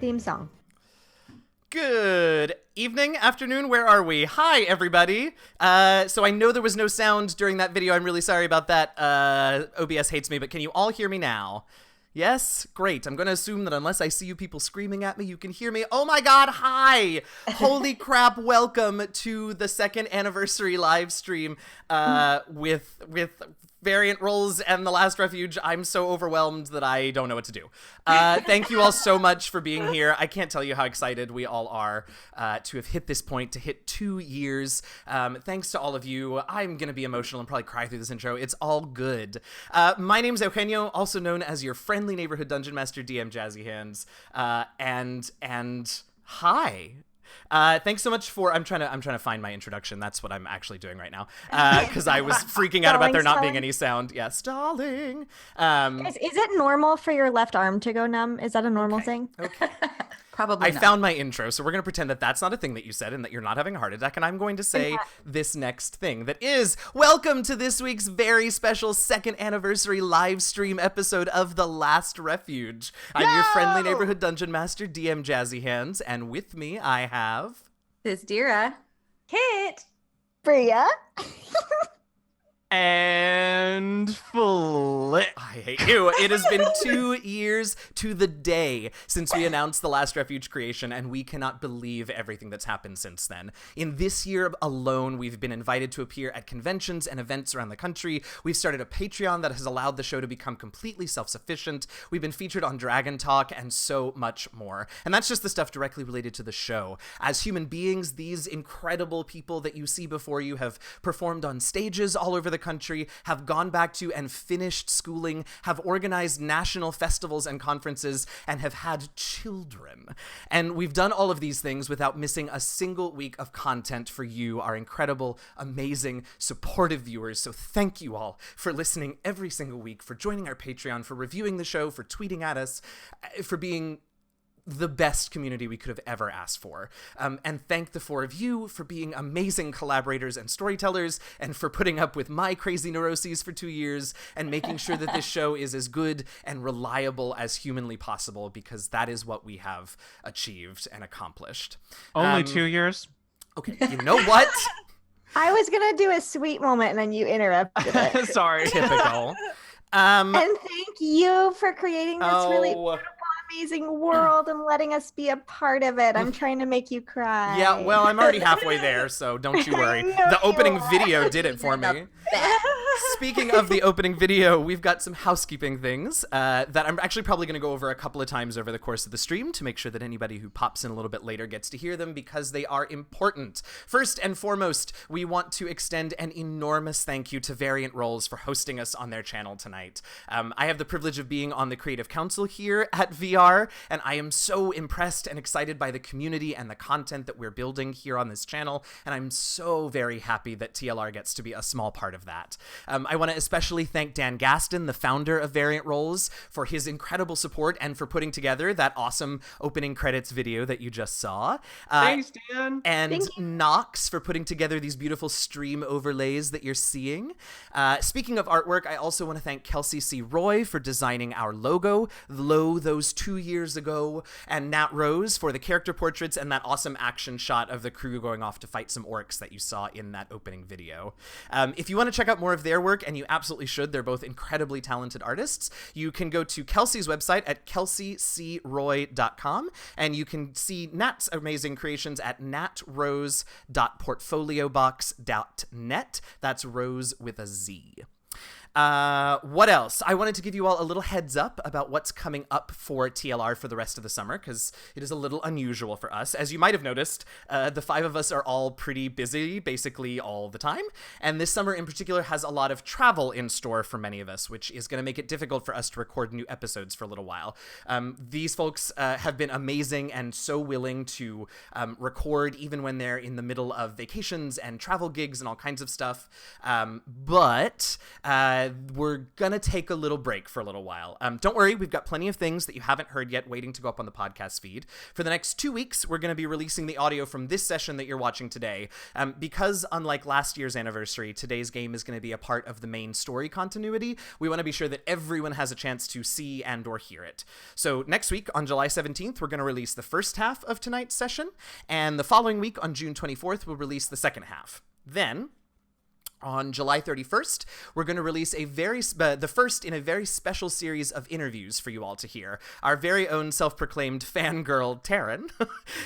theme song. Good evening, afternoon, where are we? Hi, everybody. So I know there was no sound during that video. I'm really sorry about that. OBS hates me, but can you all hear me now? Yes? Great. I'm going to assume that unless I see you people screaming at me, you can hear me. Oh my god, hi! Holy crap, welcome to the second anniversary live stream with Variant Roles and The Last Refuge. I'm so overwhelmed that I don't know what to do. Thank you all so much for being here. I can't tell you how excited we all are to have hit this point, to hit 2 years. Thanks to all of you. I'm going to be emotional and probably cry through this intro. It's all good. My name's Eugenio, also known as your friendly neighborhood dungeon master, DM Jazzy Hands. And hi. Thanks so much for. I'm trying to find my introduction. That's what I'm actually doing right now. Because I was freaking out about there not being any sound. Yeah, stalling. Guys, is it normal for your left arm to go numb? Is that a normal thing? Okay. Probably not. I found my intro, so we're going to pretend that that's not a thing that you said and that you're not having a heart attack, and I'm going to say this next thing that is, welcome to this week's very special second anniversary live stream episode of The Last Refuge. I'm your friendly neighborhood dungeon master, DM Jazzy Hands, and with me I have... This Dira. Kit. Bria. And Flip. I hate you. It has been 2 years to the day since we announced The Last Refuge creation, and we cannot believe everything that's happened since then. In this year alone, we've been invited to appear at conventions and events around the country. We've started a Patreon that has allowed the show to become completely self-sufficient. We've been featured on Dragon Talk and so much more. And that's just the stuff directly related to the show. As human beings, these incredible people that you see before you have performed on stages all over the country, have gone back to and finished schooling, have organized national festivals and conferences, and have had children. And we've done all of these things without missing a single week of content for you, our incredible, amazing, supportive viewers. So thank you all for listening every single week, for joining our Patreon, for reviewing the show, for tweeting at us, for being the best community we could have ever asked for. And thank the four of you for being amazing collaborators and storytellers, and for putting up with my crazy neuroses for 2 years and making sure that this show is as good and reliable as humanly possible, because that is what we have achieved and accomplished. Only 2 years? Okay, you know what? I was going to do a sweet moment and then you interrupted it. Sorry. Typical. And thank you for creating this really beautiful, amazing world and letting us be a part of it. I'm trying to make you cry. Yeah, well, I'm already halfway there, so don't you worry. The opening video did it for me. Speaking of the opening video, we've got some housekeeping things that I'm actually probably going to go over a couple of times over the course of the stream to make sure that anybody who pops in a little bit later gets to hear them, because they are important. First and foremost, we want to extend an enormous thank you to Variant Roles for hosting us on their channel tonight. I have the privilege of being on the Creative Council here at VR, and I am so impressed and excited by the community and the content that we're building here on this channel, and I'm so very happy that TLR gets to be a small part of that. I want to especially thank Dan Gaston, the founder of Variant Roles, for his incredible support and for putting together that awesome opening credits video that you just saw. Thanks, Dan. And Knox for putting together these beautiful stream overlays that you're seeing. Speaking of artwork, I also want to thank Kelsey C. Roy for designing our logo, those 2 years ago, and Nat Rose for the character portraits and that awesome action shot of the crew going off to fight some orcs that you saw in that opening video. If you want to check out more of their work, and you absolutely should, they're both incredibly talented artists, you can go to Kelsey's website at kelseycroy.com, and you can see Nat's amazing creations at natrose.portfoliobox.net. That's Rose with a Z. What else? I wanted to give you all a little heads up about what's coming up for TLR for the rest of the summer, because it is a little unusual for us. As you might have noticed, the five of us are all pretty busy basically all the time, and this summer in particular has a lot of travel in store for many of us, which is going to make it difficult for us to record new episodes for a little while. These folks have been amazing and so willing to record even when they're in the middle of vacations and travel gigs and all kinds of stuff, but we're gonna take a little break for a little while. Don't worry, we've got plenty of things that you haven't heard yet waiting to go up on the podcast feed. For the next 2 weeks, we're gonna be releasing the audio from this session that you're watching today. Because unlike last year's anniversary, today's game is gonna be a part of the main story continuity. We want to be sure that everyone has a chance to see and or hear it. So next week on July 17th, we're gonna release the first half of tonight's session, and the following week on June 24th, we'll release the second half. Then, on July 31st, we're going to release the first in a very special series of interviews for you all to hear. Our very own self-proclaimed fangirl, Taryn,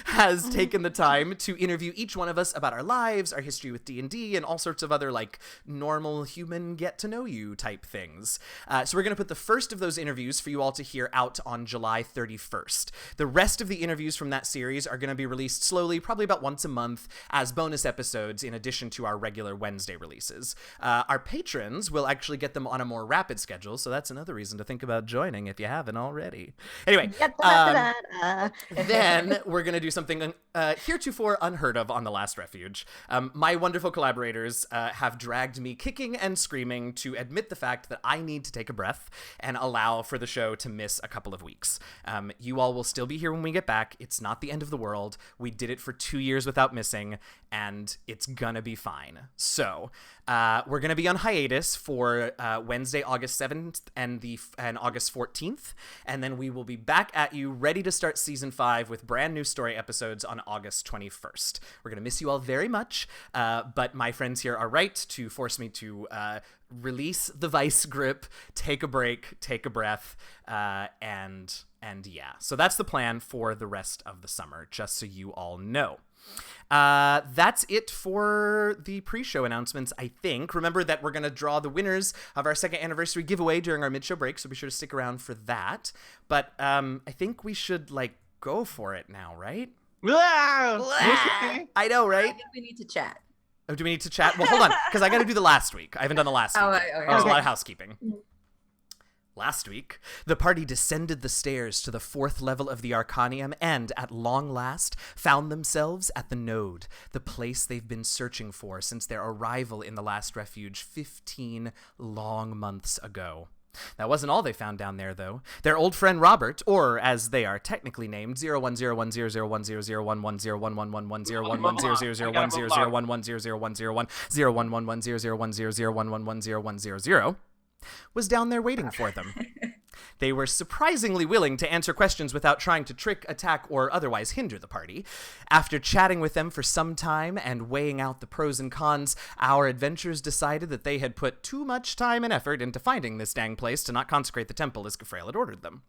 has taken the time to interview each one of us about our lives, our history with D&D, and all sorts of other, like, normal human get-to-know-you type things. So we're going to put the first of those interviews for you all to hear out on July 31st. The rest of the interviews from that series are going to be released slowly, probably about once a month, as bonus episodes in addition to our regular Wednesday releases. Our patrons will actually get them on a more rapid schedule, so that's another reason to think about joining if you haven't already. Anyway, then we're going to do something heretofore unheard of on The Last Refuge. My wonderful collaborators have dragged me kicking and screaming to admit the fact that I need to take a breath and allow for the show to miss a couple of weeks. You all will still be here when we get back. It's not the end of the world. We did it for 2 years without missing, and it's gonna be fine. So, we're going to be on hiatus for Wednesday, August 7th and August 14th, and then we will be back at you ready to start Season 5 with brand new story episodes on August 21st. We're going to miss you all very much, but my friends here are right to force me to release the vice grip, take a break, take a breath, and yeah. So that's the plan for the rest of the summer, just so you all know. That's it for the pre-show announcements, I think. Remember that we're going to draw the winners of our second anniversary giveaway during our mid-show break, so be sure to stick around for that. But I think we should, go for it now, right? I know, right? I think we need to chat. Oh, do we need to chat? Well, hold on, because I got to do the last week. I haven't done the last week. Okay. There's a lot of housekeeping. Last week, the party descended the stairs to the 4th level of the Arcanium and, at long last, found themselves at the Node, the place they've been searching for since their arrival in the Last Refuge 15 long months ago. That wasn't all they found down there, though. Their old friend Robert, or as they are technically named, 0110101100110011001100110011001100110011001100 was down there waiting for them. They were surprisingly willing to answer questions without trying to trick, attack, or otherwise hinder the party. After chatting with them for some time and weighing out the pros and cons, our adventurers decided that they had put too much time and effort into finding this dang place to not consecrate the temple as Gafrael had ordered them.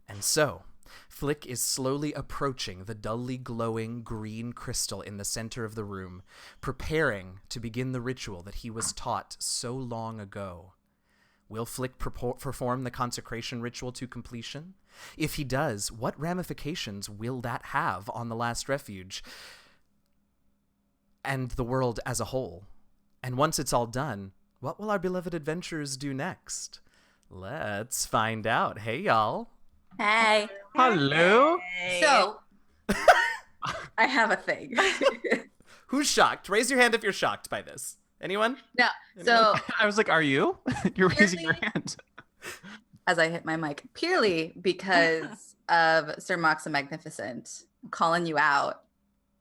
And so, Flick is slowly approaching the dully glowing green crystal in the center of the room, preparing to begin the ritual that he was taught so long ago. Will Flick perform the consecration ritual to completion? If he does, what ramifications will that have on the Last Refuge and the world as a whole? And once it's all done, what will our beloved adventurers do next? Let's find out. Hey, y'all. Hey. Hello. So, I have a thing. Who's shocked? Raise your hand if you're shocked by this. Anyone? No. So I was like, are you? You're raising your hand. As I hit my mic, purely because of Sir Mox the Magnificent calling you out.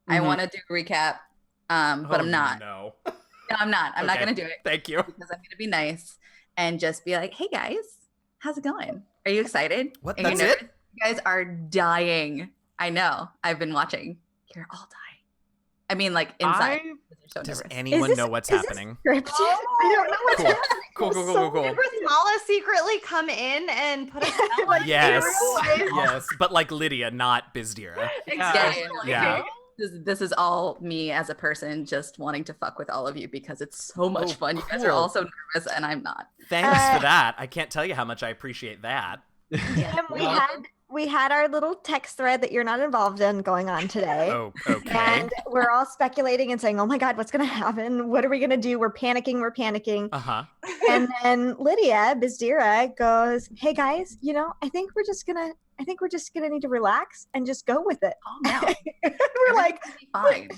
I want to do a recap, but I'm not. No. No, I'm not. I'm not going to do it. Thank you. Because I'm going to be nice and just be like, hey guys, how's it going? Are you excited? What? And That's you it? You guys are dying. I know. I've been watching. You're all dying. I mean, like inside. So Does nervous. anyone know what's happening? Scripted? I don't know what's happening. Cool. Did Rosmala secretly come in and put a spell on Yes. you? Yes. But like Lydia, not Bizdira. Exactly. Yeah. This is all me as a person just wanting to fuck with all of you because it's so much Oh, fun. You guys are cool. all so nervous and I'm not. Thanks for that. I can't tell you how much I appreciate that. And we had our little text thread that you're not involved in going on today. Oh, okay. And we're all speculating and saying, oh my God, what's going to happen? What are we going to do? We're panicking. Uh-huh. And then Lydia, Bizdira, goes, hey guys, I think we're just going to need to relax and just go with it. Oh no. We're like, fine.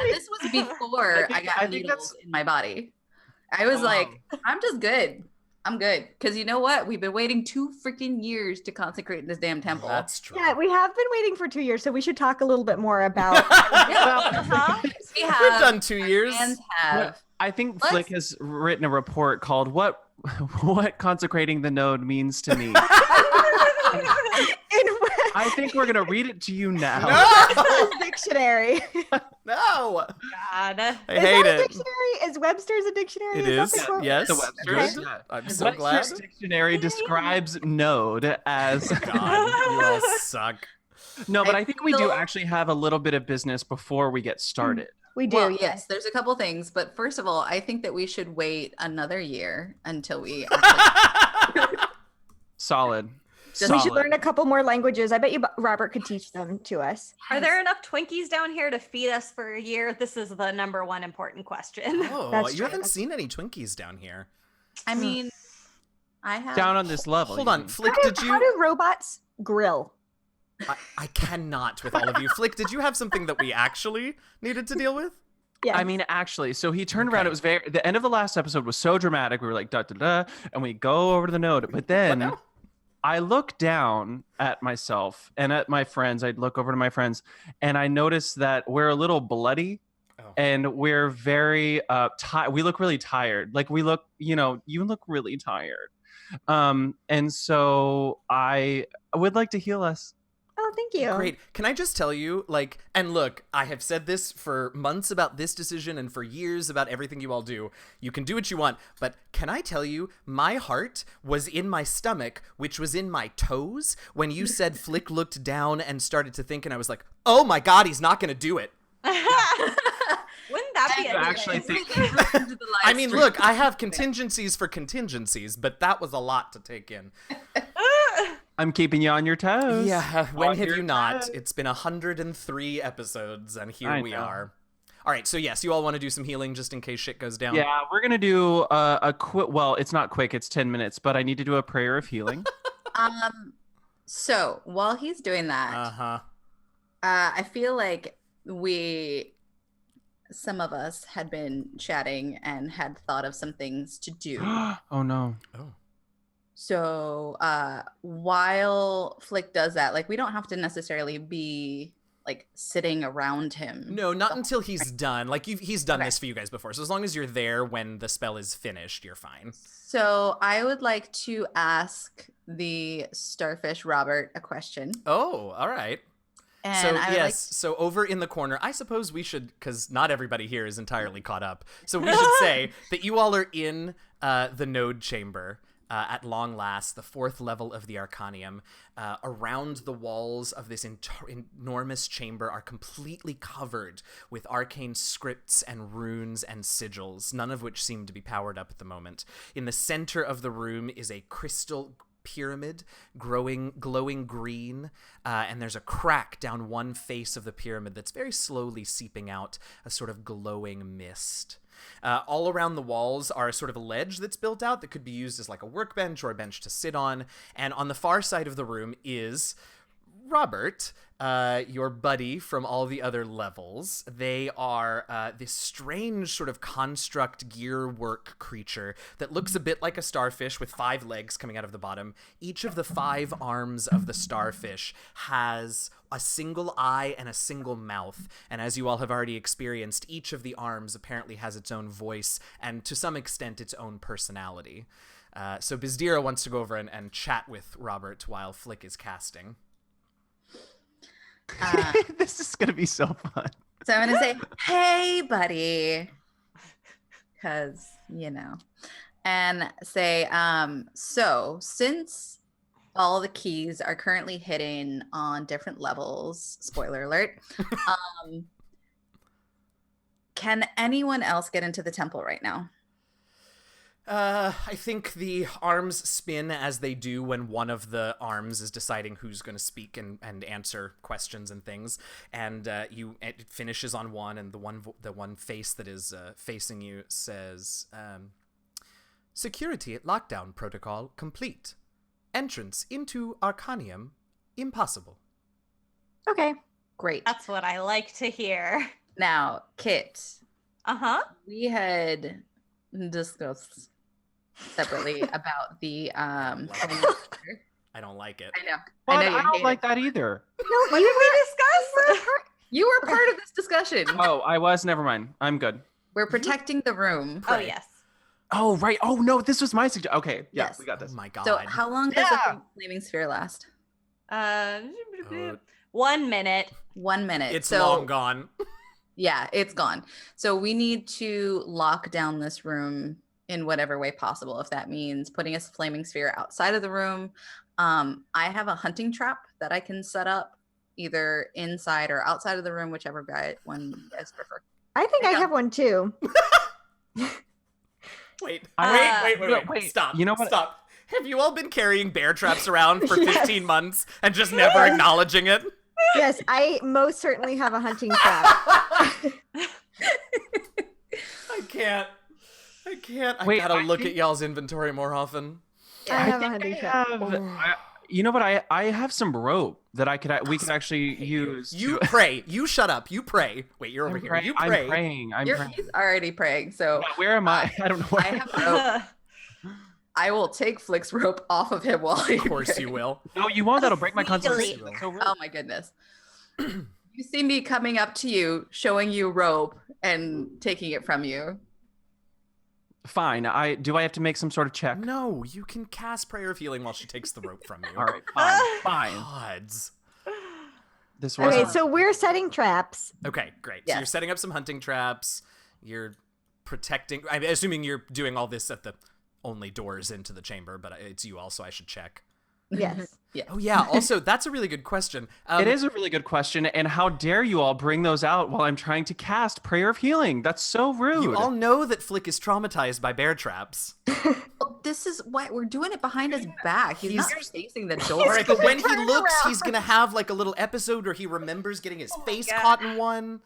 This was before I got think needles that's- in my body. I was like, I'm just good. I'm good. Because you know what? We've been waiting 2 freaking years to consecrate this damn temple. That's true. Yeah, we have been waiting for 2 years, so we should talk a little bit more about. We've done 2 years. And have. I think Flick has written a report called "What Consecrating the Node Means to Me." I think we're gonna read it to you now. No! Dictionary. No. God. I Is hate that a it. dictionary? Is Webster's a dictionary? It that is. the quote? Yes. The Webster's. Good. Yeah. I'm so Webster's glad. Dictionary describes node as God, you all suck. no, but I think we do feel- actually have a little bit of business before we get started. We do, Well, yes. yes, there's a couple things, but first of all, I think that we should wait another year until we actually Solid. Just- We should Solid. learn a couple more languages. I bet you Robert could teach them to us. Are there enough Twinkies down here to feed us for a year? This is the number one important question. Oh, That's you true. haven't seen any Twinkies down here. I mean, I have Down on this level. Hold you on, mean. Flick, How did do you? robots grill? I cannot with all of you. Flick, did you have something that we actually needed to deal with? Yeah. I mean, actually, so he turned around. Okay. It was the end of the last episode was so dramatic. We were like, da da da, and we go over to the node. But then now? I look down at myself and at my friends. I'd look over to my friends, and I noticed that we're a little bloody, Oh. and we're very tired. We look really tired. Like we look, you look really tired. And so I would like to heal us. Oh, thank you. Great. Can I just tell you, like, and look, I have said this for months about this decision and for years about everything you all do. You can do what you want, but can I tell you, my heart was in my stomach, which was in my toes, when you said Flick looked down and started to think, and I was like, oh my God, he's not going to do it. Wouldn't that be I a actually thing? think I mean, look, I have contingencies for contingencies, but that was a lot to take in. I'm keeping you on your toes. Yeah, when On have your you not? toes. It's been 103 episodes, and here I we know. are. All right, so yes, you all want to do some healing just in case shit goes down? Yeah, we're gonna do a quick. Well, it's not quick; it's 10 minutes. But I need to do a prayer of healing. So while he's doing that, Uh-huh. I feel like some of us had been chatting and had thought of some things to do. Oh no! Oh. So while Flick does that, like we don't have to necessarily be like sitting around him. No, not until he's done. Like, he's done Okay. this for you guys before, so as long as you're there when the spell is finished, you're fine. So I would like to ask the starfish Robert a question. Oh, all right. And So, I would yes, like so over in the corner, I suppose we should, because not everybody here is entirely caught up, so we should say that you all are in the node chamber. At long last, the 4th level of the Arcanium. Around the walls of this enormous chamber are completely covered with arcane scripts and runes and sigils, none of which seem to be powered up at the moment. In the center of the room is a crystal pyramid glowing green, and there's a crack down one face of the pyramid that's very slowly seeping out a sort of glowing mist. All around the walls are sort of a ledge that's built out that could be used as like a workbench or a bench to sit on. And on the far side of the room is Robert, your buddy from all the other levels. They are this strange sort of construct gear work creature that looks a bit like a starfish with 5 legs coming out of the bottom. Each of the 5 arms of the starfish has a single eye and a single mouth. And as you all have already experienced, each of the arms apparently has its own voice and to some extent its own personality. So Bizdira wants to go over and chat with Robert while Flick is casting. This is gonna be so fun. So I'm gonna say, "Hey, buddy," because and say, "So since all the keys are currently hidden on different levels, spoiler alert, can anyone else get into the temple right now?" I think the arms spin as they do when one of the arms is deciding who's going to speak and answer questions and things. And it finishes on one, and the one face that is facing you says, "Security lockdown protocol complete. Entrance into Arcanium impossible." Okay. Great. That's what I like to hear. Now, Kit, Uh-huh. we had discussed separately about the I don't like it. I know. But I know I you don't hate like it. that either. What did we discuss? You were part of this discussion. Oh, I was. Never mind. I'm good. We're protecting the room. Oh, yes. Oh, right. Oh, no. This was my suggestion. Okay. Yeah, Yes. we got Oh this. my god. So how long does a flaming sphere last? Uh, Oh. 1 minute. 1 minute. It's so, long gone. Yeah, it's gone. So we need to lock down this room in whatever way possible. If that means putting a flaming sphere outside of the room. I have a hunting trap that I can set up either inside or outside of the room, whichever one you guys prefer. I think I have one too. Wait. Wait. Stop. You know what? Stop. Have you all been carrying bear traps around for Yes. 15 months and just never acknowledging it? Yes, I most certainly have a hunting trap. I can't. I Wait, gotta I look think- at y'all's inventory more often. I have a think hunting I trap. have- you know what? I have some rope that we could actually use. You to, pray. You shut up. You pray. Wait, you're over I'm here. praying. You I'm pray. praying. I'm praying. He's already praying. So Now, where am I? I don't know. I have rope. I will take Flick's rope off of him while he Of course you prays. will. No, you won't. That'll break my Legally. concentration. So rude. Oh my goodness. You see me coming up to you, showing you rope and taking it from you. Fine. Do I have to make some sort of check? No, you can cast Prayer of Healing while she takes the rope from you. All right. Fine. Fine. Gods. This was Okay, so we're setting traps. Okay, great. So Yes. you're setting up some hunting traps. You're protecting. I'm assuming you're doing all this at the only doors into the chamber, but it's you also. I should check. Yes. Yes. Oh yeah. Also, that's a really good question. it is a really good question, and how dare you all bring those out while I'm trying to cast Prayer of Healing? That's so rude. You all know that Flick is traumatized by bear traps. Oh, this is why we're doing it behind his back. He's not facing the All door. right, but when he Turn looks, around. he's gonna have like a little episode where he remembers getting his face God. caught in one.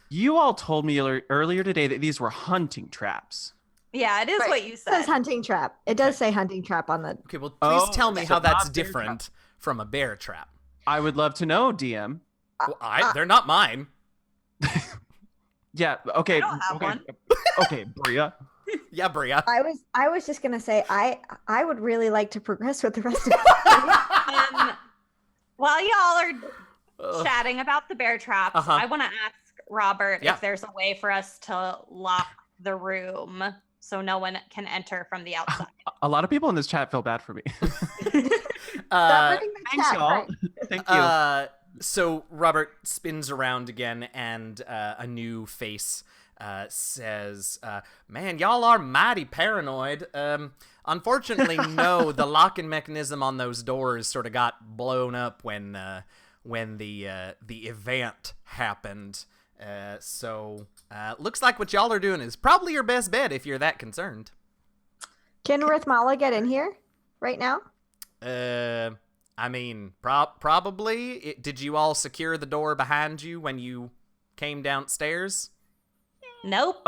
You all told me earlier today that these were hunting traps. Yeah, it is Right. what you It says said. hunting trap. It does say hunting trap on the. Okay, well, please Oh, tell me so how that's not bear different from a bear trap. I would love to know, DM. Well, they're not mine. Yeah. Okay. don't have okay. one. Okay, Bria. Yeah, Bria. I was just gonna say I would really like to progress with the rest of it. While y'all are Ugh. chatting about the bear traps, Uh-huh. I want to ask Robert Yeah. if there's a way for us to lock the room so no one can enter from the outside. A lot of people in this chat feel bad for me. Stop hurting the Thanks, chat, y'all. right. Thank you. So Robert spins around again, and a new face says, "Man, y'all are mighty paranoid. Unfortunately, no. The locking mechanism on those doors sort of got blown up when the event happened. So looks like what y'all are doing is probably your best bet if you're that concerned." Can Rithmala get in here right now? I mean, probably. Did you all secure the door behind you when you came downstairs? Nope.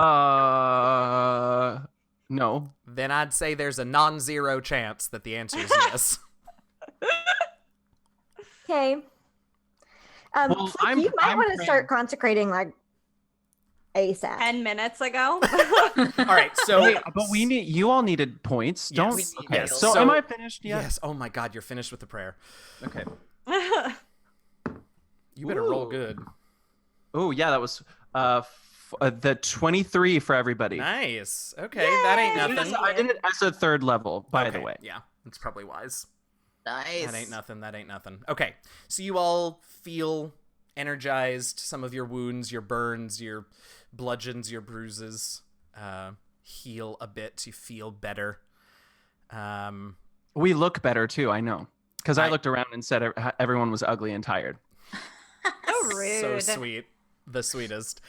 No. Then I'd say there's a non-zero chance that the answer is yes. Okay. Well, Flick, you might I'm want to praying. start consecrating like ASAP. 10 minutes ago. All right, so Wait, but you all needed points. Yes. Don't. We need Okay. those. So, So- am I finished yet? yes. Oh my God, you're finished with the prayer. Okay. You better roll Ooh. good. Oh yeah, that was the 23 for everybody. Nice. Okay, that ain't nothing. I did it as a third level, by the Okay, way. yeah, that's probably wise. Nice. That ain't nothing. That ain't nothing. Okay, so you all feel energized. Some of your wounds, your burns, your bludgeons, your bruises heal a bit. You feel better. We look better too. I know, because I I- looked around and said everyone was ugly and tired. So rude. So sweet. The sweetest.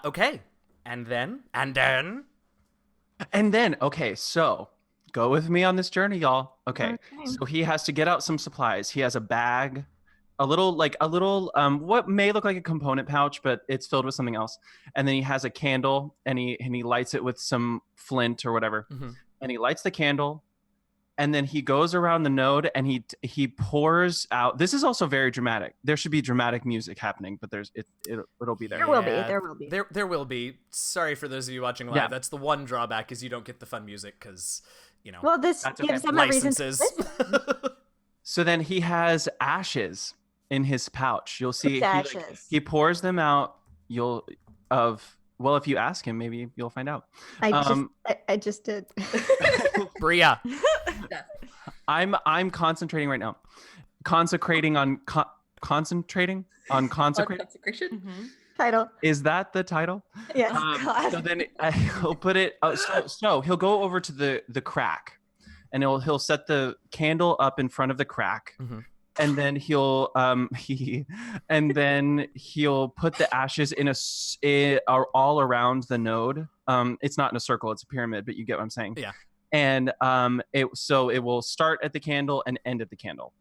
Okay. And then? And then, okay, so go with me on this journey, y'all. Okay, so he has to get out some supplies. He has a bag, a little, what may look like a component pouch, but it's filled with something else. And then he has a candle, and he lights it with some flint or whatever. Mhm. And he lights the candle, and then he goes around the node and he pours out. This is also very dramatic. There should be dramatic music happening, but it'll be there. There will be. There will be. There will be. Sorry for those of you watching live. Yeah. That's the one drawback is you don't get the fun music because, Well, this That's gives okay. them a reason to licenses. listen. So then he has ashes in his pouch. You'll see Ashes. he pours them out. Well, if you ask him, maybe you'll find out. I just did. Bria. I'm concentrating right now. Concentrating on consecrate. Consecration. Title. Is that the title? Yes. God. So then he'll put it. So he'll go over to the crack, and he'll set the candle up in front of the crack, and then he'll put the ashes all around the node. It's not in a circle; it's a pyramid, but you get what I'm saying. Yeah. And it will start at the candle and end at the candle.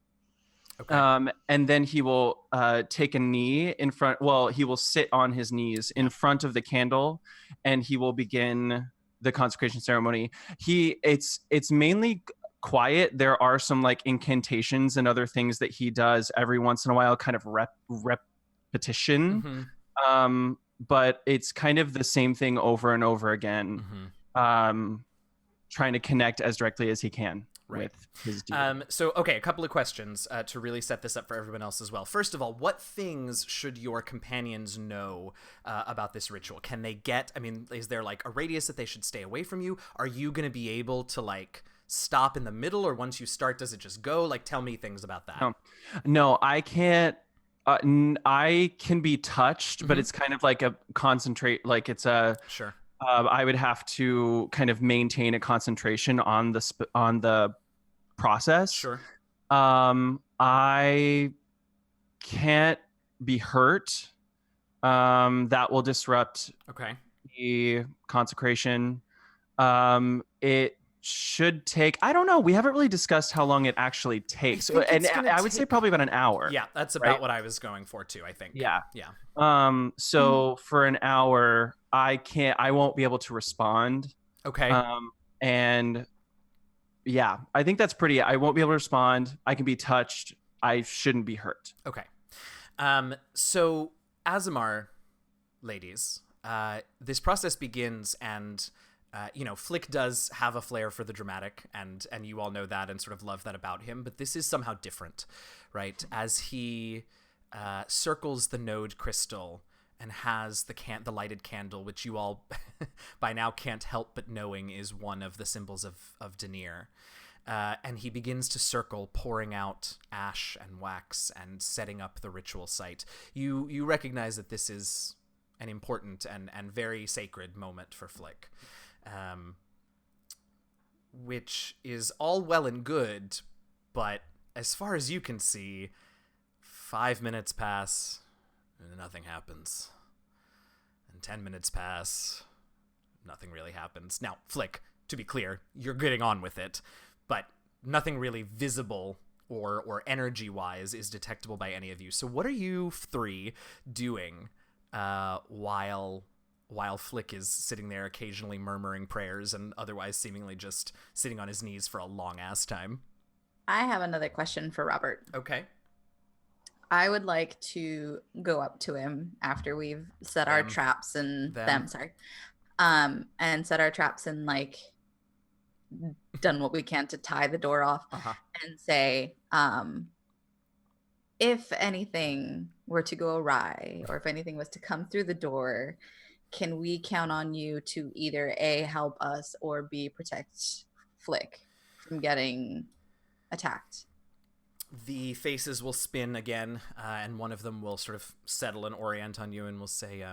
Okay. And then he will take a knee in front. Well, he will sit on his knees in front of the candle, and he will begin the consecration ceremony. It's mainly quiet. There are some like incantations and other things that he does every once in a while, kind of repetition. But it's kind of the same thing over and over again. Trying to connect as directly as he can with his deity. So, okay, a couple of questions to really set this up for everyone else as well. First of all, what things should your companions know about this ritual? Can they get, is there like a radius that they should stay away from you? Are you going to be able to like stop in the middle, or once you start, does it just go? Like, tell me things about that. No, I can't. I can be touched, but it's kind of like a concentrate, like it's a... Sure. I would have to kind of maintain a concentration on the process. Sure. I can't be hurt. That will disrupt the consecration. It should take, I don't know. We haven't really discussed how long it actually takes. And I would say probably about an hour. Yeah, that's about what I was going for too, I think. Yeah. Yeah. So for an hour, I won't be able to respond. Okay. And yeah, I think that's I won't be able to respond. I can be touched. I shouldn't be hurt. Okay. So Azamar, ladies, this process begins, and Flick does have a flair for the dramatic, and you all know that and sort of love that about him, but this is somehow different, right? As he circles the node crystal and has the lighted candle, which you all by now can't help but knowing is one of the symbols of Denier. And he begins to circle, pouring out ash and wax and setting up the ritual site. You recognize that this is an important and very sacred moment for Flick. Which is all well and good, but as far as you can see, 5 minutes pass and nothing happens. And 10 minutes pass, nothing really happens. Now, Flick, to be clear, you're getting on with it, but nothing really visible or energy-wise is detectable by any of you. So what are you three doing while Flick is sitting there occasionally murmuring prayers and otherwise seemingly just sitting on his knees for a long-ass time? I have another question for Robert. Okay. I would like to go up to him after we've set our traps and and set our traps and like done what we can to tie the door off and say, if anything were to go awry or if anything was to come through the door, can we count on you to either A, help us, or B, protect Flick from getting attacked? The faces will spin again, and one of them will sort of settle and orient on you and will say,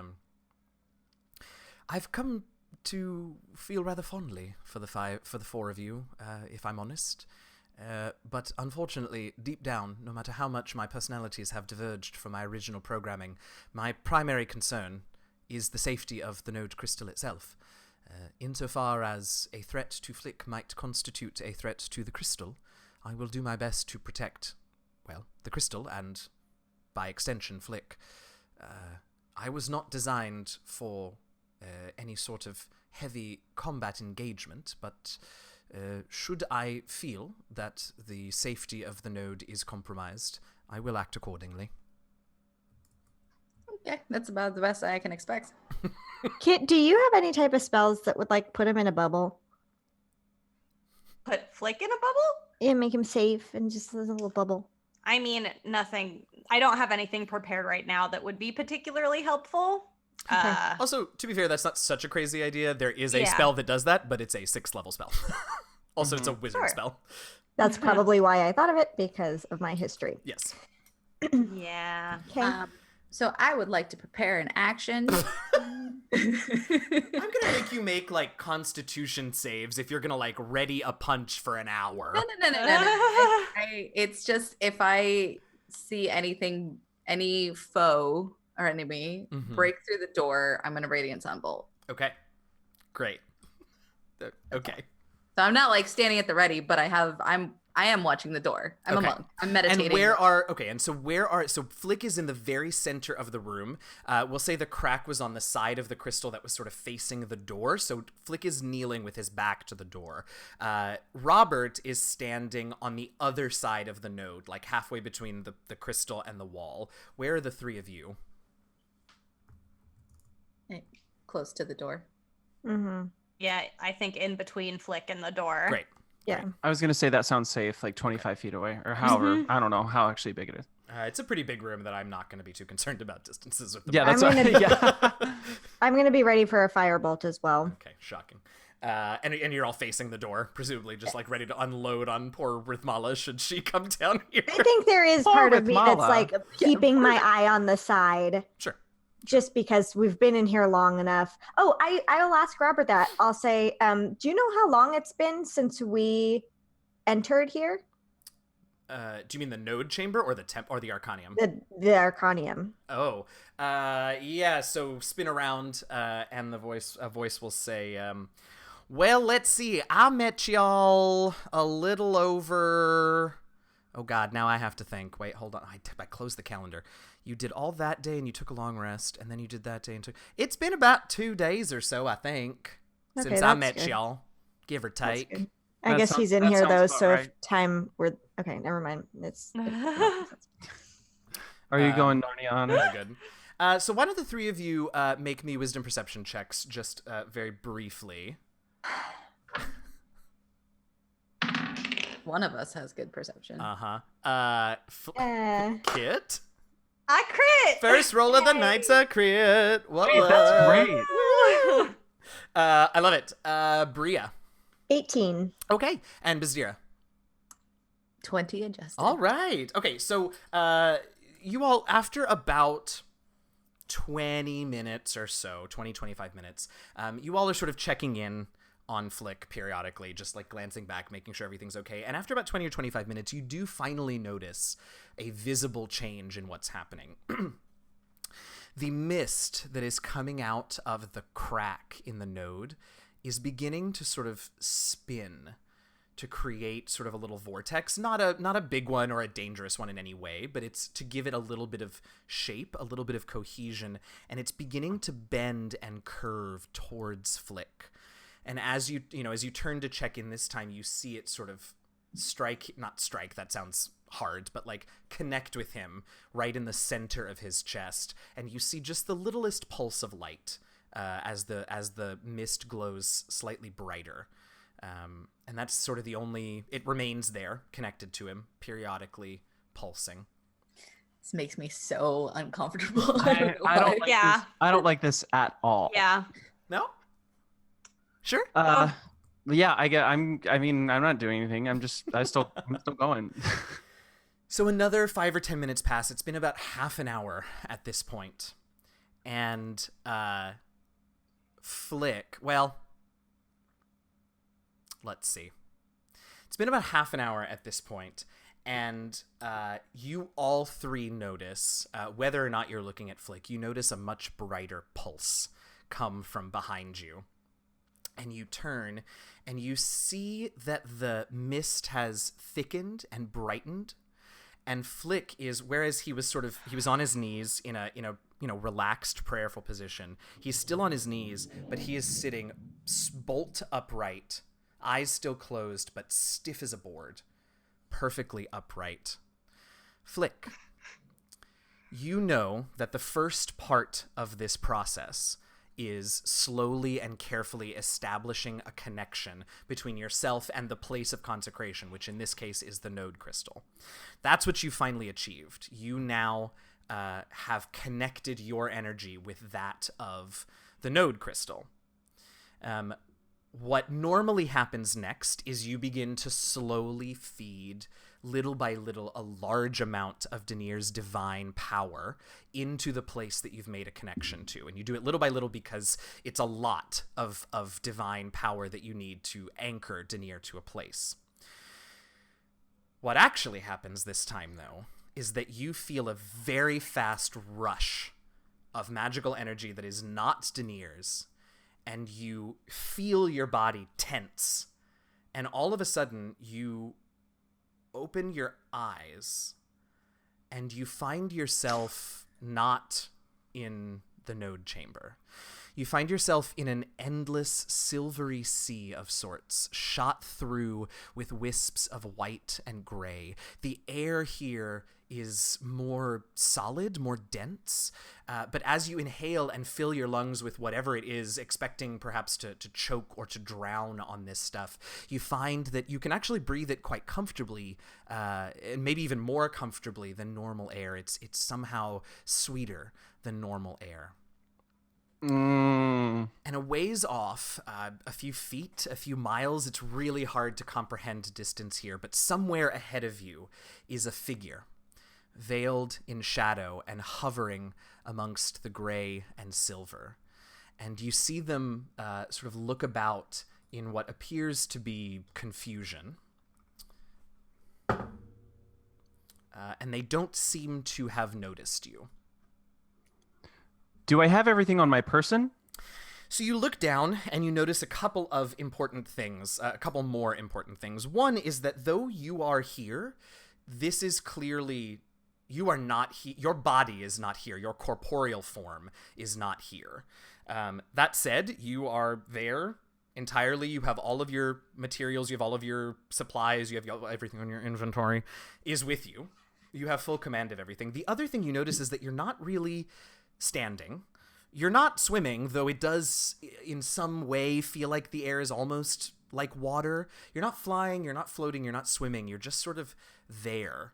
I've come to feel rather fondly for the four of you, if I'm honest. But unfortunately, deep down, no matter how much my personalities have diverged from my original programming, my primary concern is the safety of the node crystal itself. Insofar as a threat to Flick might constitute a threat to the crystal, I will do my best to protect, the crystal and, by extension, Flick. I was not designed for any sort of heavy combat engagement, but Should I feel that the safety of the node is compromised, I will act accordingly. Okay, that's about the best I can expect. Kit, do you have any type of spells that would like put him in a bubble? Put Flick in a bubble? Yeah, make him safe and just a little bubble. I mean, nothing. I don't have anything prepared right now that would be particularly helpful. Okay. Also, to be fair, that's not such a crazy idea. There is a Yeah. spell that does that, but it's a 6th level spell. Also, it's a wizard Sure. spell. That's probably why I thought of it, because of my history. Yes. Yeah. Okay. So I would like to prepare an action. I'm gonna make you make like Constitution saves if you're gonna like ready a punch for an hour. No. It's just if I see anything, any foe or enemy break through the door, I'm gonna Radiant Sunbolt. Okay. Great. Okay. So I'm not like standing at the ready, but I am watching the door. I'm Okay. a monk. I'm meditating. And so Flick is in the very center of the room. We'll say the crack was on the side of the crystal that was sort of facing the door. So Flick is kneeling with his back to the door. Robert is standing on the other side of the node, like halfway between the crystal and the wall. Where are the three of you? Close to the door. Mm-hmm. Yeah, I think in between Flick and the door. Great. Yeah. I was gonna say that sounds safe, like 25 feet away, or however. I don't know how actually big it is. It's a pretty big room that I'm not going to be too concerned about distances with. Yeah, I'm that's gonna be- yeah. I'm going to be ready for a firebolt as well. Okay, shocking. And you're all facing the door, presumably just like ready to unload on poor Rithmala should she come down here. I think there is Poor part of me that's Rithmala. like keeping my eye on the side. Sure. Just because we've been in here long enough. Oh, I'll ask Robert that. I'll say, do you know how long it's been since we entered here? Do you mean the node chamber or the or the Arcanium? The Arcanium. Oh, yeah. So spin around, and a voice will say, "Well, let's see. I met y'all a little over. Oh God, now I have to think. Wait, hold on. I closed the calendar. You did all that day, and you took a long rest, and then you did that day and took. It's been about 2 days or so, I think, Okay, since I that's met good. y'all, give or That's take. good. I That guess sounds- he's in that here sounds though, about so if right. time were okay, never mind. Are you going Narnia on Really it? good. So why don't the three of you make me wisdom perception checks just very briefly? One of us has good perception. Kit? I crit! First roll of the Yay. night's a crit. What? Hey, that's great. Woo! I love it. Bria. 18. Okay, and Bazira. 20 adjusted. All right. Okay, so you all, after about 20 minutes or so, 25 minutes, you all are sort of checking in on Flick periodically, just like glancing back, making sure everything's okay. And after about 20 or 25 minutes, you do finally notice a visible change in what's happening. The mist that is coming out of the crack in the node is beginning to sort of spin to create sort of a little vortex, not a big one or a dangerous one in any way, but it's to give it a little bit of shape, a little bit of cohesion, and it's beginning to bend and curve towards Flick. And as you turn to check in this time, you see it sort of not strike, that sounds hard, but like connect with him right in the center of his chest, and you see just the littlest pulse of light as the mist glows slightly brighter. And that's sort of the only, it remains there, connected to him, periodically pulsing. This makes me so uncomfortable. I don't like Yeah. this. I don't like this at all. Yeah. No? Sure? Yeah, I'm not doing anything. I'm still going. So another 5 or 10 minutes pass. It's been about half an hour at this point. And Flick, well, let's see. It's been about half an hour at this point, and you all three notice, whether or not you're looking at Flick, you notice a much brighter pulse come from behind you. And you turn, and you see that the mist has thickened and brightened. And Flick is, whereas he was on his knees in a relaxed, prayerful position. He's still on his knees, but he is sitting bolt upright eyes still closed, but stiff as a board, perfectly upright. Flick, you know that the first part of this process is slowly and carefully establishing a connection between yourself and the place of consecration, which in this case is the node crystal. That's what you finally achieved. You now have connected your energy with that of the node crystal. What normally happens next is you begin to slowly feed, little by little, a large amount of Denir's divine power into the place that you've made a connection to. And you do it little by little because it's a lot of divine power that you need to anchor Denir to a place. What actually happens this time, though, is that you feel a very fast rush of magical energy that is not Denir's, and you feel your body tense. And all of a sudden, you open your eyes, and you find yourself not in the node chamber. You find yourself in an endless silvery sea of sorts, shot through with wisps of white and gray. The air here is more solid, more dense, but as you inhale and fill your lungs with whatever it is, expecting perhaps to choke or to drown on this stuff, you find that you can actually breathe it quite comfortably, and maybe even more comfortably than normal air. It's somehow sweeter than normal air. And a ways off, a few feet, a few miles, it's really hard to comprehend distance here, but somewhere ahead of you is a figure, veiled in shadow and hovering amongst the gray and silver. And you see them sort of look about in what appears to be confusion. And they don't seem to have noticed you. Do I have everything on my person? So you look down and you notice a couple of important things, a couple more important things. One is that though you are here, this is clearly, you are not here. Your body is not here. Your corporeal form is not here. That said, you are there entirely. You have all of your materials. You have all of your supplies. You have everything on your inventory is with you. You have full command of everything. The other thing you notice is that you're not really standing. You're not swimming, though it does in some way feel like the air is almost like water. You're not flying, you're not floating, you're not swimming. You're just sort of there.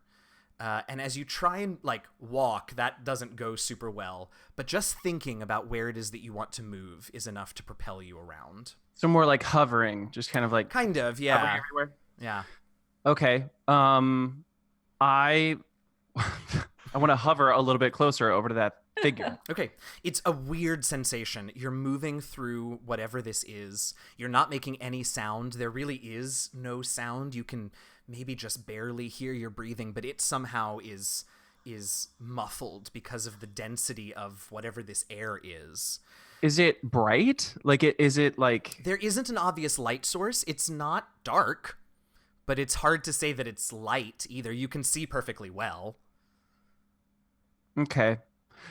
And as you try and walk, that doesn't go super well. But just thinking about where it is that you want to move is enough to propel you around. So more like hovering, just kind of like kind of, yeah. hovering everywhere. Yeah. Okay. I want to hover a little bit closer over to that figure. Okay. It's a weird sensation. You're moving through whatever this is. You're not making any sound. There really is no sound. You can maybe just barely hear your breathing, but it somehow is muffled because of the density of whatever this air is. Is it bright? Is it like... There isn't an obvious light source. It's not dark, but it's hard to say that it's light either. You can see perfectly well. Okay.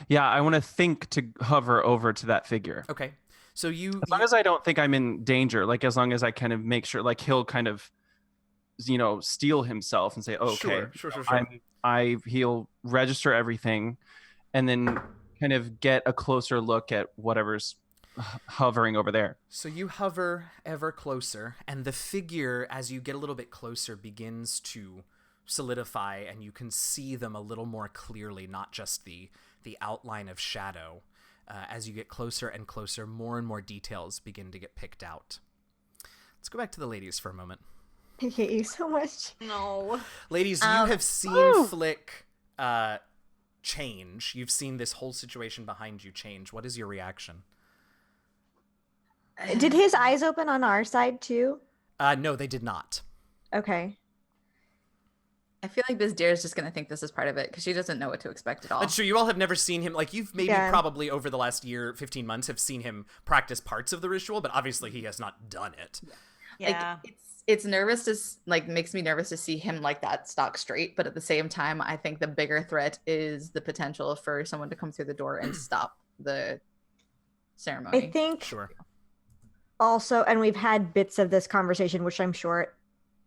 Yeah, I want to think to hover over to that figure. Okay. So as long as I don't think I'm in danger, as long as I kind of make sure, he'll kind of, steel himself and say, oh, okay, sure. He'll register everything and then kind of get a closer look at whatever's hovering over there. So you hover ever closer, and the figure, as you get a little bit closer, begins to solidify, and you can see them a little more clearly, not just the outline of shadow. As you get closer and closer, more and more details begin to get picked out. Let's go back to the ladies for a moment. I hate you so much. No. Ladies, you have seen Flick change. You've seen this whole situation behind you change. What is your reaction? Did his eyes open on our side too? No, they did not. Okay. I feel like Biz Deer is just going to think this is part of it because she doesn't know what to expect at all. That's true. You all have never seen him. You've maybe probably over the last year, 15 months, have seen him practice parts of the ritual, but obviously he has not done it. Yeah. It's nervous to makes me nervous to see him like that stock straight. But at the same time, I think the bigger threat is the potential for someone to come through the door and stop the ceremony. I think Sure. also, and we've had bits of this conversation, which I'm sure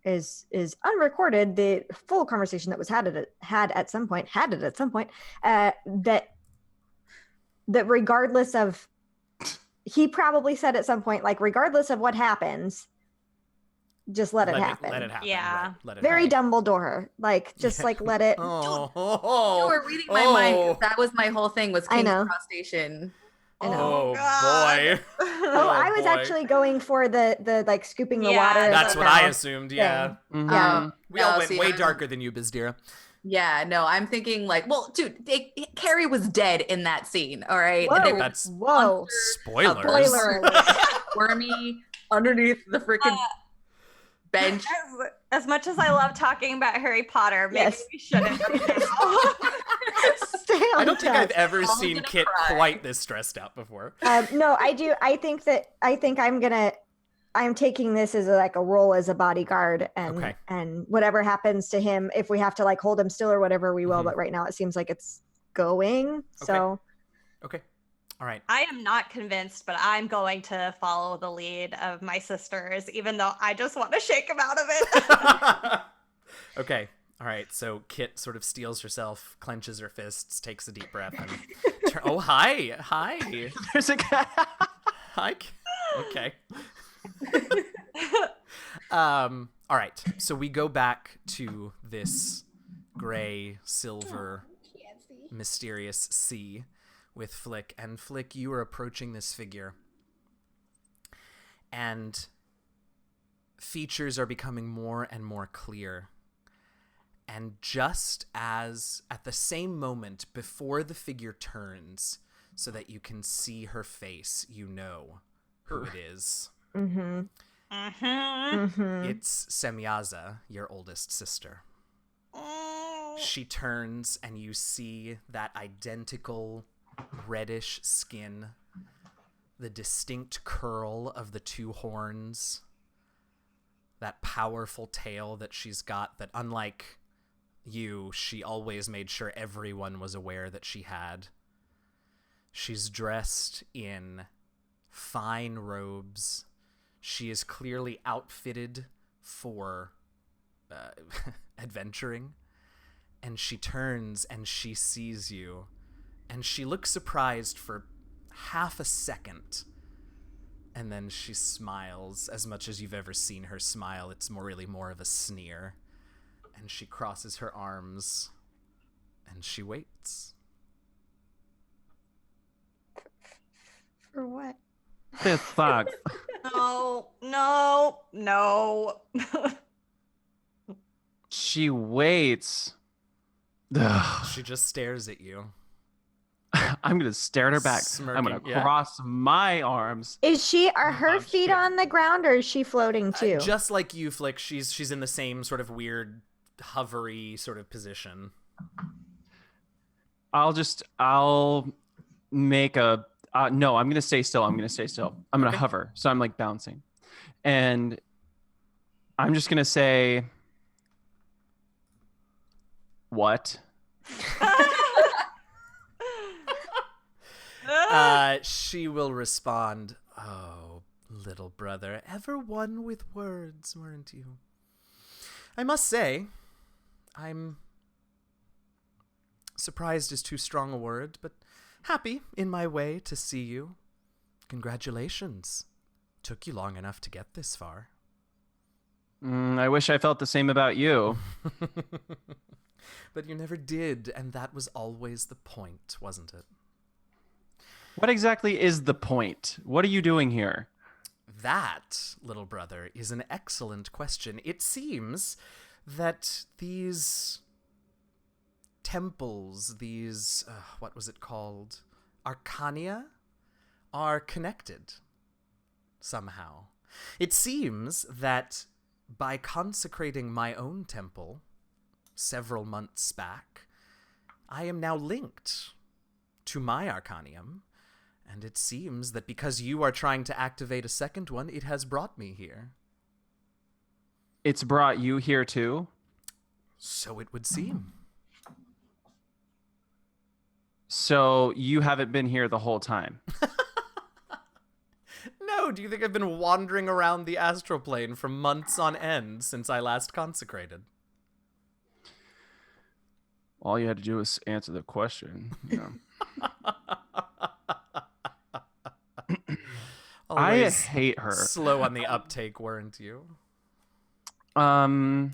is unrecorded. The full conversation that was had at some point, that regardless of, he probably said at some point, like, regardless of what happens, just let it happen. Let it happen. Yeah. Right. Let it Very happen. Dumbledore, like, just like let it. You were reading my mind. 'Cause that was my whole thing. Was I King's know. Cross Station. I know. Oh God. boy. Oh, I was boy. actually going for the like scooping the Yeah, water. That's what now. I assumed. Yeah. Mhm. Yeah. We all No, went see, way I'm- darker than you, Bizdira. Yeah, no, I'm thinking like, well, dude, Carrie was dead in that scene. All right, Whoa. They were That's Whoa. spoilers. Spoiler alert. wormy underneath the freaking bench. As much as I love talking about Harry Potter, maybe Yes. we shouldn't right now. Stay on I don't think I've task. ever I'm seen gonna Kit cry. quite this stressed out before. No, I do. I think I'm taking this as a role as a bodyguard, and Okay. and whatever happens to him, if we have to like hold him still or whatever, we will. Mhm. But right now, it seems like it's going. So Okay. All right. I am not convinced, but I'm going to follow the lead of my sisters, even though I just want to shake them out of it. Okay. All right. So Kit sort of steels herself, clenches her fists, takes a deep breath, and oh, hi. There's a guy. Hi. Okay. All right. So we go back to this gray, silver, mysterious sea with Flick. And Flick, you are approaching this figure. And features are becoming more and more clear. And just as at the same moment before the figure turns so that you can see her face, you know who it is. mm-hmm. Mm-hmm. Mm-hmm. It's Semyaza, your oldest sister. She turns and you see that identical reddish skin, the distinct curl of the two horns, that powerful tail that she's got that, unlike you, she always made sure everyone was aware that she had. She's dressed in fine robes. She is clearly outfitted for adventuring. And she turns and she sees you. And she looks surprised for half a second. And then she smiles as much as you've ever seen her smile. It's really more of a sneer. And she crosses her arms. And she waits. For what? This sucks. No. She waits. Ugh. She just stares at you. I'm gonna stare at her back. I'm Smirking, gonna yeah. cross my arms. Are her I'm feet scared. on the ground, or is she floating too? Just like you, Flick, she's in the same sort of weird, hovery sort of position. I'll make a no, I'm gonna stay still. I'm gonna Okay. hover. So I'm like bouncing. And I'm just gonna say what? She will respond, "Oh, little brother, ever one with words, weren't you? I must say, I'm surprised is too strong a word, but happy in my way to see you. Congratulations. Took you long enough to get this far." I wish I felt the same about you. But you never did, and that was always the point, wasn't it? What exactly is the point? What are you doing here? That, little brother, is an excellent question. It seems that these temples, these, what was it called? Arcania, are connected somehow. It seems that by consecrating my own temple several months back, I am now linked to my Arcanium. And it seems that because you are trying to activate a second one, it has brought me here. It's brought you here too? So it would seem. So you haven't been here the whole time. No, know. Do you think I've been wandering around the astral plane for months on end since I last consecrated? All you had to do was answer the question. You know. I Always hate her. slow on the uptake, weren't you? I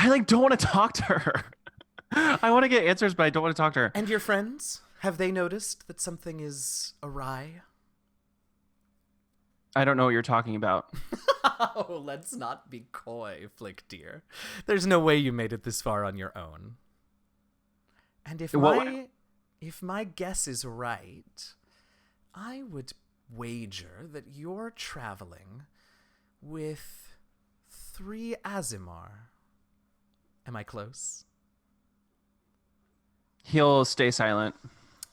like don't want to talk to her. I want to get answers, but I don't want to talk to her. And your friends? Have they noticed that something is awry? I don't know what you're talking about. Oh, let's not be coy, Flick dear. There's no way you made it this far on your own. And if my guess is right, I would wager that you're traveling with 3 Azimar. Am I close? He'll stay silent.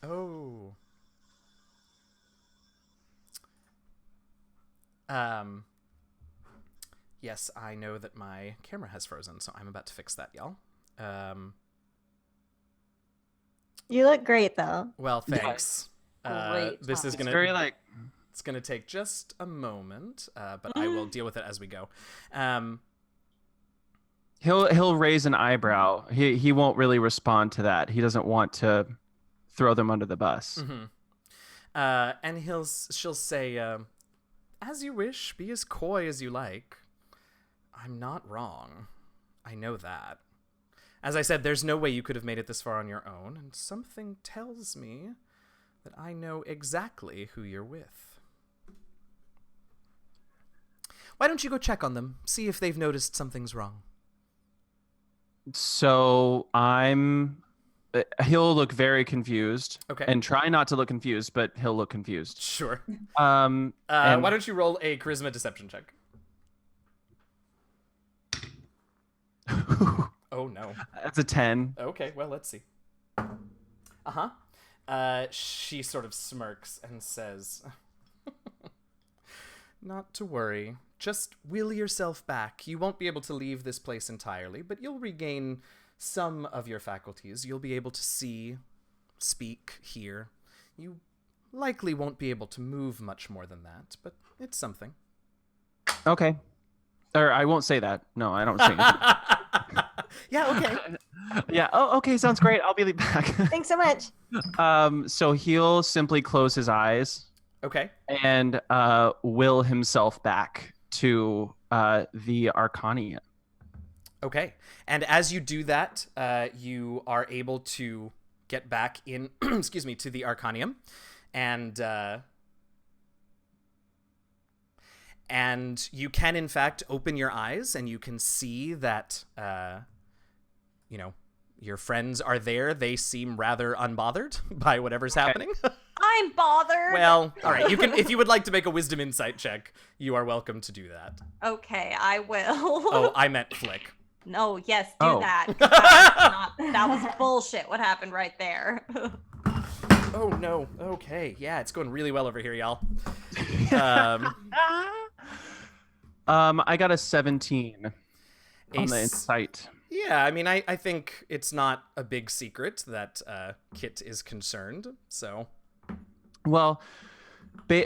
Oh. Yes, I know that my camera has frozen, so I'm about to fix that, y'all. You look great, though. Well, thanks. Great This is time. gonna It's very like it's gonna take just a moment, but I will deal with it as we go. he'll raise an eyebrow. He won't really respond to that. He doesn't want to throw them under the bus. Mm-hmm. And she'll say, "As you wish. Be as coy as you like. I'm not wrong. I know that. As I said, there's no way you could have made it this far on your own, and something tells me that I know exactly who you're with. Why don't you go check on them, see if they've noticed something's wrong?" So he'll look very confused. Okay. And try not to look confused, but he'll look confused. Sure. And Why don't you roll a charisma deception check? Oh, no. That's a 10. Okay, well, let's see. She sort of smirks and says, "Not to worry. Just will yourself back. You won't be able to leave this place entirely, but you'll regain some of your faculties. You'll be able to see, speak, hear. You likely won't be able to move much more than that, but it's something." Okay. Or I won't say that. No, I don't say anything. Yeah, okay. Yeah. Oh, okay. Sounds great. I'll be back. Thanks so much. So he'll simply close his eyes Okay. and will himself back to the Arcania. Okay. And as you do that, you are able to get back in, excuse me, to the Arcanium. And you can, in fact, open your eyes and you can see that, your friends are there. They seem rather unbothered by whatever's happening. I'm bothered. Well, all right. You can, if you would like to make a wisdom insight check, you are welcome to do that. Okay, I will. Oh, I meant Flick. No, yes, do Oh. that. That was bullshit. What happened right there? Oh, no. Okay. Yeah, it's going really well over here, y'all. I got a 17 on the Ace. insight. Yeah, I mean, I think it's not a big secret that Kit is concerned, so... Well,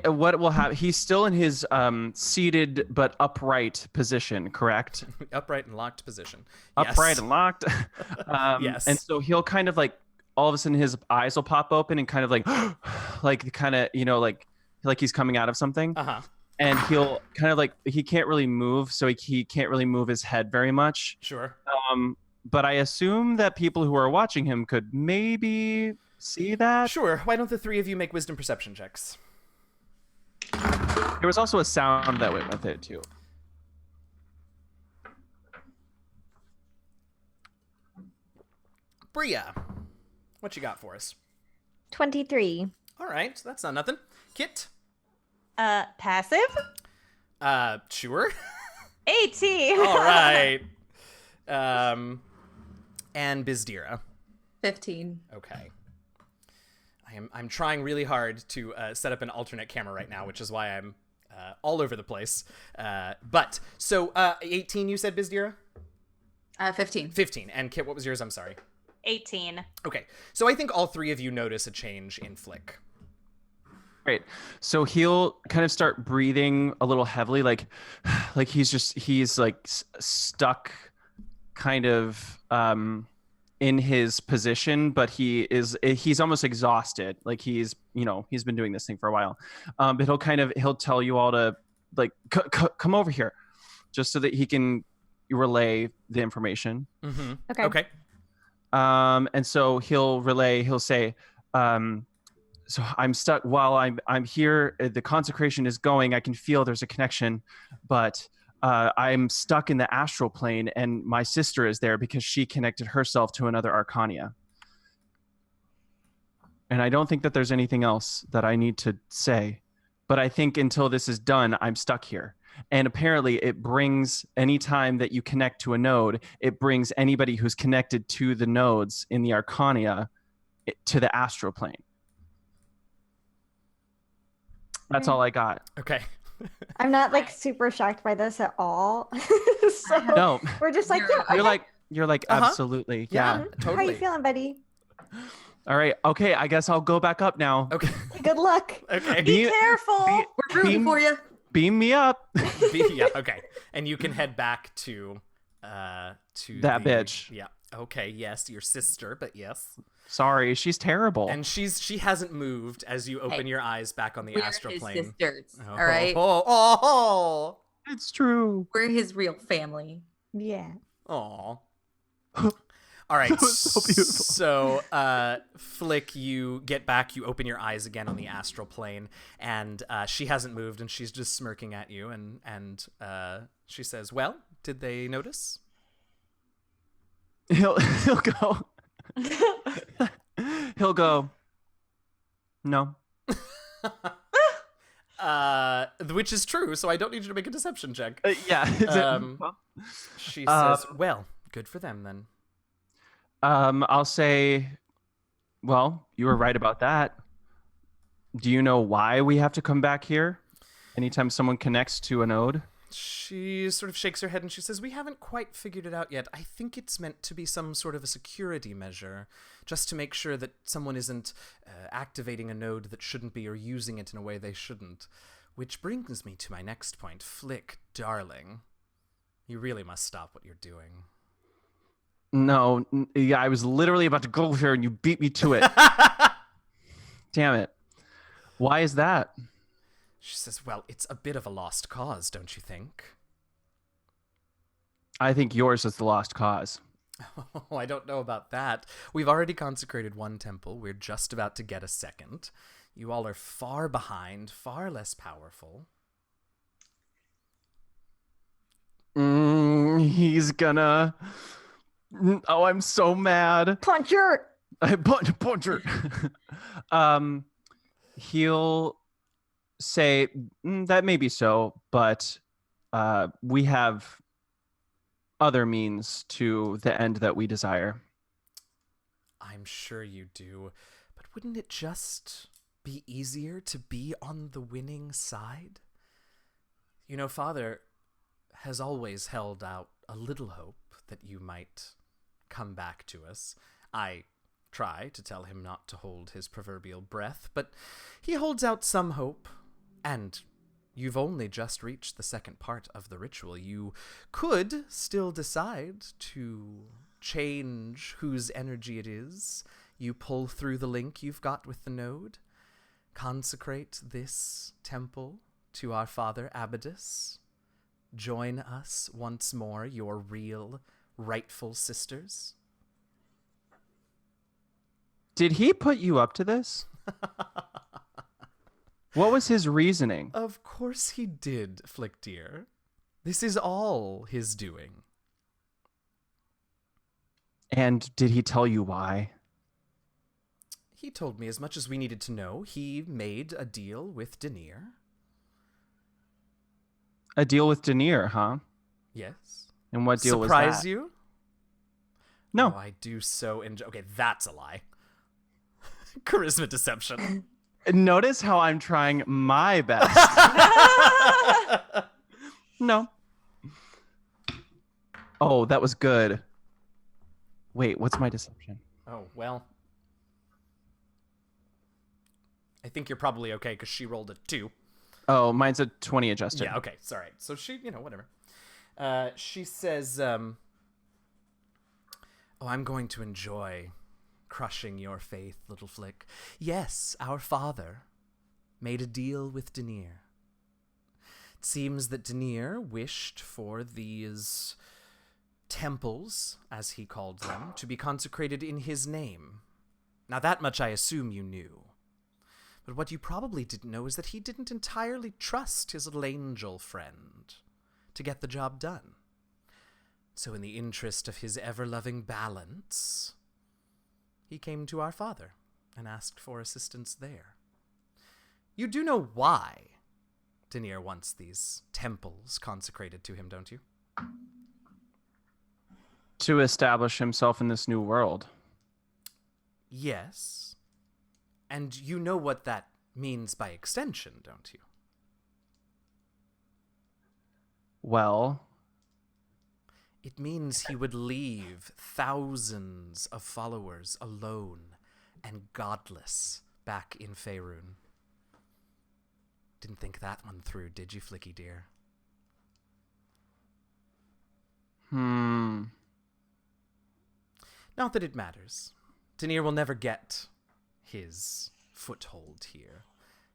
what will happen? He's still in his seated but upright position, correct? Upright and locked position. Upright and locked. Yes. And so he'll kind of like all of a sudden his eyes will pop open and kind of like, like kind of like he's coming out of something. Uh-huh. And he'll kind of like he can't really move, so he can't really move his head very much. Sure. But I assume that people who are watching him could maybe see that. Sure. Why don't the three of you make wisdom perception checks? There was also a sound that went with it too. Bria, what you got for us? 23. All right, that's not nothing. Kit? Passive? Sure. 18. All right. And Bizdira. 15. Okay. I'm trying really hard to set up an alternate camera right now, which is why I'm all over the place. But so 18, you said, Bizdira? 15. 15. And Kit, what was yours? I'm sorry. 18. Okay. So I think all three of you notice a change in Flick. Great. So he'll kind of start breathing a little heavily, like he's like stuck kind of in his position, but he's almost exhausted. Like he's been doing this thing for a while. But he'll tell you all to like come over here, just so that he can relay the information. Mm-hmm. Okay. And so he'll say, so I'm stuck while I'm here. The consecration is going. I can feel there's a connection, but I'm stuck in the astral plane, and my sister is there because she connected herself to another Arcania. And I don't think that there's anything else that I need to say, but I think until this is done, I'm stuck here. And apparently it brings, anytime that you connect to a node, it brings anybody who's connected to the nodes in the Arcania to the astral plane. That's all I got. Okay. I'm not like super shocked by this at all. So No, we're just like, yeah, okay. you're like Uh-huh. absolutely. Yeah. Totally. How you feeling, buddy? All right. Okay. I guess I'll go back up now. Okay. Good luck. Okay. Be careful. We're rooting for you. Beam me up. Yeah. Okay. And you can head back to that bitch. Yeah. Okay. Yes, your sister, but yes. Sorry, she's terrible. And she hasn't moved as you open your eyes back on the We're astral his plane. sisters. Oh, All right. Oh. It's true. We're his real family. Yeah. Oh. All right. That was so beautiful. So, Flick, you get back, you open your eyes again on the astral plane, and she hasn't moved, and she's just smirking at you, and she says, "Well, did they notice?" He'll go. He'll go. No. Which is true, so I don't need you to make a deception check. Yeah. She says, "Well, good for them then." I'll say, well, you were right about that. Do you know why we have to come back here anytime someone connects to a node? She sort of shakes her head and she says, "We haven't quite figured it out yet. I think it's meant to be some sort of a security measure, just to make sure that someone isn't activating a node that shouldn't be or using it in a way they shouldn't. Which brings me to my next point. Flick, darling, you really must stop what you're doing." No. Yeah, I was literally about to go here and you beat me to it. Damn it. Why is that? She says, "Well, it's a bit of a lost cause, don't you think?" I think yours is the lost cause. Oh, I don't know about that. We've already consecrated one temple. We're just about to get a second. You all are far behind, far less powerful. He's gonna... Oh, I'm so mad. Punch her. Punch her. He'll say, that may be so, but we have other means to the end that we desire. I'm sure you do, but wouldn't it just be easier to be on the winning side? You know, Father has always held out a little hope that you might come back to us. I try to tell him not to hold his proverbial breath, but he holds out some hope. And you've only just reached the second part of the ritual. You could still decide to change whose energy it is. You pull through the link you've got with the node, consecrate this temple to our Father Abydus, join us once more, your real, rightful sisters. Did he put you up to this? What was his reasoning? Of course he did, Flick dear. This is all his doing. And did he tell you why? He told me as much as we needed to know. He made a deal with Denier. A deal with Denier, huh? Yes. And what deal was that? Surprise you? No. Oh, I do so enjoy... Okay, that's a lie. Charisma deception. Notice how I'm trying my best. No. Oh, that was good. Wait, what's my deception? Oh, well. I think you're probably okay because she rolled a 2. Oh, mine's a 20 adjusted. Yeah, okay, it's all right. So she, whatever. She says, "Oh, I'm going to enjoy crushing your faith, little Flick. Yes, our father made a deal with Denier. It seems that Denier wished for these temples, as he called them, to be consecrated in his name. Now that much I assume you knew. But what you probably didn't know is that he didn't entirely trust his little angel friend to get the job done. So in the interest of his ever-loving balance, he came to our father and asked for assistance there. You do know why Denier wants these temples consecrated to him, don't you?" To establish himself in this new world. Yes. And you know what that means by extension, don't you? Well, It means he would leave thousands of followers alone and godless back in Faerun. Didn't think that one through, did you, Flicky dear? Not that it matters. Denier will never get his foothold here.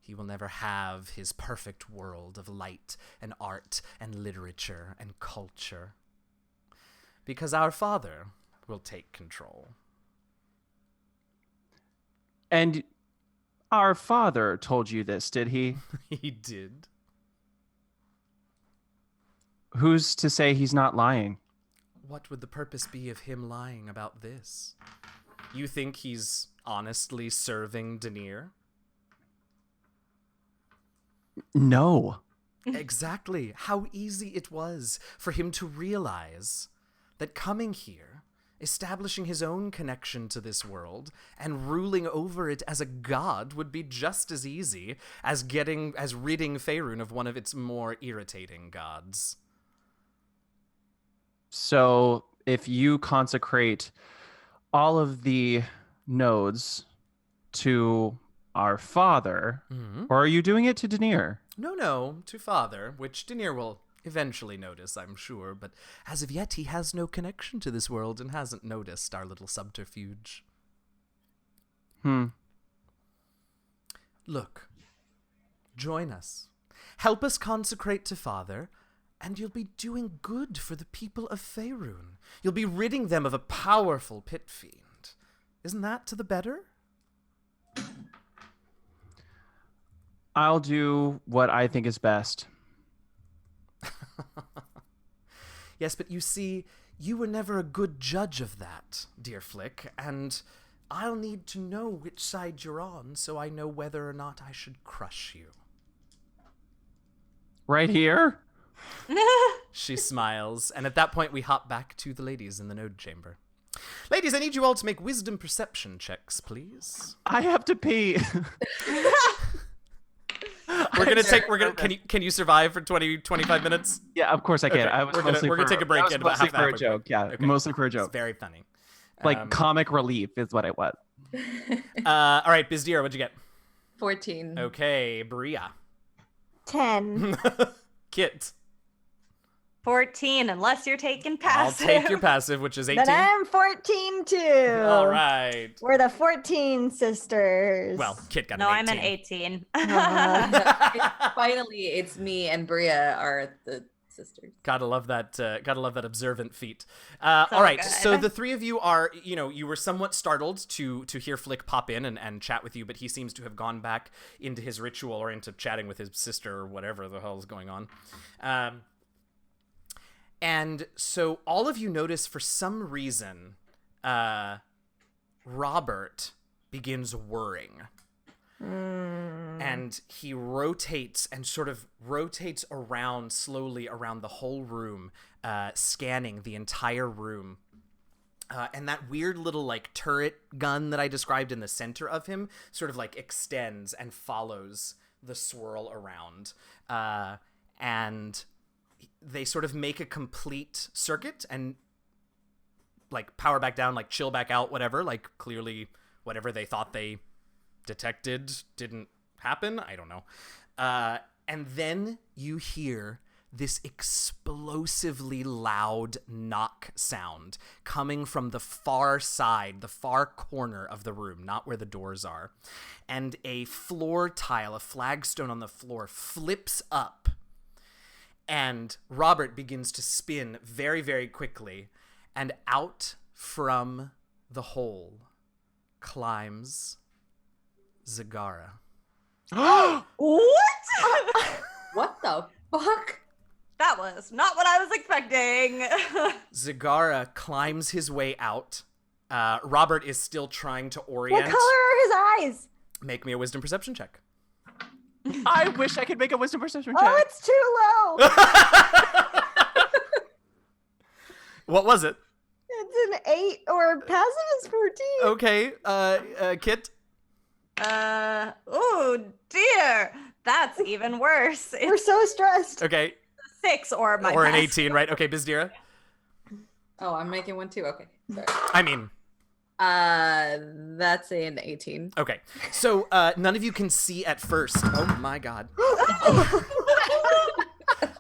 He will never have his perfect world of light and art and literature and culture. Because our father will take control. And our father told you this, did he? He did. Who's to say he's not lying? What would the purpose be of him lying about this? You think he's honestly serving Denier? No. Exactly. How easy it was for him to realize that coming here, establishing his own connection to this world, and ruling over it as a god would be just as easy as ridding Faerun of one of its more irritating gods. So if you consecrate all of the nodes to our father, or are you doing it to Denier? No, to father, which Denier will eventually notice, I'm sure, but as of yet he has no connection to this world and hasn't noticed our little subterfuge. Look, join us. Help us consecrate to father, and you'll be doing good for the people of Faerun. You'll be ridding them of a powerful pit fiend. Isn't that to the better? I'll do what I think is best. Yes, but you see, you were never a good judge of that, dear Flick, and I'll need to know which side you're on so I know whether or not I should crush you. Right here? She smiles, and at that point we hop back to the ladies in the node chamber. Ladies, I need you all to make wisdom perception checks, please. I have to pee. Can you survive for 25 minutes? Yeah, of course I can. Okay. We're gonna take a break in about mostly half for an a hour. joke. Yeah, Okay. mostly for a joke. It's very funny. Like comic relief is what I want. All right, Bizdeer, what'd you get? 14. Okay, Bria. 10. Kit. 14, unless you're taking I'll passive. take your passive, which is 18. Then I'm 14 too. All right. We're the 14 sisters. Well, Kit got No, an I'm 18. an 18. Finally, it's me and Bria are the sisters. Gotta love that observant feat. All right, good. so the three of you are, you were somewhat startled to hear Flick pop in and chat with you, but he seems to have gone back into his ritual or into chatting with his sister or whatever the hell is going on. And so all of you notice for some reason, Robert begins whirring. And he rotates and sort of rotates around slowly around the whole room, scanning the entire room. And that weird little like turret gun that I described in the center of him sort of like extends and follows the swirl around. And they sort of make a complete circuit and like power back down, like chill back out, whatever. Like clearly whatever they thought they detected didn't happen. I don't know. And then you hear this explosively loud knock sound coming from the far side, the far corner of the room, not where the doors are. And a floor tile, a flagstone on the floor, flips up. And Robert begins to spin very, very quickly. And out from the hole climbs Zagara. What? What the fuck? That was not what I was expecting. Zagara climbs his way out. Robert is still trying to orient. What color are his eyes? Make me a wisdom perception check. I wish I could make a wisdom perception check. Oh, it's too low. What was it? It's an 8 or passive is 14. Okay, Kit. Oh dear. That's even worse. We're It's so stressed. Okay, 6 or my or an best. 18, right? Okay, Bizdira. Oh, I'm making one too. Okay. Sorry. I mean, That's an 18. okay. So none of you can see at first. Oh my god.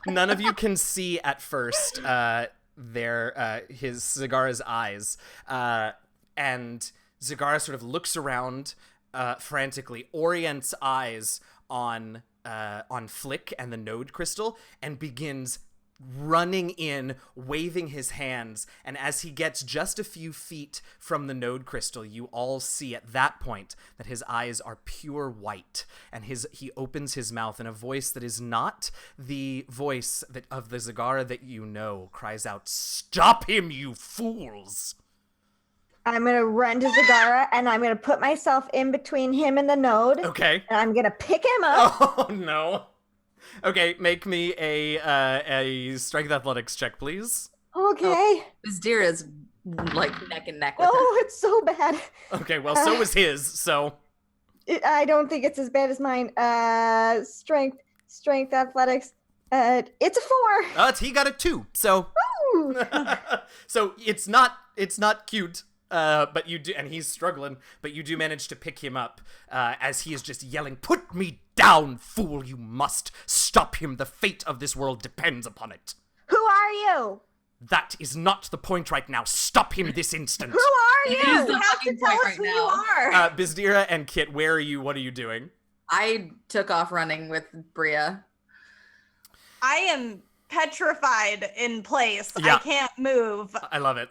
None of you can see at first his Zagara's eyes. And Zagara sort of looks around frantically, orients eyes on Flick and the node crystal, and begins running in, waving his hands. And as he gets just a few feet from the node crystal, you all see at that point that his eyes are pure white, and he opens his mouth, and a voice that is not the voice of the Zagara that you know cries out, "Stop him, you fools!" I'm going to run to Zagara, and I'm going to put myself in between him and the node. Okay. And I'm going to pick him up. Oh no. Okay, make me a strength athletics check, please. Okay. This deer is like neck and neck with Oh, it's so bad. Okay, well, so was his, so... I don't think it's as bad as mine. Strength athletics. It's a 4. He got a 2, so... Ooh. So it's not cute, but you do, and he's struggling, but you do manage to pick him up, as he is just yelling, "Put me down, fool, you must! Stop him, the fate of this world depends upon it!" Who are you? That is not the point right now. Stop him this instant! Who are It is you? the You have to fucking tell point us right who now. you are. Bizdira and Kit, where are you? What are you doing? I took off running with Bria. I am petrified in place. Yeah. I can't move. I love it.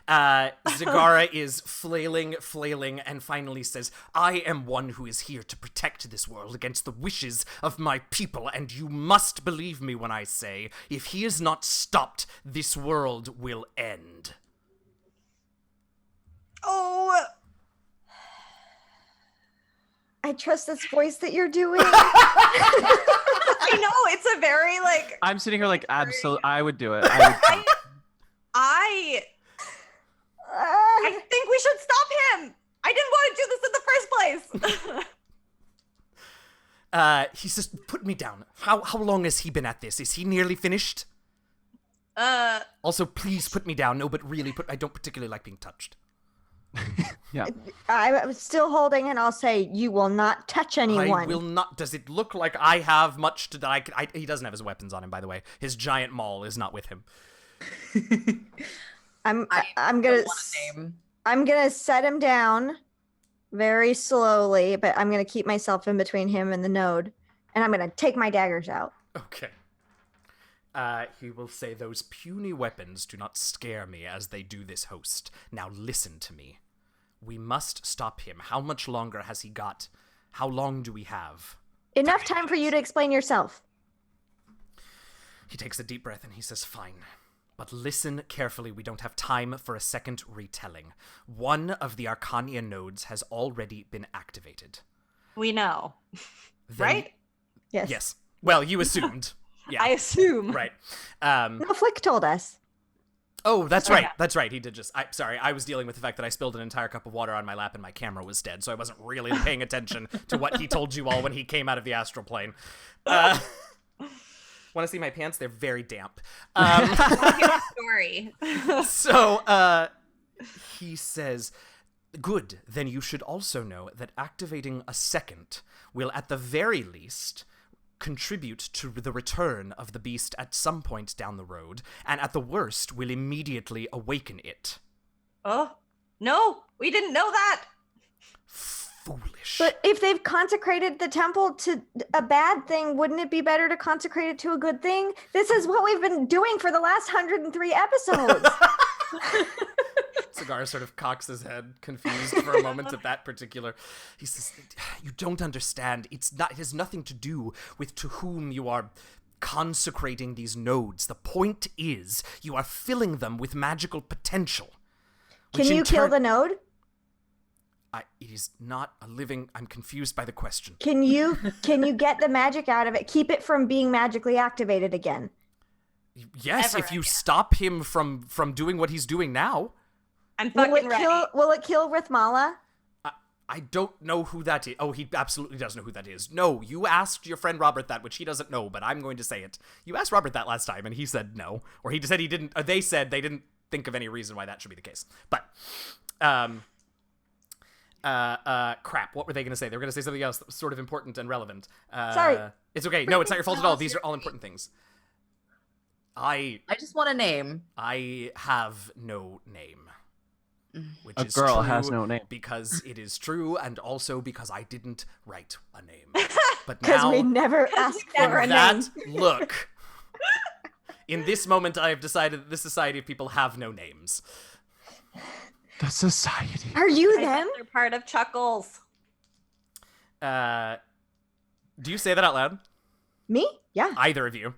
Zagara is flailing, and finally says, "I am one who is here to protect this world against the wishes of my people, and you must believe me when I say, if he is not stopped, this world will end." Oh, I trust this voice that you're doing. I know. It's a very, like, I'm sitting here like, absolutely, I would do it. I I think we should stop him. I didn't want to do this in the first place. He says, "Put me down. How long has he been at this? Is he nearly finished? Also, please put me down. No, but really, I don't particularly like being touched." yeah. I'm still holding, and I'll say, you will not touch anyone. I will not. Does it look like I have much to die? He doesn't have his weapons on him, by the way. His giant maul is not with him. I'm Don't gonna want a name. I'm gonna set him down very slowly, but I'm gonna keep myself in between him and the node, and I'm gonna take my daggers out. Okay. He will say, "Those puny weapons do not scare me as they do this host. Now listen to me. We must stop him. How much longer has he got? How long do we have?" Enough time for you to explain yourself. He takes a deep breath and he says, "Fine. But listen carefully, we don't have time for a second retelling. One of the Arcania nodes has already been activated." We know, Then- right? Yes. Yes. Well, you assumed. Yeah. I assume. Right. No, Flick told us. Oh, that's Oh, right. yeah. That's right. He did just... Sorry, I was dealing with the fact that I spilled an entire cup of water on my lap and my camera was dead, so I wasn't really paying attention to what he told you all when he came out of the astral plane. Want to see my pants? They're very damp. Story. So, he says, Good. Then you should also know that activating a second will, at the very least, contribute to the return of the beast at some point down the road, and at the worst, will immediately awaken it. Oh, no, we didn't know that. Foolish. But if they've consecrated the temple to a bad thing, wouldn't it be better to consecrate it to a good thing? This is what we've been doing for the last 103 episodes. Cigar sort of cocks his head, confused for a moment at that particular. He says, "You don't understand. It has nothing to do with to whom you are consecrating these nodes. The point is, you are filling them with magical potential." Can you kill the node? It is not a living. I'm confused by the question. Can you get the magic out of it? Keep it from being magically activated again. Yes, Ever if you again. stop him from doing what he's doing now. I'm fucking ready. Will it kill Rithmala? I don't know who that is. Oh, he absolutely does know who that is. No, you asked your friend Robert that, which he doesn't know, but I'm going to say it. You asked Robert that last time, and he said no. Or he said he didn't, or they said they didn't think of any reason why that should be the case. But, crap, what were they going to say? They were going to say something else that was sort of important and relevant. Sorry. It's okay. No, it's not your fault at all. These are all important things. I just want a name. I have no name. Which A is girl true has no name. because it is true, and also because I didn't write a name. But Because now, we never asked for a in name. that look, in this moment, I have decided that this society of people have no names. The society. Are you I them? bet they're part of Chuckles. Do you say that out loud? Me? Yeah. Either of you?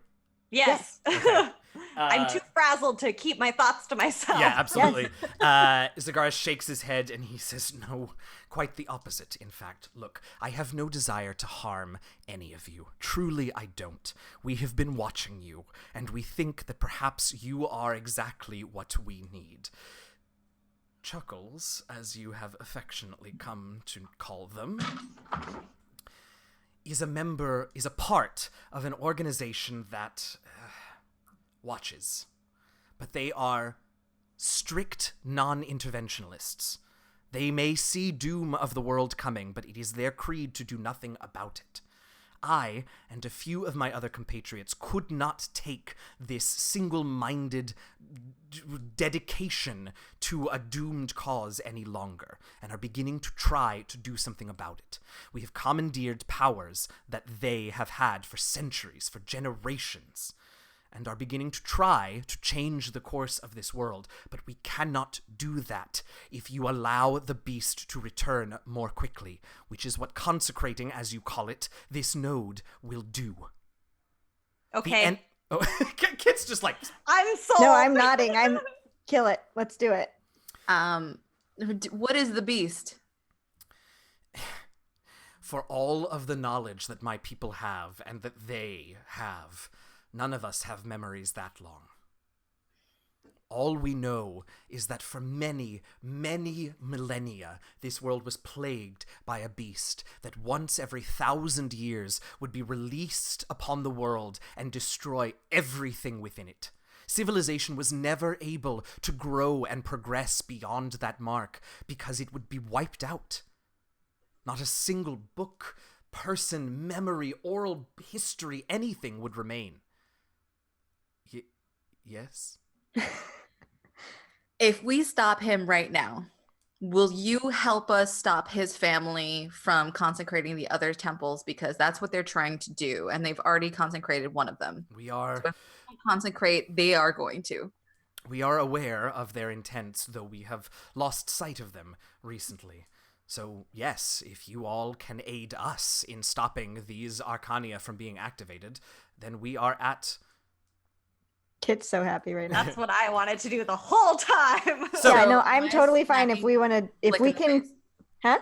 Yes. Okay. I'm too frazzled to keep my thoughts to myself. Yeah, absolutely. Zagaris shakes his head and he says, "No, quite the opposite, in fact. Look, I have no desire to harm any of you. Truly, I don't. We have been watching you, and we think that perhaps you are exactly what we need." Chuckles, as you have affectionately come to call them, is a part of an organization that watches. But they are strict non-interventionalists. They may see doom of the world coming, but it is their creed to do nothing about it. I and a few of my other compatriots could not take this single-minded dedication to a doomed cause any longer, and are beginning to try to do something about it. We have commandeered powers that they have had for centuries, for generations, and are beginning to try to change the course of this world, but we cannot do that if you allow the beast to return more quickly, which is what consecrating, as you call it, this node will do. Okay. Kit's just like, I'm sold. No, I'm nodding. I'm kill it. Let's do it. What is the beast? for all of the knowledge that my people have and that they have, none of us have memories that long. All we know is that for many, many millennia, this world was plagued by a beast that once every 1,000 years would be released upon the world and destroy everything within it. Civilization was never able to grow and progress beyond that mark because it would be wiped out. Not a single book, person, memory, oral history, anything would remain. Yes? If we stop him right now, will you help us stop his family from consecrating the other temples? Because that's what they're trying to do, and they've already consecrated one of them. We are... So if we consecrate, they are going to. We are aware of their intents, though we have lost sight of them recently. So, yes, if you all can aid us in stopping these Arcania from being activated, then we are at... Kit's so happy right now. That's what I wanted to do the whole time. So- yeah, no, Am I'm I totally fine if slapping we want to, if Flick we in the can, face? huh?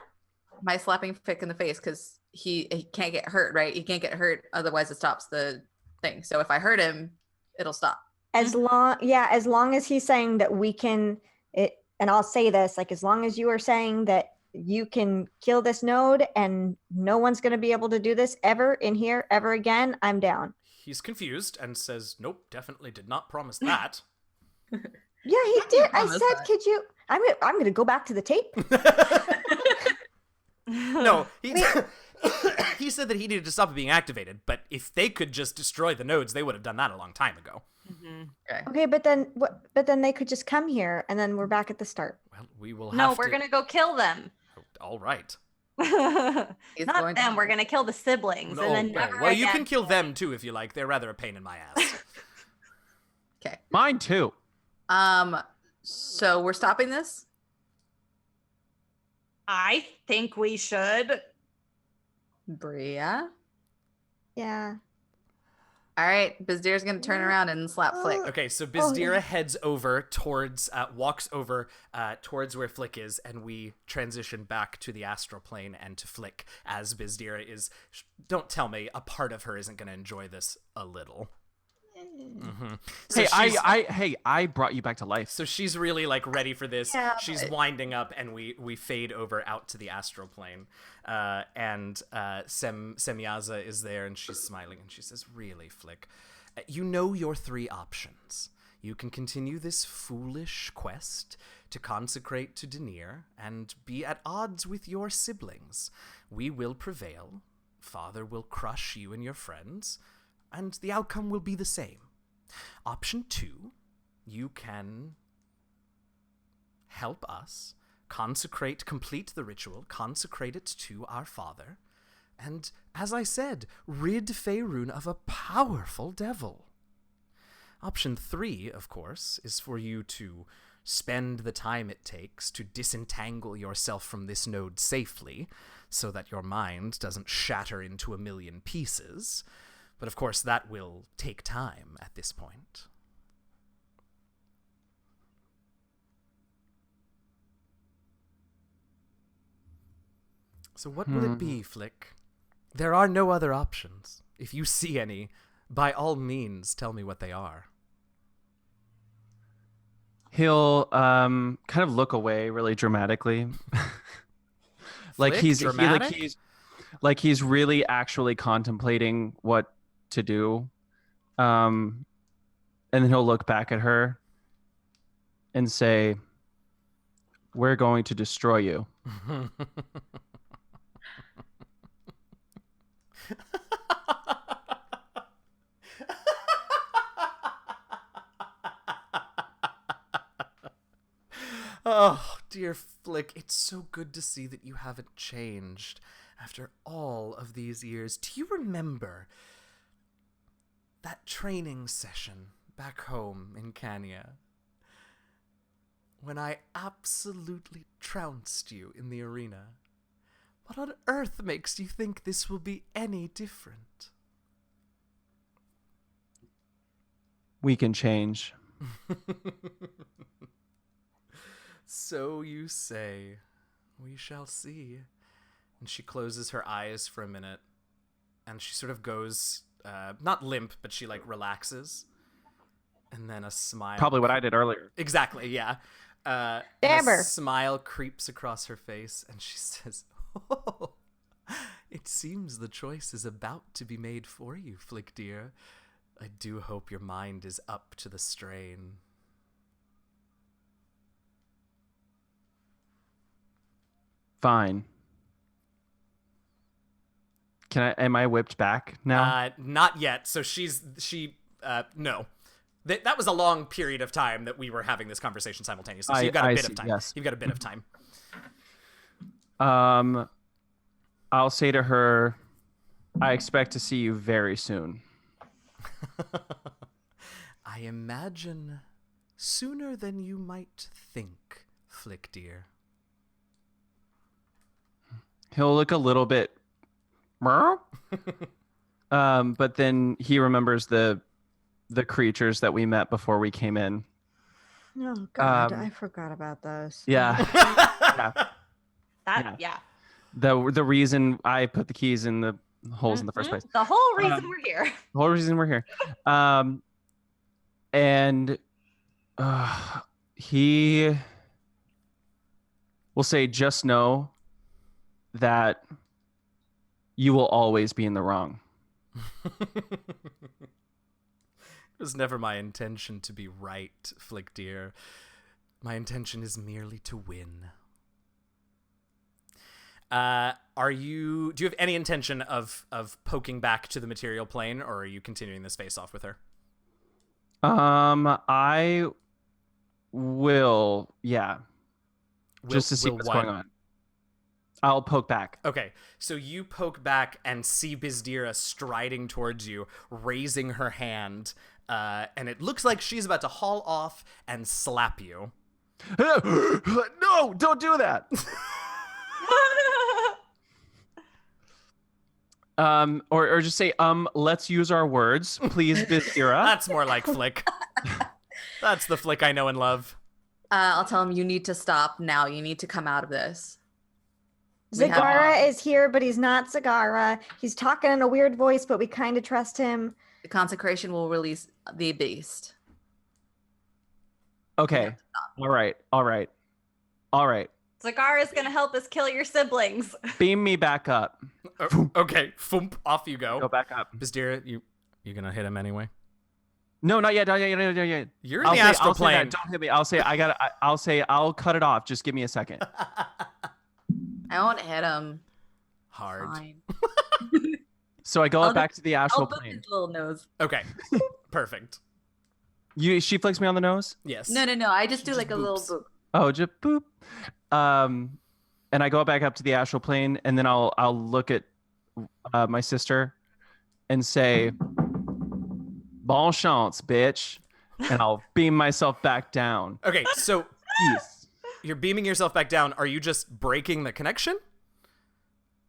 Am I slapping Fick in the face? Because he can't get hurt, right? He can't get hurt, otherwise it stops the thing. So if I hurt him, it'll stop. As long as he's saying that we can, and I'll say this, like, as long as you are saying that you can kill this node and no one's going to be able to do this ever in here ever again, I'm down. He's confused and says, nope, definitely did not promise that. Yeah, he did. I promise said, that. could you? I'm gonna go back to the tape. No, he said that he needed to stop it being activated, but if they could just destroy the nodes, they would have done that a long time ago. Okay, but then what? But then they could just come here, and then we're back at the start. Well, we will No, have we're to... gonna go kill them. All right. Not going to- them. We're gonna kill the siblings, and then never well, you again can kill will them too if you like. They're rather a pain in my ass. Okay. Mine too. So we're stopping this? I think we should. Bria? Yeah. All right, Bizdir's gonna turn around and slap Flick. Okay, so Bizdira heads over towards, walks over towards where Flick is, and we transition back to the astral plane and to Flick as Bizdira is, don't tell me, a part of her isn't going to enjoy this a little. Mm-hmm. So I brought you back to life. So she's really like ready for this. Yeah, She's winding up, and we fade over out to the astral plane. And Semyaza is there, and she's smiling, and she says, "Really, Flick, you know your 3 options. You can continue this foolish quest to consecrate to Denier and be at odds with your siblings. We will prevail. Father will crush you and your friends, and the outcome will be the same. Option 2, you can help us complete the ritual, consecrate it to our father, and, as I said, rid Faerun of a powerful devil. Option 3, of course, is for you to spend the time it takes to disentangle yourself from this node safely, so that your mind doesn't shatter into a million pieces. But of course, that will take time at this point." So what will it be, Flick? There are no other options. If you see any, by all means, tell me what they are. He'll kind of look away really dramatically. like Flick, he's dramatic? like he's really actually contemplating what to do. And then he'll look back at her and say, "We're going to destroy you." Oh, dear Flick, it's so good to see that you haven't changed after all of these years. Do you remember that training session back home in Kenya when I absolutely trounced you in the arena? What on earth makes you think this will be any different? We can change. So you say. We shall see. And she closes her eyes for a minute, and she sort of goes, not limp, but she like relaxes. And then a smile. Probably what I did earlier. Exactly, yeah. And Dabber. a smile creeps across her face, and she says, "Oh, it seems the choice is about to be made for you, Flick dear. I do hope your mind is up to the strain." Fine. Am I whipped back now? Not yet. So no. That was a long period of time that we were having this conversation simultaneously. So you've got a bit of time. Yes. You've got a bit of time. I'll say to her, "I expect to see you very soon." I imagine sooner than you might think, Flick dear. He'll look a little bit but then he remembers the creatures that we met before we came in. Oh God, I forgot about those. Yeah. Yeah. The reason I put the keys in the holes in the first place. The whole reason we're here. The whole reason we're here. And he will say, "Just know that you will always be in the wrong." It was never my intention to be right, Flick dear. My intention is merely to win. Do you have any intention of poking back to the material plane, or are you continuing this face off with her? I will, yeah, just to see Will what's what? going on. I'll poke back. Okay, so you poke back and see Bizdira striding towards you, raising her hand, and it looks like she's about to haul off and slap you. No, don't do that. Or just say, let's use our words, please, Bizdira. That's more like Flick. That's the Flick I know and love. I'll tell him you need to stop now. You need to come out of this. Zagara is here, but he's not Zagara. He's talking in a weird voice, but we kind of trust him. The consecration will release the beast. Okay. All right. Zagara is gonna help us kill your siblings. Beam me back up. Okay, thump, off you go. Go back up. Bizdira, you gonna hit him anyway? No, not yet. You're in I'll the say- astral I'll say plane. that. Don't hit me. I'll say I'll cut it off. Just give me a second. I won't hit him. Hard. Fine. So I go I'll up back to the I'll astral boop plane. his little nose. Okay, perfect. She flicks me on the nose. Yes. No. I just do Just like a little boops. boop. Oh, just boop. And I go back up to the astral plane, and then I'll look at my sister and say, "Bon chance, bitch," and I'll beam myself back down. Okay, so Peace. you're beaming yourself back down. Are you just breaking the connection?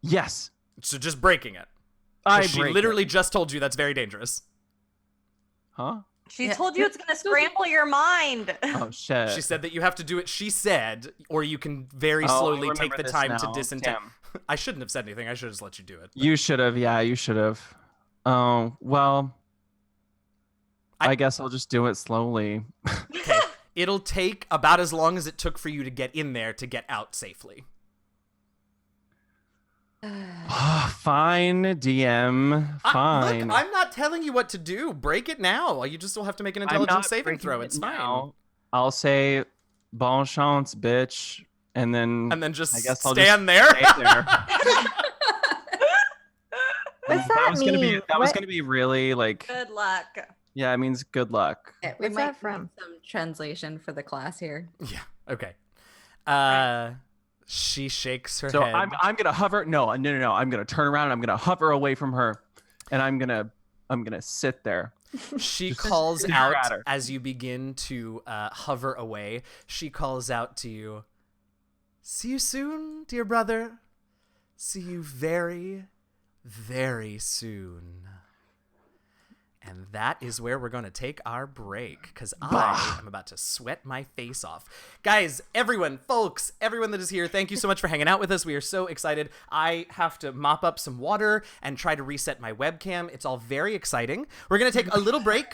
Yes, So just breaking it. 'Cause she break literally it. just told you that's very dangerous. Huh? She Yeah. told you it's gonna scramble your mind. Oh shit. She said that you have to do it. She said, or you can very Oh, I slowly take remember the this time now. to disentangle. Damn. I shouldn't have said anything. I should have just let you do it. You should have. Yeah, you should have. Oh well. I guess I'll just do it slowly. Okay. It'll take about as long as it took for you to get in there to get out safely. Fine, DM. Fine. Look, I'm not telling you what to do. Break it now. You just will have to make an I'm intelligence not saving breaking throw. it It's fine. now. I'll say bon chance, bitch, and then Just I guess I'll stand there. stay there. What's that that was mean? gonna be that was What- gonna be really like Good luck. yeah, it means good luck. Okay, What's that from? need some translation for the class here. Yeah. Okay. She shakes her So head. I'm gonna hover. No. I'm gonna turn around and I'm gonna hover away from her, and I'm gonna sit there. She Just calls stare out at her. as you begin to hover away. She calls out to you, "See you soon, dear brother. See you very, very soon." And that is where we're going to take our break, because I am about to sweat my face off. Guys, everyone, folks, everyone that is here, thank you so much for hanging out with us. We are so excited. I have to mop up some water and try to reset my webcam. It's all very exciting. We're going to take a little break.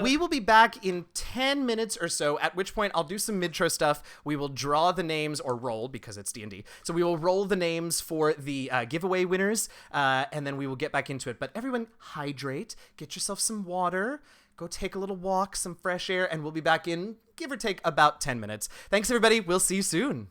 We will be back in 10 minutes or so, at which point I'll do some mid-tro stuff. We will draw the names, or roll, because it's D&D. So we will roll the names for the giveaway winners, and then we will get back into it. But everyone, hydrate, get yourself some water, go take a little walk, some fresh air, and we'll be back in, give or take, about 10 minutes. Thanks, everybody. We'll see you soon.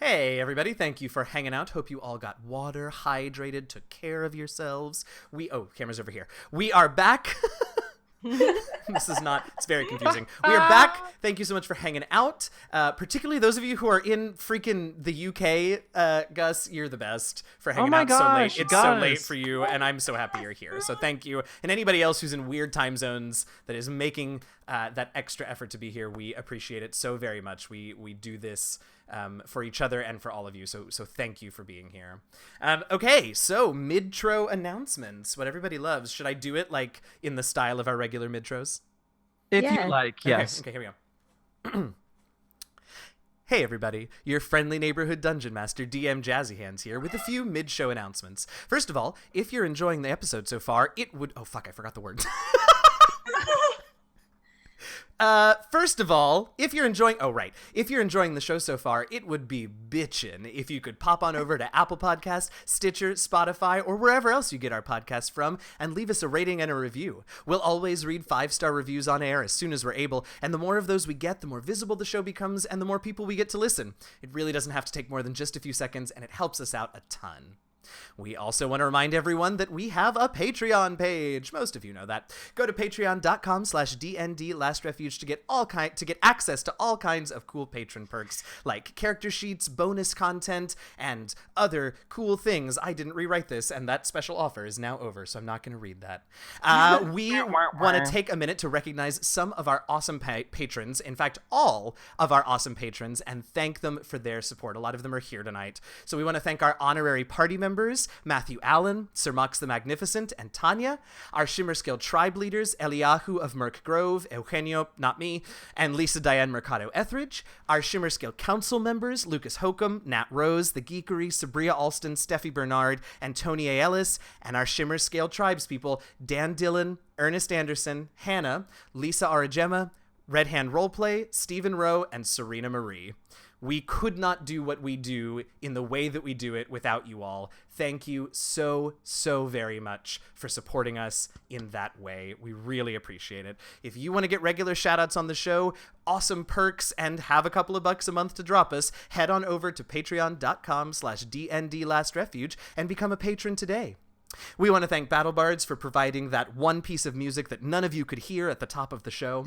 Hey, everybody. Thank you for hanging out. Hope you all got water, hydrated, took care of yourselves. Oh, camera's over here. We are back. This is not, it's very confusing. We are back. Thank you so much for hanging out. Particularly those of you who are in freaking the UK. Gus, you're the best for hanging out so late. It's so late for you, and I'm so happy you're here. So thank you. And anybody else who's in weird time zones that is making that extra effort to be here, we appreciate it so very much. We do this for each other and for all of you. So thank you for being here. Okay, so midtro announcements, what everybody loves. Should I do it like in the style of our regular midtros? If you like, yes. Okay, here we go. Hey everybody, your friendly neighborhood dungeon master DM Jazzy Hands here with a few mid-show announcements. First of all, if you're enjoying the episode so far, it would... Oh fuck, I forgot the word. First of all, if you're enjoying the show so far, it would be bitchin' if you could pop on over to Apple Podcasts, Stitcher, Spotify, or wherever else you get our podcasts from and leave us a rating and a review. We'll always read 5-star reviews on air as soon as we're able, and the more of those we get, the more visible the show becomes and the more people we get to listen. It really doesn't have to take more than just a few seconds, and it helps us out a ton. We also want to remind everyone that we have a Patreon page. Most of you know that. Go to patreon.com/DNDLastRefuge to get access to all kinds of cool patron perks like character sheets, bonus content, and other cool things. I didn't rewrite this, and that special offer is now over, so I'm not going to read that. We want to take a minute to recognize some of our awesome patrons, in fact, all of our awesome patrons, and thank them for their support. A lot of them are here tonight. So we want to thank our honorary party members, Matthew Allen, Sir Mox the Magnificent, and Tanya, our Shimmer Scale tribe leaders, Eliyahu of Merk Grove, Eugenio, not me, and Lisa Diane Mercado Etheridge, our Shimmer Scale council members, Lucas Hokum, Nat Rose, The Geekery, Sabria Alston, Steffi Bernard, and Tony A. Ellis, and our Shimmer Scale tribespeople, Dan Dillon, Ernest Anderson, Hannah, Lisa Arajema, Red Hand Roleplay, Stephen Rowe, and Serena Marie. We could not do what we do in the way that we do it without you all. Thank you so, so very much for supporting us in that way. We really appreciate it. If you want to get regular shoutouts on the show, awesome perks, and have a couple of bucks a month to drop us, head on over to patreon.com/DNDLastRefuge and become a patron today. We want to thank BattleBards for providing that one piece of music that none of you could hear at the top of the show.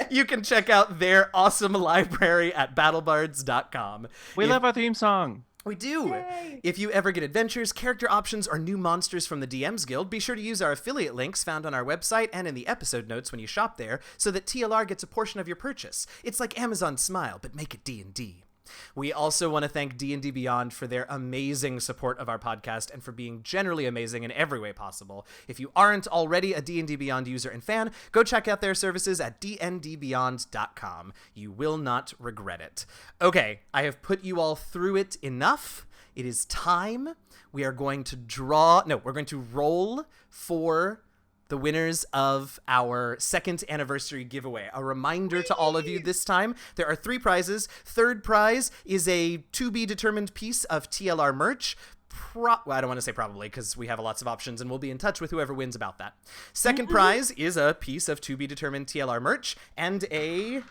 You can check out their awesome library at battlebards.com. We love our theme song. We do. Yay. If you ever get adventures, character options, or new monsters from the DM's Guild, be sure to use our affiliate links found on our website and in the episode notes when you shop there so that TLR gets a portion of your purchase. It's like Amazon Smile, but make it D&D. We also want to thank D&D Beyond for their amazing support of our podcast and for being generally amazing in every way possible. If you aren't already a D&D Beyond user and fan, go check out their services at dndbeyond.com. You will not regret it. Okay, I have put you all through it enough. It is time. We are going to we're going to roll for the winners of our second anniversary giveaway. A reminder to all of you this time, there are 3 prizes. Third prize is a to-be-determined piece of TLR merch. Well, I don't want to say probably because we have lots of options and we'll be in touch with whoever wins about that. Second prize is a piece of to-be-determined TLR merch and a...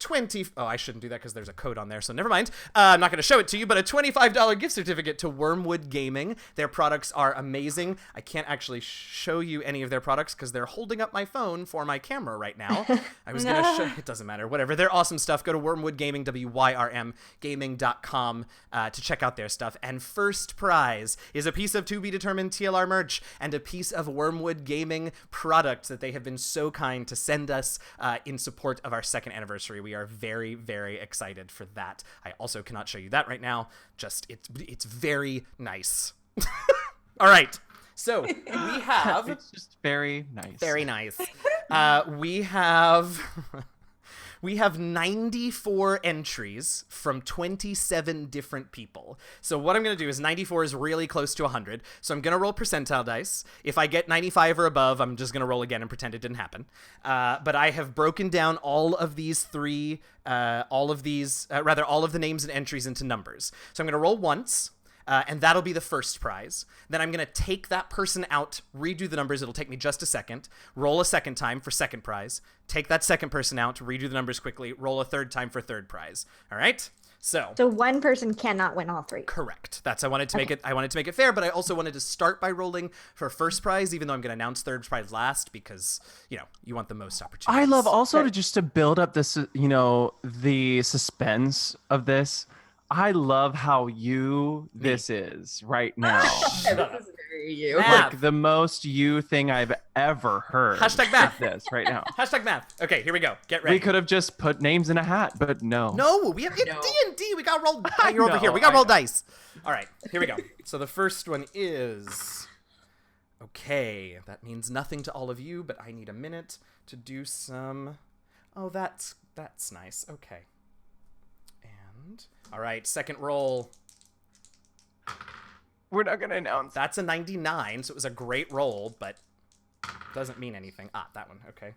I shouldn't do that because there's a code on there, so never mind. I'm not going to show it to you, but a $25 gift certificate to Wormwood Gaming. Their products are amazing. I can't actually show you any of their products because they're holding up my phone for my camera right now. I was going to show... It doesn't matter. Whatever. They're awesome stuff. Go to Wormwood Gaming, WYRMgaming.com to check out their stuff. And first prize is a piece of to-be-determined TLR merch and a piece of Wormwood Gaming product that they have been so kind to send us in support of our second anniversary. We are very, very excited for that. I also cannot show you that right now. Just, it's very nice. All right. So we have... It's just very nice. Very nice. We have 94 entries from 27 different people. So what I'm going to do is 94 is really close to 100. So I'm going to roll percentile dice. If I get 95 or above, I'm just going to roll again and pretend it didn't happen. But I have broken down all of these all of the names and entries into numbers. So I'm going to roll once. And that'll be the first prize. Then I'm going to take that person out, redo the numbers. It'll take me just a second. Roll a second time for second prize. Take that second person out, redo the numbers quickly. Roll a third time for third prize. All right? So one person cannot win all three. correct. I wanted to make it. I wanted to make it fair, but I also wanted to start by rolling for first prize, even though I'm going to announce third prize last because you want the most opportunities. I love also to build up this, the suspense of this. I love how this is right now. This is very you. Math. Like the most you thing I've ever heard. Hashtag math. This right now. Hashtag math. Okay, here we go. Get ready. We could have just put names in a hat, but no. No, we have D&D. We got rolled. You're over here. We got rolled dice. All right, here we go. So the first one is okay. That means nothing to all of you, but I need a minute to do some. Oh, that's nice. Okay. And all right, second roll. We're not gonna announce. That's a 99, so it was a great roll, but doesn't mean anything. Ah, that one. Okay.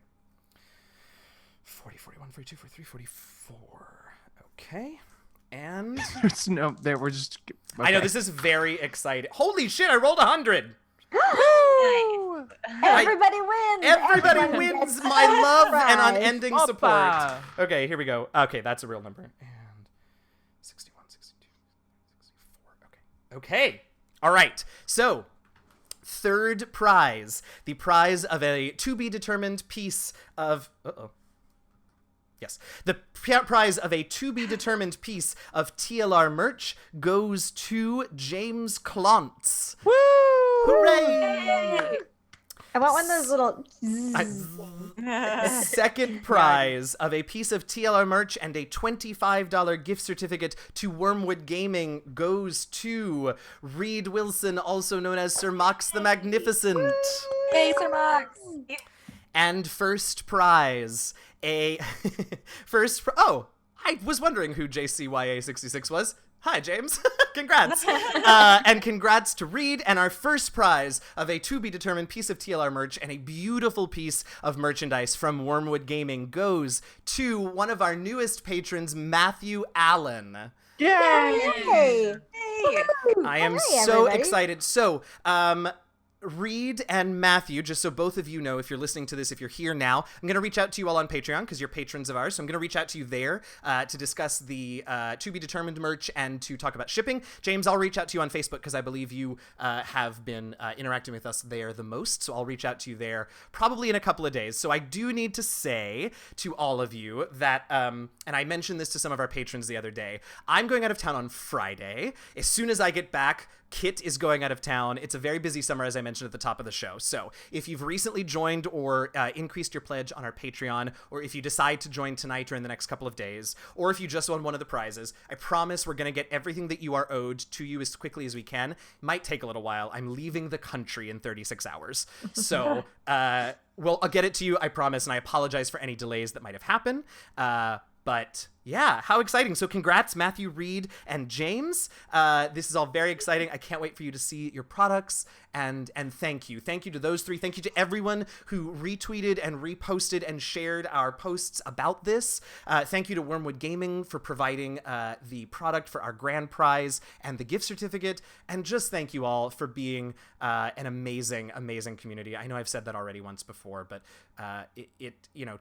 40, 41, 42, 43, 44. Okay. And There's no. There we're just. I know okay. this is very exciting. Holy shit! I rolled 100. Woo! Everybody wins. Everybody Everyone wins gets my a love and prize. unending support. Hoppa. Okay, here we go. Okay, that's a real number. And 61, 62, 64. Okay. Okay. All right. So, third prize. The prize of a to-be-determined piece of... Yes. The prize of a to-be-determined piece of TLR merch goes to James Clontz. Woo! Hooray! I want one of those little. Second prize of a piece of TLR merch and a $25 gift certificate to Wormwood Gaming goes to Reed Wilson, also known as Sir Mox the Magnificent. Hey, Sir Mox. And first prize, I was wondering who JCYA66 was. Hi, James. Congrats. And congrats to Reed. And our first prize of a to-be-determined piece of TLR merch and a beautiful piece of merchandise from Wormwood Gaming goes to one of our newest patrons, Matthew Allen. Yay! I am Hi, so everybody. excited. So, Reed and Matthew, just so both of you know, if you're listening to this, if you're here now, I'm going to reach out to you all on Patreon because you're patrons of ours. So I'm going to reach out to you there to discuss the to-be-determined merch and to talk about shipping. James, I'll reach out to you on Facebook because I believe you have been interacting with us there the most. So I'll reach out to you there probably in a couple of days. So I do need to say to all of you that, and I mentioned this to some of our patrons the other day, I'm going out of town on Friday. As soon as I get back, Kit is going out of town. It's a very busy summer, as I mentioned at the top of the show. So if you've recently joined or increased your pledge on our Patreon, or if you decide to join tonight or in the next couple of days, or if you just won one of the prizes, I promise we're going to get everything that you are owed to you as quickly as we can. It might take a little while. I'm leaving the country in 36 hours. So I'll get it to you, I promise, and I apologize for any delays that might have happened. But yeah, how exciting. So congrats, Matthew, Reed, and James. This is all very exciting. I can't wait for you to see your products. And thank you. Thank you to those three. Thank you to everyone who retweeted and reposted and shared our posts about this. Thank you to Wormwood Gaming for providing the product for our grand prize and the gift certificate. And just thank you all for being an amazing, amazing community. I know I've said that already once before, but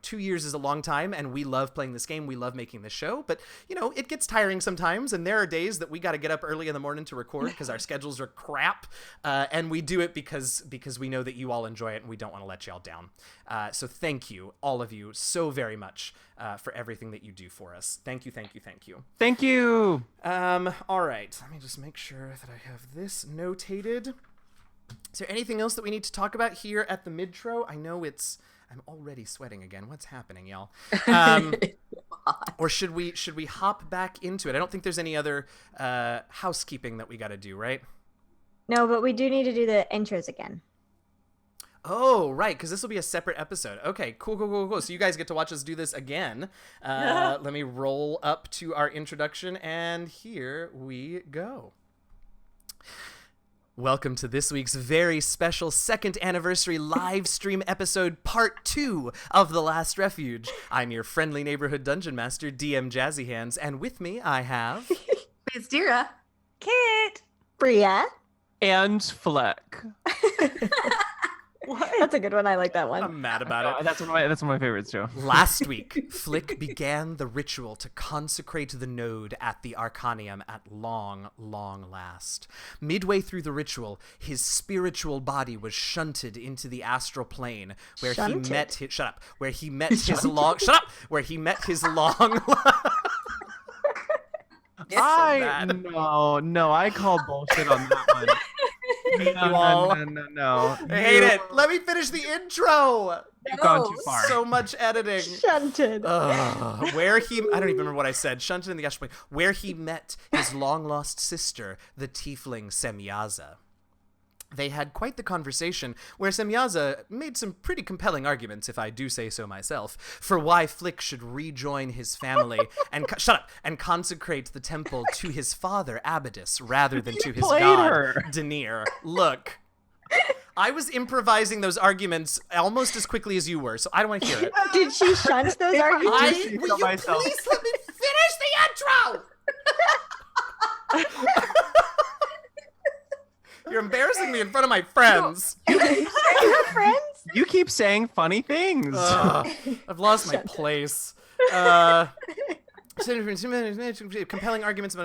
2 years is a long time, and we love playing this game. We love making this show, but it gets tiring sometimes, and there are days that we got to get up early in the morning to record because our schedules are crap, and we do it because we know that you all enjoy it and we don't want to let y'all down. So thank you, all of you, so very much for everything that you do for us. Thank you, thank you, thank you. Thank you. All right, let me just make sure that I have this notated. Is there anything else that we need to talk about here at the midtro? I know I'm already sweating again. What's happening, y'all? Or should we hop back into it? I don't think there's any other housekeeping that we got to do, right? No, but we do need to do the intros again. Oh, right, because this will be a separate episode. Okay, cool. So you guys get to watch us do this again. Let me roll up to our introduction, and here we go. Welcome to this week's very special second anniversary live stream episode, part 2 of The Last Refuge. I'm your friendly neighborhood dungeon master, DM Jazzy Hands, and with me I have... It's Dira. Kit. Bria. And Fleck. What? That's a good one. I like that one. I'm mad about it. That's one of my favorites too. Last week, Flick began the ritual to consecrate the node at the Arcanium at long, long last. Midway through the ritual, his spiritual body was shunted into the astral plane, where Shunted? he met his where he met his long where he met his long No, I call bullshit on that one. No. I hate it. Let me finish the intro. You've gone too far. So much editing. Shunted. I don't even remember what I said. Shunted in the astral plane, where he met his long-lost sister, the tiefling Semyaza. They had quite the conversation, where Semyaza made some pretty compelling arguments, if I do say so myself, for why Flick should rejoin his family and and consecrate the temple to his father, Abydus, rather than to his god, Denir. Look, I was improvising those arguments almost as quickly as you were, so I don't want to hear it. Did she shunt those arguments? Will you please let me finish the intro? You're embarrassing me in front of my friends. You have friends? You keep saying funny things. I've lost my place. Compelling arguments.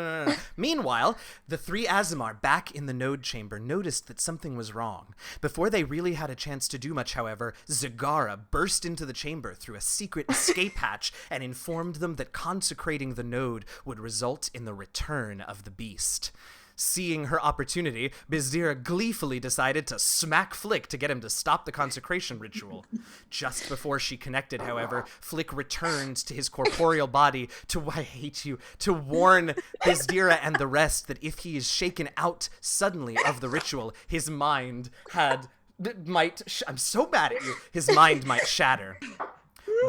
Meanwhile, the three Azimar back in the node chamber noticed that something was wrong. Before they really had a chance to do much, however, Zagara burst into the chamber through a secret escape hatch and informed them that consecrating the node would result in the return of the beast. Seeing her opportunity, Bizdira gleefully decided to smack Flick to get him to stop the consecration ritual. Just before she connected, however, Flick returned to his corporeal body to warn Bizdira and the rest that if he is shaken out suddenly of the ritual, his mind I'm so bad at you. His mind might shatter.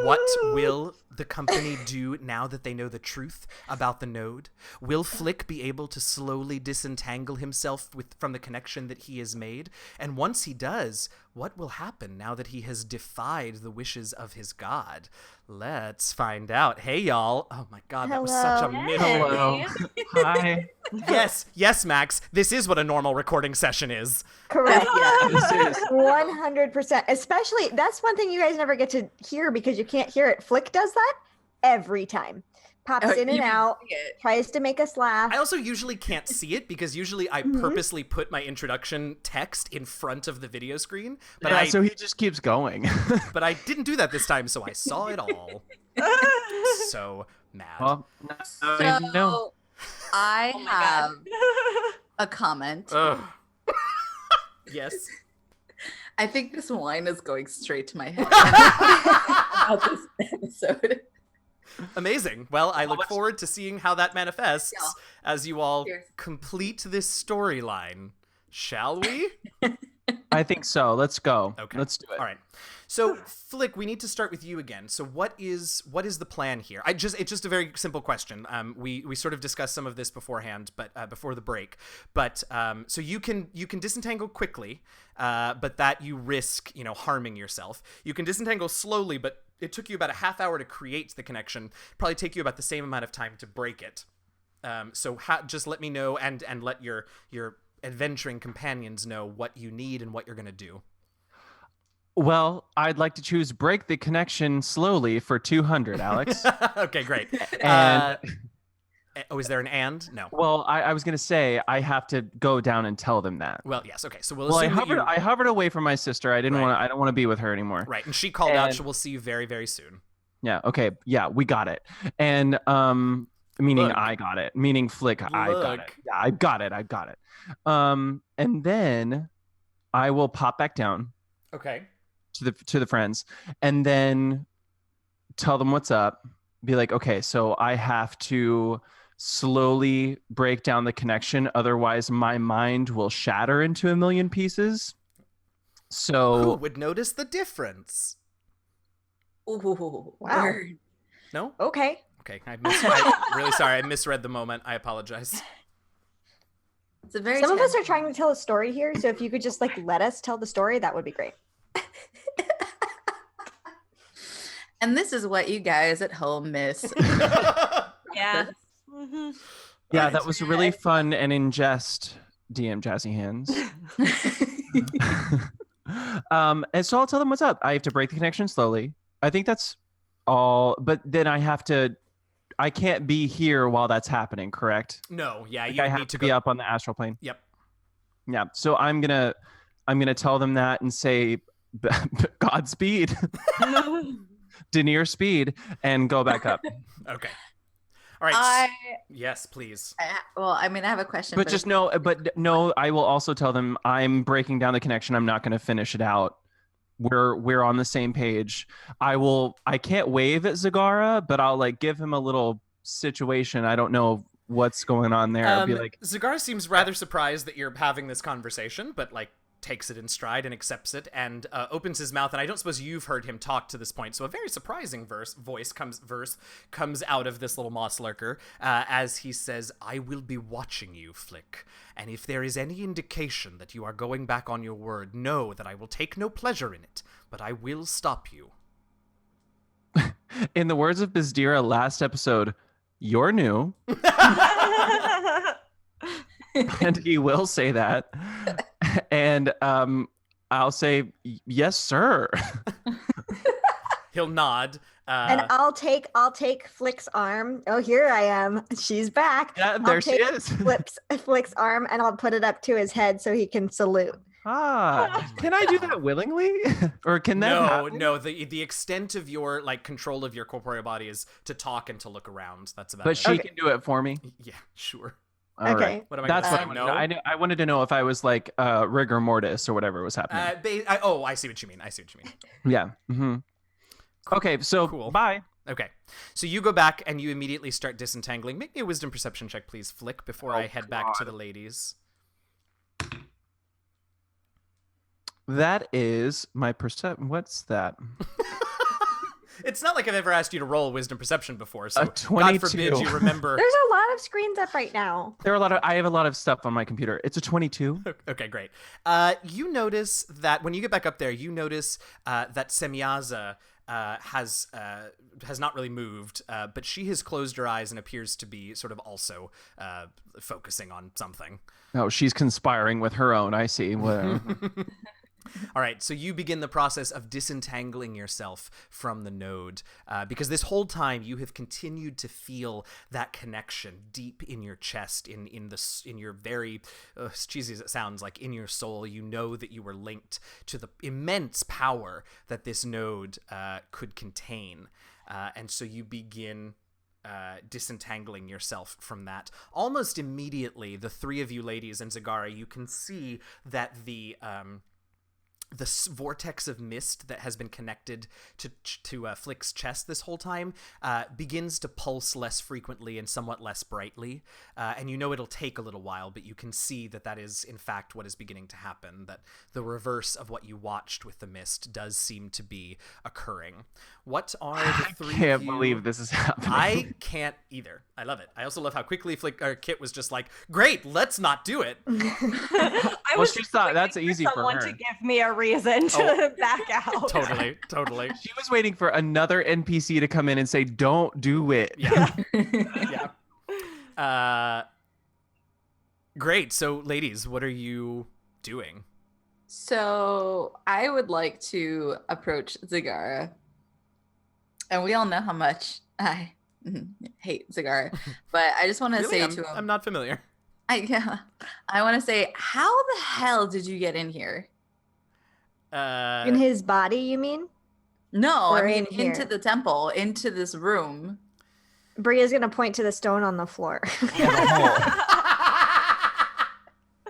What will the company do now that they know the truth about the node? Will Flick be able to slowly disentangle himself from the connection that he has made? And once he does, what will happen now that he has defied the wishes of his god? Let's find out. Hey, y'all. Oh my god, that was such a minute. Hello. Hi. Yes, Max. This is what a normal recording session is. Correct. This is 100%. Especially, that's one thing you guys never get to hear because you can't hear it. Flick does that every time. Pops in and out, tries to make us laugh. I also usually can't see it because usually I purposely put my introduction text in front of the video screen. But so he just keeps going. But I didn't do that this time, so I saw it all. So mad. Well, So I have a comment. Yes. I think this wine is going straight to my head about this episode. Amazing. Well, I look forward to seeing how that manifests as you all Cheers. complete this storyline. Shall we? I think so. Let's go. Okay. Let's do it. All right. So, Flick, we need to start with you again. So, what is the plan here? It's just a very simple question. We sort of discussed some of this beforehand, but before the break. But so you can disentangle quickly, but that you risk harming yourself. You can disentangle slowly, but it took you about a half hour to create the connection. Probably take you about the same amount of time to break it. So just let me know and let your adventuring companions know what you need and what you're gonna do. Well, I'd like to choose break the connection slowly for 200, Alex. Okay, great. And is there an and? No. well, I was gonna say I have to go down and tell them that. Well, yes. Okay. So Well, I assume that hovered away from my sister. I don't Right. want to be with her anymore. Right, and she called out. And- She will see you very, very soon. Yeah. Okay. Yeah, we got it. And meaning Look. I got it. Meaning Flick, I got it. Look. Yeah, I got it. And then I will pop back down Okay. to the friends, and then tell them what's up. Be like, okay, so I have to slowly break down the connection, otherwise my mind will shatter into a million pieces. Who So would notice the difference? Ooh, Wow. word. No. Okay. Okay. I'm really sorry. I misread the moment. I apologize. It's a very Some of us are tense- trying to tell a story here, so if you could just let us tell the story, that would be great. And this is what you guys at home miss. Yeah. Mhm. yeah, that was really fun and in jest DM Jazzy Hands. And so I'll tell them what's up. I have to break the connection slowly. I think that's all, but then I can't be here while that's happening, correct? No, yeah, Like you I would have need to to be go. up on the astral plane. Yep. Yeah. So I'm gonna tell them that and say Godspeed, Denier speed, and go back up. Okay. All right. I Yes, please. I have a question. But just no, I will also tell them I'm breaking down the connection. I'm not going to finish it out. We're on the same page. I can't wave at Zagara, but I'll like give him a little situation. I don't know what's going on there. I'll be like, Zagar seems rather surprised that you're having this conversation, but like takes it in stride and accepts it and opens his mouth. And I don't suppose you've heard him talk to this point, so a very surprising voice comes out of this little moss lurker as he says, "I will be watching you, Flick, and if there is any indication that you are going back on your word, know that I will take no pleasure in it, but I will stop you." in the words of Bizdira last episode, "You're new," and he will say that. And I'll say, "Yes, sir." He'll nod. And I'll take Flick's arm. Oh, here I am. She's back. Yeah, there she is. Flick's arm, and I'll put it up to his head so he can salute. Can I do that willingly, or can that happen? No. The extent of your like control of your corporeal body is to talk and to look around. That's about But it. she can do it for me. Yeah, sure. All Okay. right. What am I That's gonna what say? I wanted. I wanted to know if I was like rigor mortis or whatever was happening. I see what you mean. Yeah. Mm-hmm. Okay. So Cool. Bye. Okay. So you go back and you immediately start disentangling. Make me a wisdom perception check, please, Flick, before I head back to the ladies. That is my perception. What's that? It's not like I've ever asked you to roll wisdom perception before, so A God 22. forbid you remember. There's a lot of screens up right now. I have a lot of stuff on my computer. It's a 22. Okay, great. You notice that when you get back up there, you notice that Semyaza has not really moved, but she has closed her eyes and appears to be sort of also focusing on something. Oh, she's conspiring with her own. I see. Well, All right, so you begin the process of disentangling yourself from the node, because this whole time you have continued to feel that connection deep in your chest, in your very as cheesy as it sounds, like in your soul. You know that you were linked to the immense power that this node could contain, and so you begin disentangling yourself from that. Almost immediately, the three of you ladies and Zagara, you can see that the vortex of mist that has been connected to Flick's chest this whole time begins to pulse less frequently and somewhat less brightly. And you know it'll take a little while, but you can see that is in fact what is beginning to happen, that the reverse of what you watched with the mist does seem to be occurring. What are the three I can't of you... believe this is happening. I can't either. I love it. I also love how quickly Kit was just like, "Great, let's not do it." I Well, was she just thought waiting that's for easy for someone her. to give me a reason to back out. Totally. She was waiting for another NPC to come in and say, "Don't do it." Yeah. Yeah. Great. So, ladies, what are you doing? So I would like to approach Zagara. And we all know how much I hate Zagara. But I just want to Really? say to him. I'm not familiar. I want to say, how the hell did you get in here? In his body, you mean? No, Or I mean in into here? the temple, into this room. Bria's gonna point to the stone on the floor.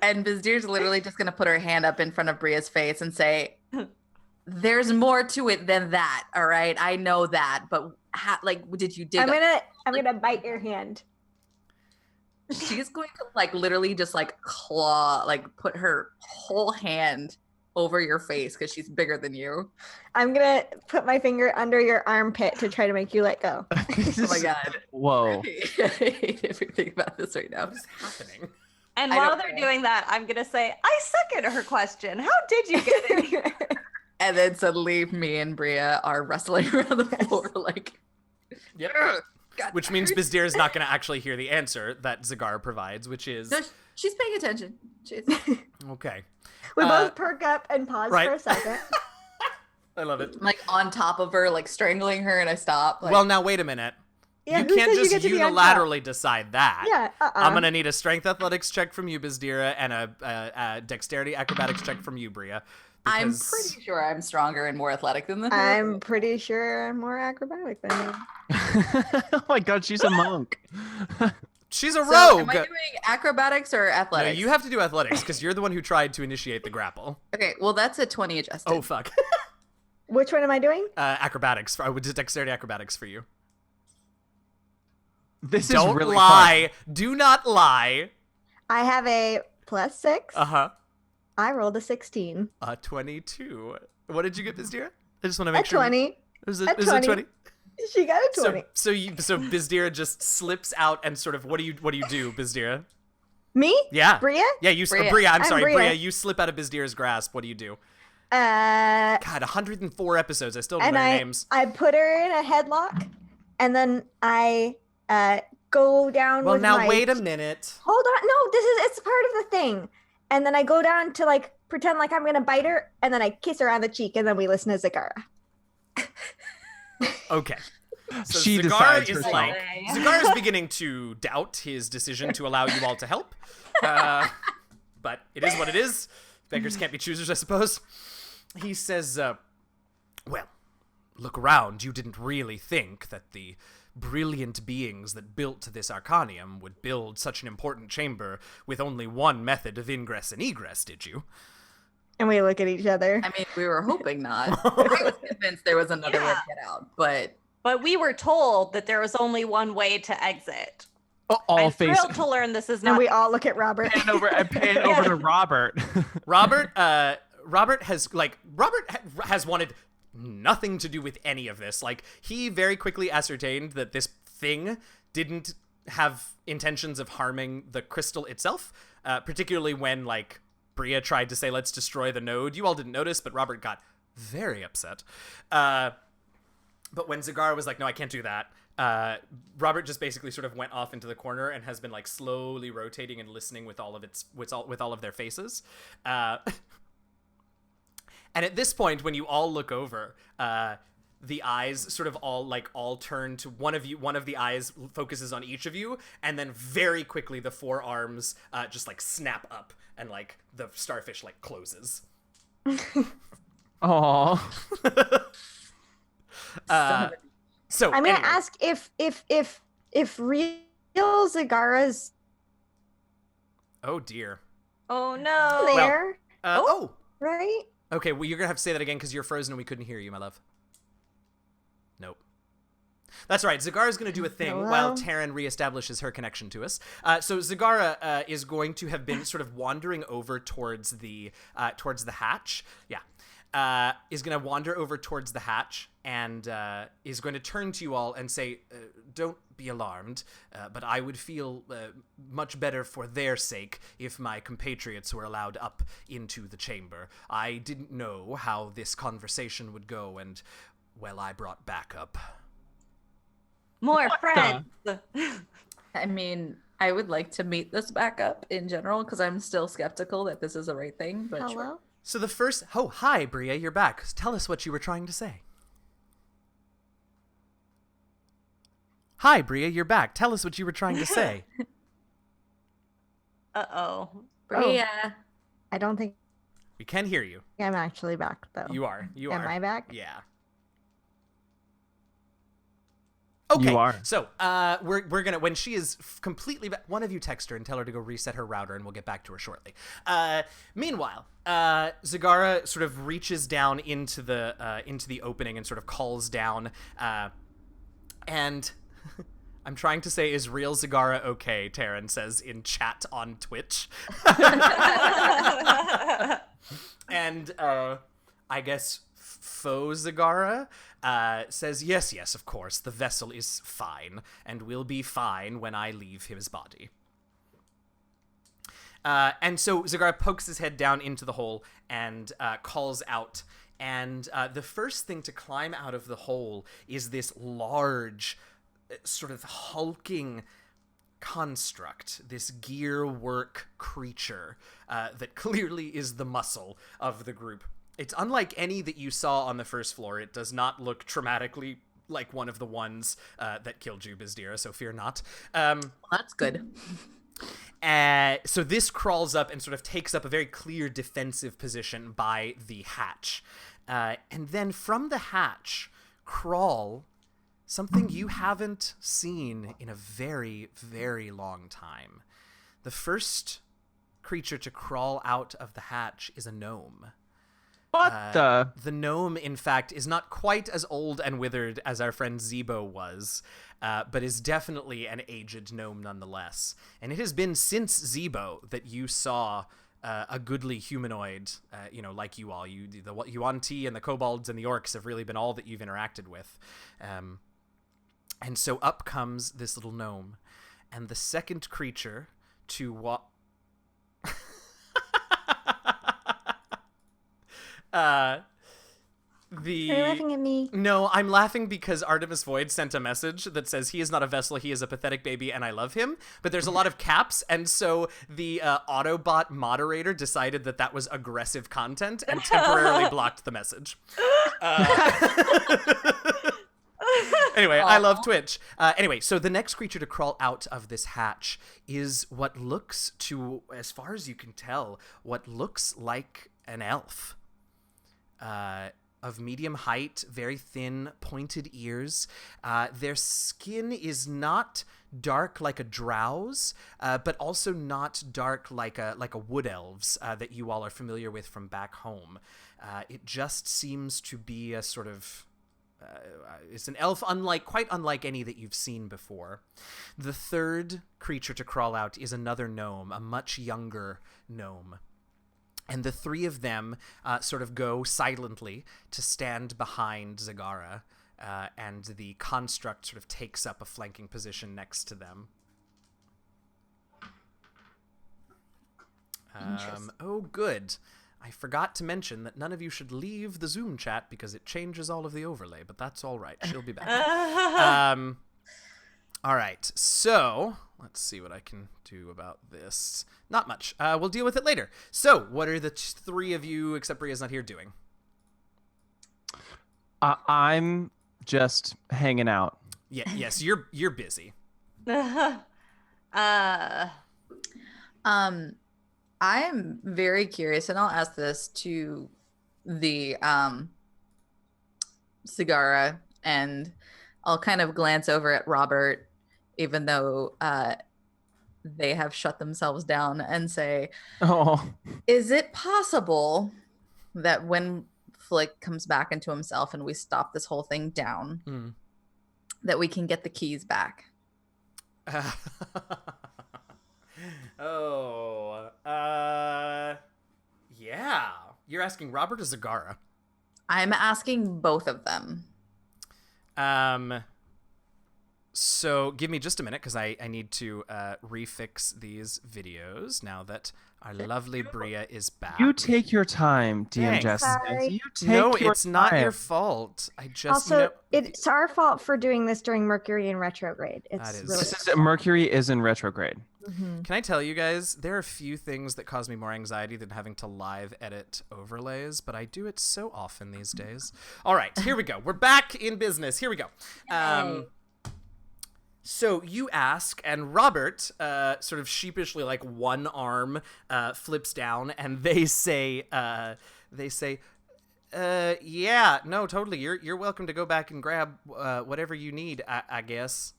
And Bizdir's literally just gonna put her hand up in front of Bria's face and say, "There's more to it than that, all right? I know that, but did you dig?" I'm gonna bite your hand. She's going to literally just claw, put her whole hand over your face because she's bigger than you. I'm gonna put my finger under your armpit to try to make you let go. Oh my god! Whoa. I hate everything about this right now. What is happening? And I while don't they're know. doing that, I'm gonna say, I second her question. How did you get in here? And then suddenly, me and Bria are wrestling around the floor, Yep. God, which means Bizdira is not going to actually hear the answer that Zagara provides, which is No, she's paying attention. She's okay. We both perk up and pause right. for a second. I love it. like on top of her, like strangling her, and I stop. Like, Well, now wait a minute. Yeah, You who can't says you just get to be on top? unilaterally decide that. Yeah, I'm gonna need a strength athletics check from you, Bizdira, and a dexterity acrobatics check from you, Bria. I'm because- pretty sure I'm stronger and more athletic than them. I'm pretty sure I'm more acrobatic than you. Oh my god, she's a monk. She's a So, rogue. am I doing acrobatics or No, athletics? you have to do athletics because you're the one who tried to initiate the grapple. Okay, well that's a 20 adjusted. Oh fuck. Which one am I doing? Acrobatics. I would do dexterity acrobatics for you. This Don't is really lie. Do not lie. I have a +6. Uh-huh. I rolled a 16. 22. What did you get, Bizdira? I just want to A make sure. 20. Is A it 20. 20? She got a 20. So Bizdira just slips out and sort of what do you do, Bizdira? Me? Yeah. Bria? Yeah, you Bria. Bria, I'm I'm sorry, Bria. Bria, you slip out of Bizdira's grasp. What do you do? Uh, God, 104 episodes. I still don't and know your I names. I put her in a headlock, and then I go down. Well, with now my... wait a minute. Hold on, no, it's part of the thing. And then I go down to like pretend like I'm gonna bite her, and then I kiss her on the cheek, and then we listen to Zagara. Okay. So She Zagara decides is herself. like Zagara is beginning to doubt his decision to allow you all to help. But it is what it is. Beggars can't be choosers, I suppose. He says, well, look around. You didn't really think that the brilliant beings that built this Arcanium would build such an important chamber with only one method of ingress and egress, did you? And we look at each other. I mean, we were hoping not. I was convinced there was another way to get out, but But we were told that there was only one way to exit. All I'm face. thrilled to learn this is And not. we all look at Robert. I pan over to Robert. Robert has wanted nothing to do with any of this. Like, he very quickly ascertained that this thing didn't have intentions of harming the crystal itself, particularly when, like, Bria tried to say, let's destroy the node. You all didn't notice, but Robert got very upset. But when Zagara was like, no, I can't do that, Robert just basically sort of went off into the corner and has been like slowly rotating and listening with all of their faces. And at this point, when you all look over, the eyes sort of all turn to one of you. One of the eyes focuses on each of you, and then very quickly the forearms just like snap up, and like the starfish like closes. Aww. So I'm gonna anyway. ask if real Zagara's Oh dear. Oh no. there, Oh. right? Okay, well, you're gonna have to say that again because you're frozen and we couldn't hear you, my love. Nope. That's right. Zagara's gonna do a thing Hello? while Taryn reestablishes her connection to us. So Zagara is going to have been sort of wandering over towards the hatch. Yeah. Is gonna wander over towards the hatch and is going to turn to you all and say, "Don't be alarmed, but I would feel much better for their sake if my compatriots were allowed up into the chamber. I didn't know how this conversation would go, and, well, I brought backup." More friends. I mean, I would like to meet this backup in general because I'm still skeptical that this is the right thing. But Hello. sure. So the first... Oh, hi, Bria, you're back. Tell us what you were trying to say. Hi, Bria, you're back. Tell us what you were trying to say. Uh-oh. Bria. I don't think We can hear you. I'm actually back though. You are. You Am are. I back? Yeah. Okay. You are. So, we're gonna, when she is completely back, one of you text her and tell her to go reset her router, and we'll get back to her shortly. Meanwhile, Zagara sort of reaches down into the opening and sort of calls down, and I'm trying to say, "Is real Zagara okay?" Taryn says in chat on Twitch. And I guess faux Zagara says, yes, of course, the vessel is fine, and will be fine when I leave his body. And so Zagara pokes his head down into the hole and calls out, and the first thing to climb out of the hole is this large, sort of hulking construct, this gear work creature that clearly is the muscle of the group. It's unlike any that you saw on the first floor. It does not look traumatically like one of the ones that killed you, Bizdira, so fear not. That's good. So this crawls up and sort of takes up a very clear defensive position by the hatch. And then from the hatch crawl something you haven't seen in a very, very long time. The first creature to crawl out of the hatch is a gnome. What The gnome, in fact, is not quite as old and withered as our friend Zebo was, but is definitely an aged gnome nonetheless. And it has been since Zebo that you saw a goodly humanoid, like you all. The Yuan-Ti and the kobolds and the orcs have really been all that you've interacted with. And so up comes this little gnome. And the second creature to walk... Are you laughing at me? No, I'm laughing because Artemis Void sent a message that says he is not a vessel, he is a pathetic baby, and I love him. But there's a lot of caps, and so the Autobot moderator decided that was aggressive content and temporarily blocked the message. Anyway, I love Twitch. Anyway, so the next creature to crawl out of this hatch is what looks to, as far as you can tell, what looks like an elf. Of medium height, very thin, pointed ears. Their skin is not dark like a drow's, but also not dark like a wood elves that you all are familiar with from back home. It just seems to be a sort of... it's an elf quite unlike any that you've seen before. The third creature to crawl out is another gnome, a much younger gnome. And the three of them sort of go silently to stand behind Zagara, and the construct sort of takes up a flanking position next to them. Oh, good. I forgot to mention that none of you should leave the Zoom chat because it changes all of the overlay, but that's all right. She'll be back. All right, so let's see what I can do about this. Not much. We'll deal with it later. So, what are the three of you, except Bria's not here, doing? I'm just hanging out. Yeah. Yes, you're busy. I'm very curious, and I'll ask this to the Sagara, and I'll kind of glance over at Robert, even though they have shut themselves down, and say, Oh, is it possible that when Flick comes back into himself and we stop this whole thing down, that we can get the keys back? Yeah. You're asking Robert or Zagara? I'm asking both of them. So give me just a minute because I need to refix these videos now that our lovely Bria is back. you take your time, DM Thanks. Jessica. Sorry. You take No, your it's not time. your fault. I just Also, it's our fault for doing this during Mercury in retrograde. It's That is- really This is Mercury is in retrograde. Mhm. Can I tell you guys, there are a few things that cause me more anxiety than having to live edit overlays, but I do it so often these days. All right, here we go. We're back in business. Here we go. So you ask, and Robert, sort of sheepishly, like one arm flips down, and they say, yeah, no, totally. You're welcome to go back and grab whatever you need, I guess.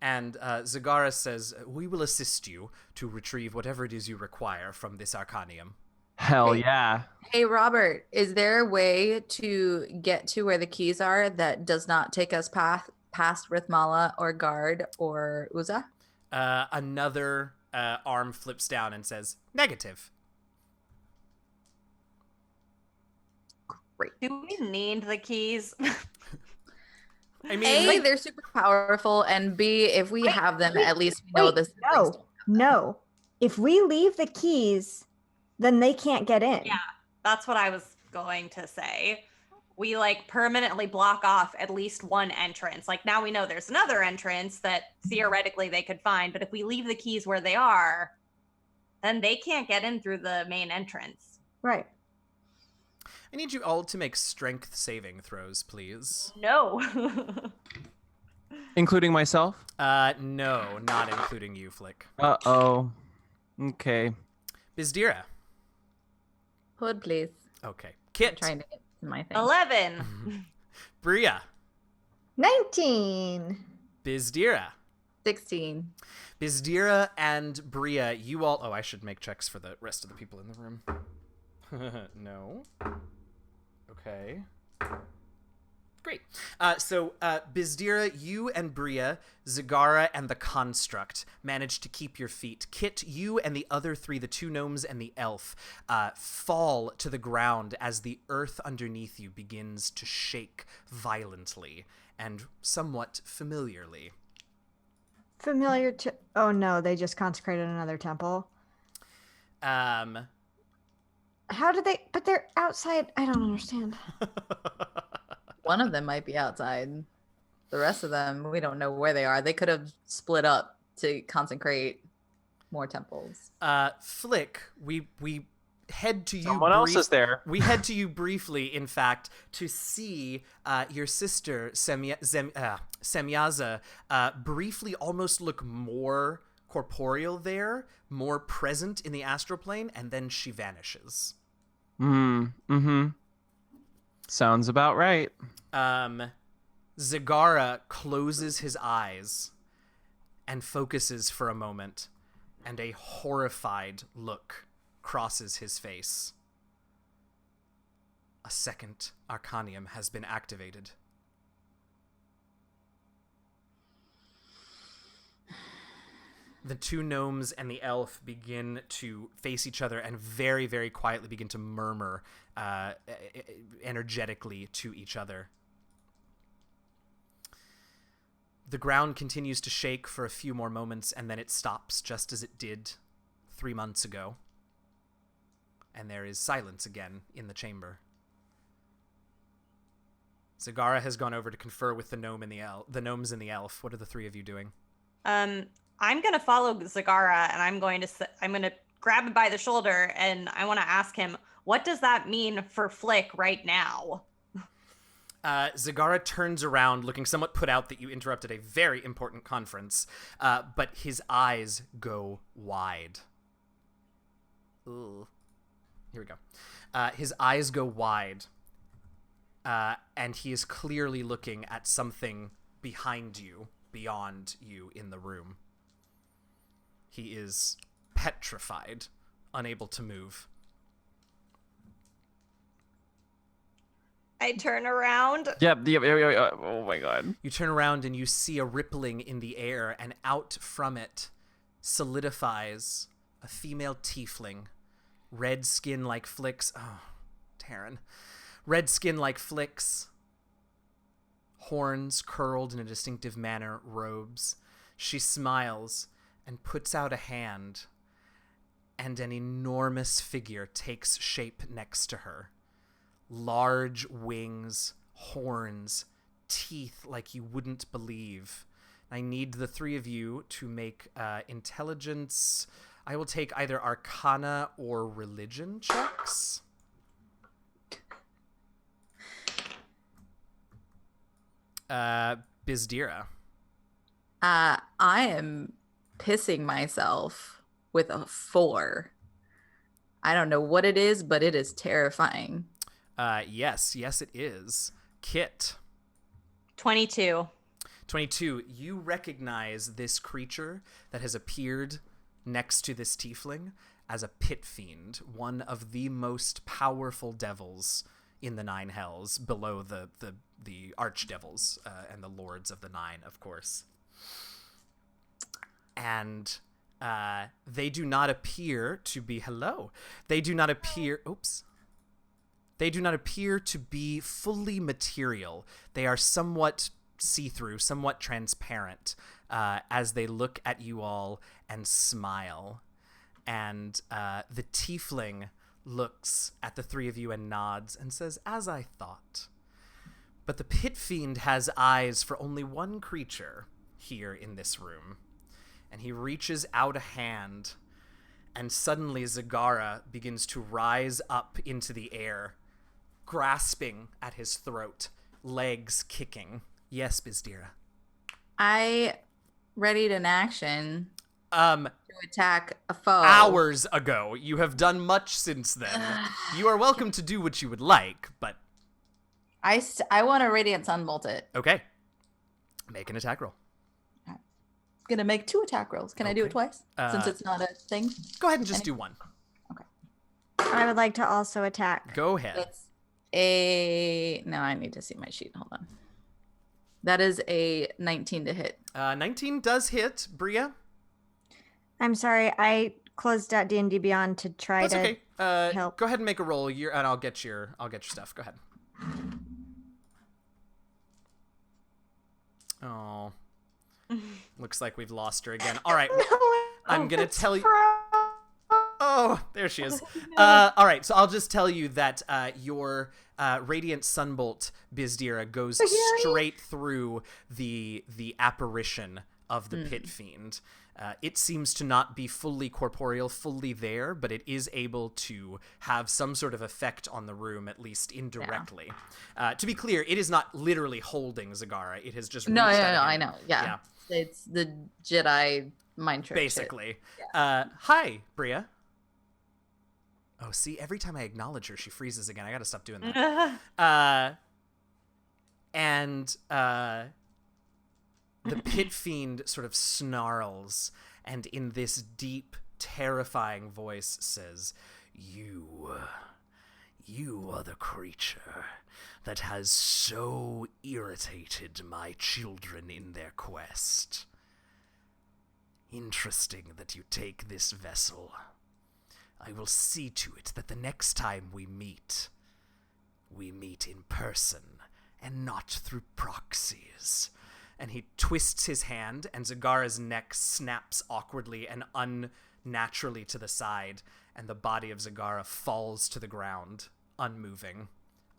And Zagara says, we will assist you to retrieve whatever it is you require from this Arcanium. Hell Hey. yeah. Hey, Robert, is there a way to get to where the keys are that does not take us past Rithmala or Guard or Uza? Another arm flips down and says, negative. Do we need the keys? I mean, A, like, they're super powerful, and B, if we have them, at least we know wait, this. No. If we leave the keys, then they can't get in. Yeah. That's what I was going to say. we like permanently block off at least one entrance. Like now we know there's another entrance that theoretically they could find, but if we leave the keys where they are, then they can't get in through the main entrance. Right. I need you all to make strength saving throws, please. No. Including myself? No, not including you, Flick. Uh-oh. Okay. Bizdira. Hood, please. Okay. I'm Kit. trying to get to my thing. 11. Bria. 19. Bizdira. 16. Bizdira and Bria, you all... Oh, I should make checks for the rest of the people in the room. No. Okay. Great. So, Bizdira, you and Bria, Zagara, and the Construct managed to keep your feet. Kit, you and the other three, the two gnomes and the elf, fall to the ground as the earth underneath you begins to shake violently and somewhat familiarly. Familiar to... Oh, no, they just consecrated another temple. Um... How did they... But they're outside. I don't understand. One of them might be outside. The rest of them, we don't know where they are. They could have split up to consecrate more temples. Flick, we head to you. Someone else is there. We head to you briefly, in fact, to see your sister Semyaza briefly almost look more corporeal there, more present in the astral plane, and then she vanishes. Sounds about right. Zagara closes his eyes and focuses for a moment, and a horrified look crosses his face. A second Arcanium has been activated. The two gnomes and the elf begin to face each other and very, very quietly begin to murmur energetically to each other. The ground continues to shake for a few more moments, and then it stops just as it did 3 months ago. And there is silence again in the chamber. Zagara has gone over to confer with the gnomes and the elf. What are the three of you doing? I'm gonna follow Zagara, and I'm gonna grab him by the shoulder, and I want to ask him, what does that mean for Flick right now? Zagara turns around, looking somewhat put out that you interrupted a very important conference, but his eyes go wide. Ooh. Here we go. His eyes go wide, and he is clearly looking at something behind you, beyond you in the room. He is petrified, unable to move. I turn around. Yep. Oh my god. You turn around and you see a rippling in the air, and out from it solidifies a female tiefling. Red skin like Flick's. Oh, Taryn. Red skin like Flick's. Horns curled in a distinctive manner, robes. She smiles and puts out a hand, and an enormous figure takes shape next to her. Large wings, horns, teeth like you wouldn't believe. I need the three of you to make intelligence. I will take either Arcana or Religion checks. Bizdira. I am pissing myself with a 4. I don't know what it is, but it is terrifying. Yes, it is. Kit. 22. 22. You recognize this creature that has appeared next to this tiefling as a pit fiend, one of the most powerful devils in the Nine Hells, below the archdevils and the lords of the Nine, of course. And they do not appear to be They do not appear to be fully material. They are somewhat see-through, somewhat transparent, as they look at you all and smile. And the tiefling looks at the three of you and nods and says, "As I thought. But the pit fiend has eyes for only one creature here in this room. And he reaches out a hand, and suddenly Zagara begins to rise up into the air, grasping at his throat, legs kicking. Yes, Bizdira. I readied an action To attack a foe. hours ago. You have done much since then. You are welcome to do what you would like, but... I want to Radiant Sunbolt it. Okay. Make an attack roll. Gonna make 2 attack rolls. Can I do Okay. it twice? Since it's not a thing? Go ahead and just do one. I would like to also attack. Go ahead. It's a... No, I need to see my sheet. Hold on. That is a 19 to hit. 19 does hit, Bria. I'm sorry, I closed out D&D Beyond to try That's to okay. help. Go ahead and make a roll, and I'll get your stuff. Go ahead. Oh, looks like we've lost her again. All right, I'm gonna tell you. Oh, there she is. All right, so I'll just tell you that your Radiant Sunbolt, Bizdira, goes straight through the apparition of the pit fiend. It seems to not be fully corporeal, fully there, but it is able to have some sort of effect on the room, at least indirectly. To be clear, it is not literally holding Zagara. It has just No, reached out a I hand. know. Yeah. It's the Jedi mind trick. Basically. Hi, Bria. Oh, see, every time I acknowledge her, she freezes again. I gotta stop doing that. The pit fiend sort of snarls, and in this deep, terrifying voice says, You are the creature that has so irritated my children in their quest. Interesting that you take this vessel. I will see to it that the next time we meet in person and not through proxies. And he twists his hand, and Zagara's neck snaps awkwardly and unnaturally to the side, and the body of Zagara falls to the ground, unmoving.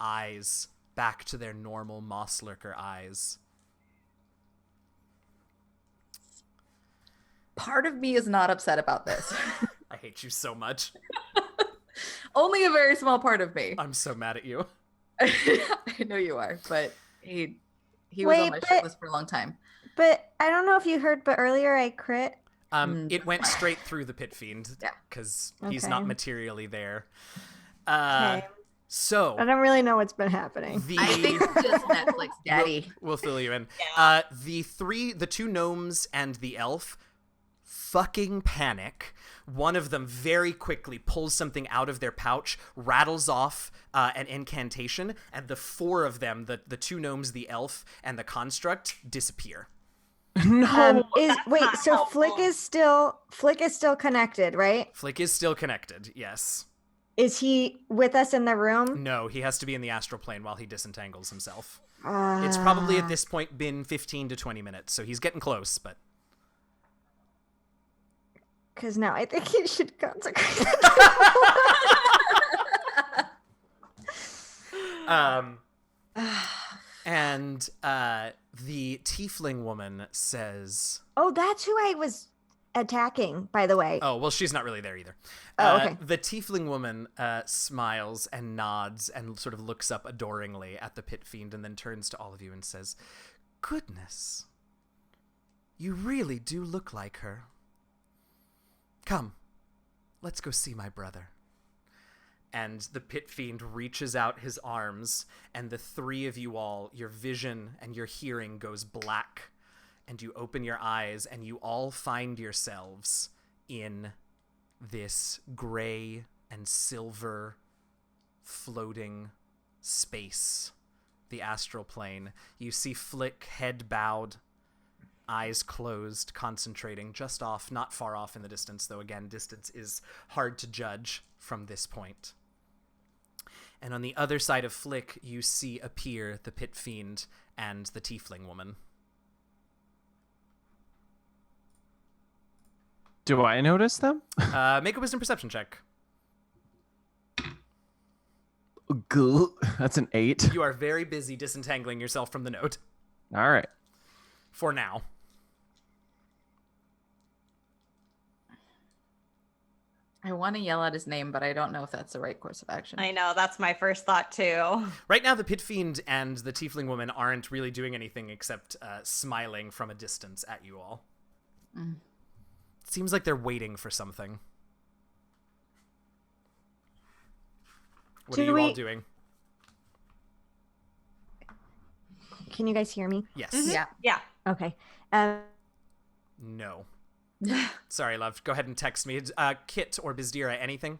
Eyes back to their normal moss lurker eyes. Part of me is not upset about this. I hate you so much. Only a very small part of me. I'm so mad at you. I know you are, but he was on my shit list for a long time. But I don't know if you heard, but earlier I crit. It went straight through the pit fiend because he's Okay. not materially there. Okay. So I don't really know what's been happening. I think it's just Netflix, Daddy. we'll fill you in. The 2 gnomes and the elf fucking panic. One of them very quickly pulls something out of their pouch, rattles off an incantation, and the 4 of them, the 2 gnomes, the elf, and the construct, disappear. No. So Flick is still connected, right? Flick is still connected, yes. Is he with us in the room? No, he has to be in the astral plane while he disentangles himself. It's probably at this point been 15 to 20 minutes, so he's getting close, but... Because now I think he should consecrate. And the tiefling woman says... Oh, that's who I was attacking, by the way. Oh, well, she's not really there either. Oh, okay. The tiefling woman smiles and nods and sort of looks up adoringly at the pit fiend and then turns to all of you and says, Goodness, you really do look like her. Come, let's go see my brother. And the pit fiend reaches out his arms, and the 3 of you all, your vision and your hearing goes black, and you open your eyes, and you all find yourselves in this gray and silver floating space, the astral plane. You see Flick, head bowed, eyes closed, concentrating just off, not far off in the distance, though again, distance is hard to judge from this point. And on the other side of Flick, you see appear the pit fiend and the tiefling woman. Do I notice them? Make a wisdom perception check. That's an 8. You are very busy disentangling yourself from the node. All right. For now. I want to yell out his name, but I don't know if that's the right course of action. I know, that's my first thought too. Right now, the Pit Fiend and the Tiefling Woman aren't really doing anything except smiling from a distance at you all. It seems like they're waiting for something. What are you all doing? Can you guys hear me? Yes. Yeah. Okay. No. Sorry, love. Go ahead and text me. Kit or Bizdira, anything?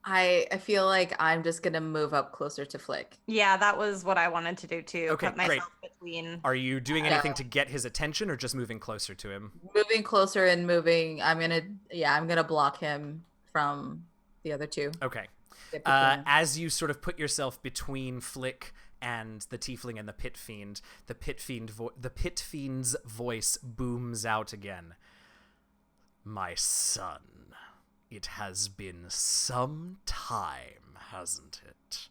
I feel like I'm just gonna move up closer to Flick. Yeah, that was what I wanted to do too. Okay, Put myself between. Are you doing anything to get his attention or just moving closer to him? Moving closer and moving. I'm gonna block him from the other two. Okay. Get between them. As you sort of put yourself between Flick and the Tiefling and the Pit Fiend, the Pit Fiend's voice booms out again. My son, it has been some time, hasn't it?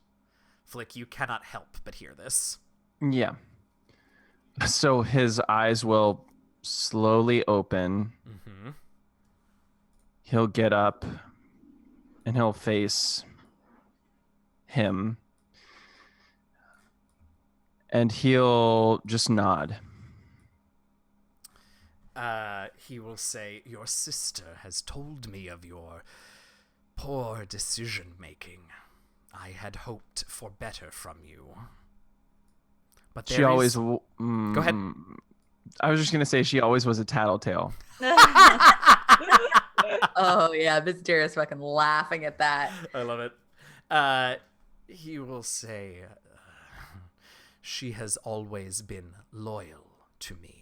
Flick, you cannot help but hear this. Yeah. So his eyes will slowly open. Mm-hmm. He'll get up and he'll face him. And he'll just nod. He will say, your sister has told me of your poor decision-making. I had hoped for better from you. But She always... Go ahead. I was just going to say she always was a tattletale. Oh yeah, Bizdira's fucking laughing at that. I love it. He will say, she has always been loyal to me.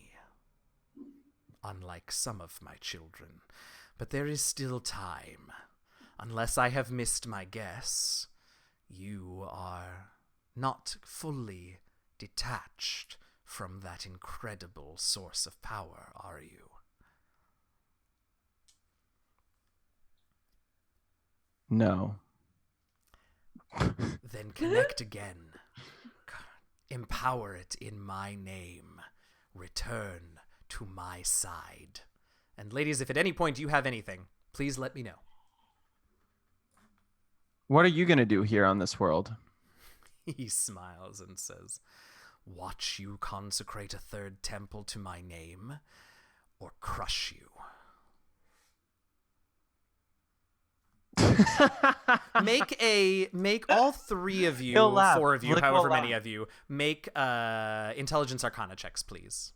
Unlike some of my children. But there is still time. Unless I have missed my guess, you are not fully detached from that incredible source of power, are you? No. Then connect again. Empower it in my name. Return to my side. And ladies, if at any point you have anything, please let me know. What are you going to do here on this world? He smiles and says, watch you consecrate a third temple to my name, or crush you. Make all three of you, He'll laugh. four of you, Flick will however many laugh. of you, make intelligence arcana checks, please.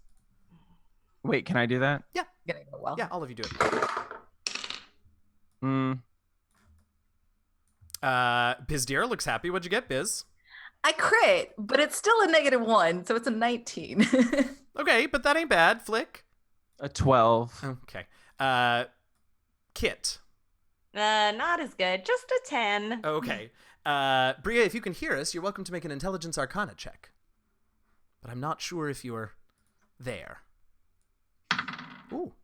Wait, can I do that? Gonna go well. Yeah, all of you do it. Bizdira looks happy. What'd you get, Biz? I crit, but it's still a -1, so it's a 19. Okay, but that ain't bad. Flick? A 12. Okay. Kit? Not as good. Just a 10. Okay. Bria, if you can hear us, you're welcome to make an intelligence arcana check. But I'm not sure if you're there. Ooh.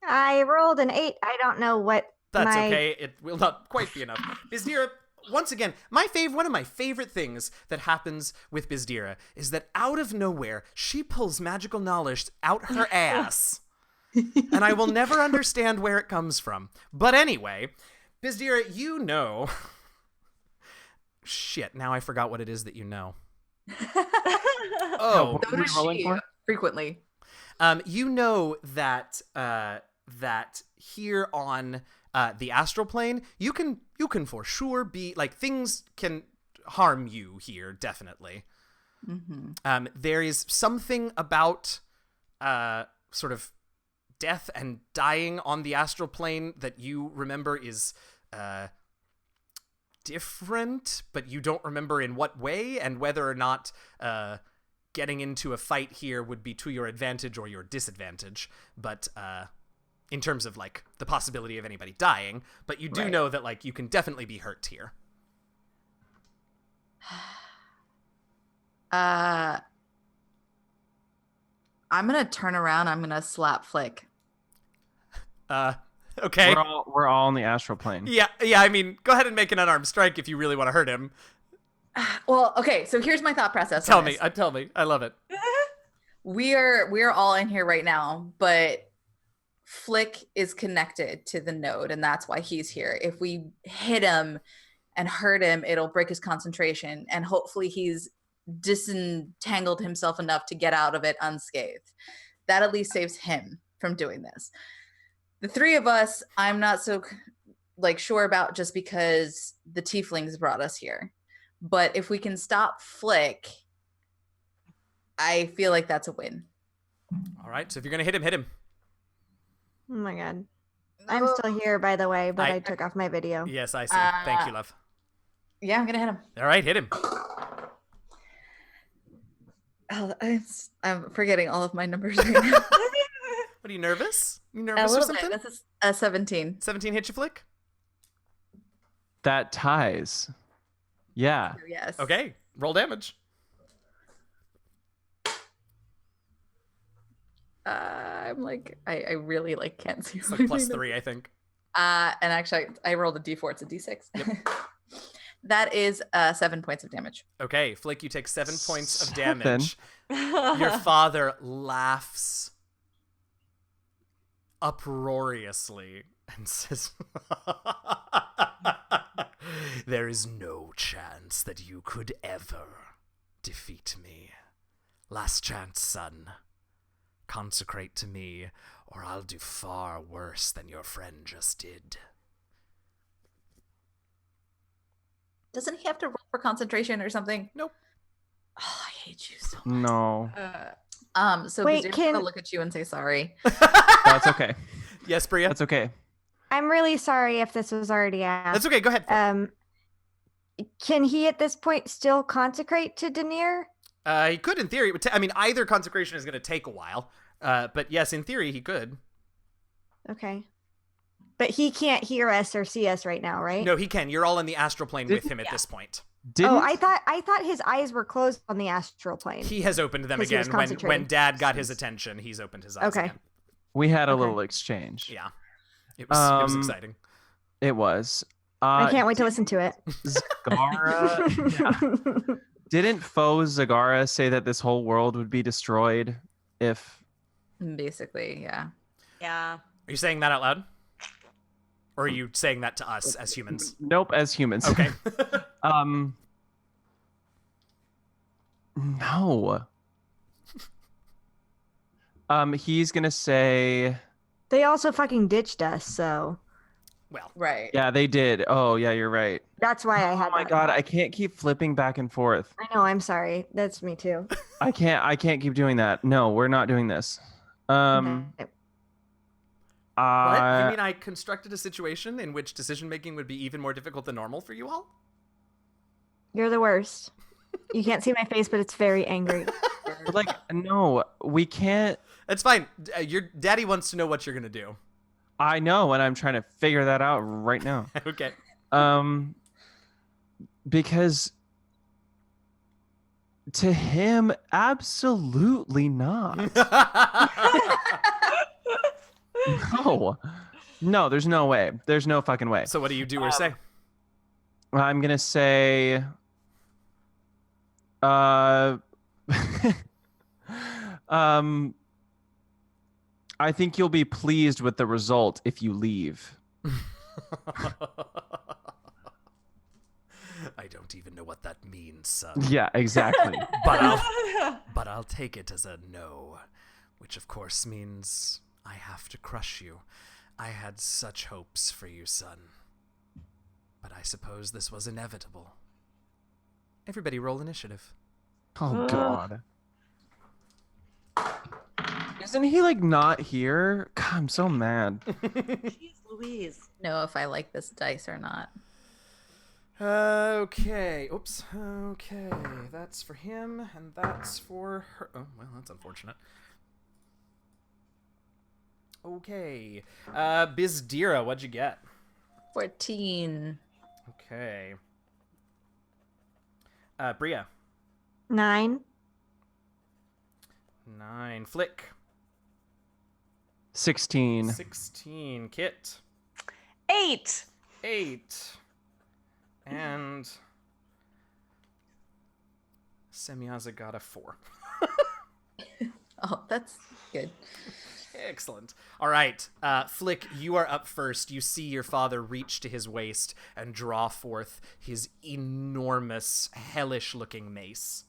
I rolled an 8. I don't know what That's my... okay. It will not quite be enough. Bizdira, once again, one of my favorite things that happens with Bizdira is that out of nowhere, she pulls magical knowledge out her ass. And I will never understand where it comes from. But anyway, Bizdira, you know... Shit, now I forgot what it is that you know. Oh, What So are we does rolling she, for? frequently. you know that that here on the astral plane, you can for sure be like things can harm you here, definitely. Mm-hmm. There is something about sort of death and dying on the astral plane that you remember is different, but you don't remember in what way and whether or not getting into a fight here would be to your advantage or your disadvantage. But in terms of like the possibility of anybody dying, but you do Right. know that like you can definitely be hurt here. I'm gonna turn around. I'm gonna slap Flick. Okay. We're all on the astral plane. Yeah, I mean, go ahead and make an unarmed strike if you really want to hurt him. Well, okay, so here's my thought process. Tell on me. this. Tell me. I love it. We're all in here right now, but Flick is connected to the node, and that's why he's here. If we hit him and hurt him, it'll break his concentration, and hopefully he's disentangled himself enough to get out of it unscathed. That at least saves him from doing this. The three of us, I'm not so sure about, just because the tieflings brought us here. But if we can stop Flick, I feel like that's a win. All right. So if you're gonna hit him, hit him. Oh my god. I'm still here, by the way, but I took off my video. Yes, I see. Thank you, love. Yeah, I'm gonna hit him. All right, hit him. Oh, I'm forgetting all of my numbers right now. What, are you nervous? You A nervous or little something? bit. This is a 17. 17 hit you, Flick? That ties. Yeah. Yes. Okay, roll damage. I'm I really can't see. It's like plus 3, I think. And actually, I rolled a d4. It's a d6. Yep. That is 7 points of damage. Okay, Flick, you take 7 points of 7? damage. Your father laughs uproariously and says, "There is no chance that you could ever defeat me. Last chance, son. Consecrate to me, or I'll do far worse than your friend just did." Doesn't he have to roll for concentration or something? Nope. Oh, I hate you so much. No. So Wait, Bazir's can- gonna look at you and say sorry. That's okay. Yes, Bria? That's okay. I'm really sorry if this was already asked. That's okay, go ahead. Can he at this point still consecrate to Denier? He could, in theory. I mean, either consecration is going to take a while. But yes, in theory, he could. Okay. But he can't hear us or see us right now, right? No, he can. You're all in the astral plane with him at this point. Didn't Oh, I thought his eyes were closed on the astral plane. He has opened them 'Cause he was again. When concentrating. Dad got his attention, he's opened his eyes Okay. again. we had a Okay. little exchange? Yeah. It was exciting. It was. I can't wait to listen to it. Zagara. Yeah. Didn't foe Zagara say that this whole world would be destroyed if? Basically, yeah. Yeah. Are you saying that out loud? Or are you saying that to us as humans? Nope, as humans. Okay. No. He's gonna say. They also fucking ditched us, so Well, Right. Yeah, they did. Oh, yeah, you're right. that's why I had. Oh my that god, thought. I can't keep flipping back and forth. I know. I'm sorry. That's me too. I can't keep doing that. No, we're not doing this. Okay. what? You mean I constructed a situation in which decision making would be even more difficult than normal for you all? You're the worst. You can't see my face, but it's very angry. But no, we can't. That's fine. Your daddy wants to know what you're going to do. I know, and I'm trying to figure that out right now. Okay. Because to him, absolutely not. No, there's no way. There's no fucking way. So what do you do or say? I'm gonna say, I think you'll be pleased with the result if you leave. I don't even know what that means, son. Yeah, exactly. But I'll take it as a no, which of course means I have to crush you. I had such hopes for you, son. But I suppose this was inevitable. Everybody roll initiative. Oh god. Isn't he not here? God, I'm so mad. Jeez Louise. Know if I like this dice or not. Okay. Oops. Okay. That's for him, and that's for her. Oh, well, that's unfortunate. Okay. Bizdira, what'd you get? 14. Okay. Bria. 9. 9. Flick. 16. 16. Kit. 8. 8. And Semyaza got a 4. Oh, that's good. Excellent. All right, Flick, you are up first. You see your father reach to his waist and draw forth his enormous, hellish-looking mace.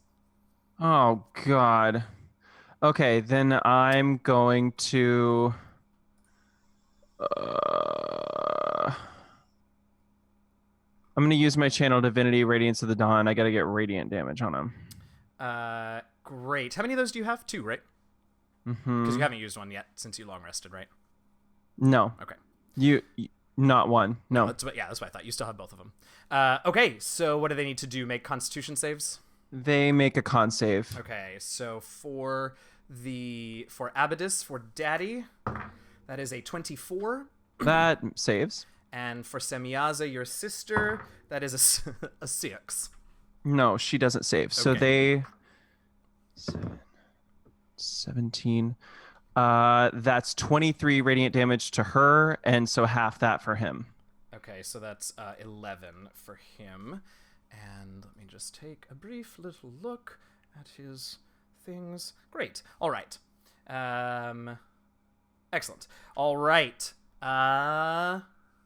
Oh, God. Okay, then I'm going to... I'm going to use my channel Divinity Radiance of the Dawn. I got to get radiant damage on him. Great. How many of those do you have? 2, right? Because you haven't used one yet since you long rested, right? No. Okay. You not one. No. That's what I thought. You still have both of them. Okay, so what do they need to do? Make Constitution saves? They make a con save. Okay, so for Abadis, for Daddy, that is a 24. That saves. And for Semyaza, your sister, that is a 6. No, she doesn't save. So Okay. they 17. That's 23 radiant damage to her, and so half that for him. Okay, so that's 11 for him. And let me just take a brief little look at his things. Great. All right. Excellent. All right.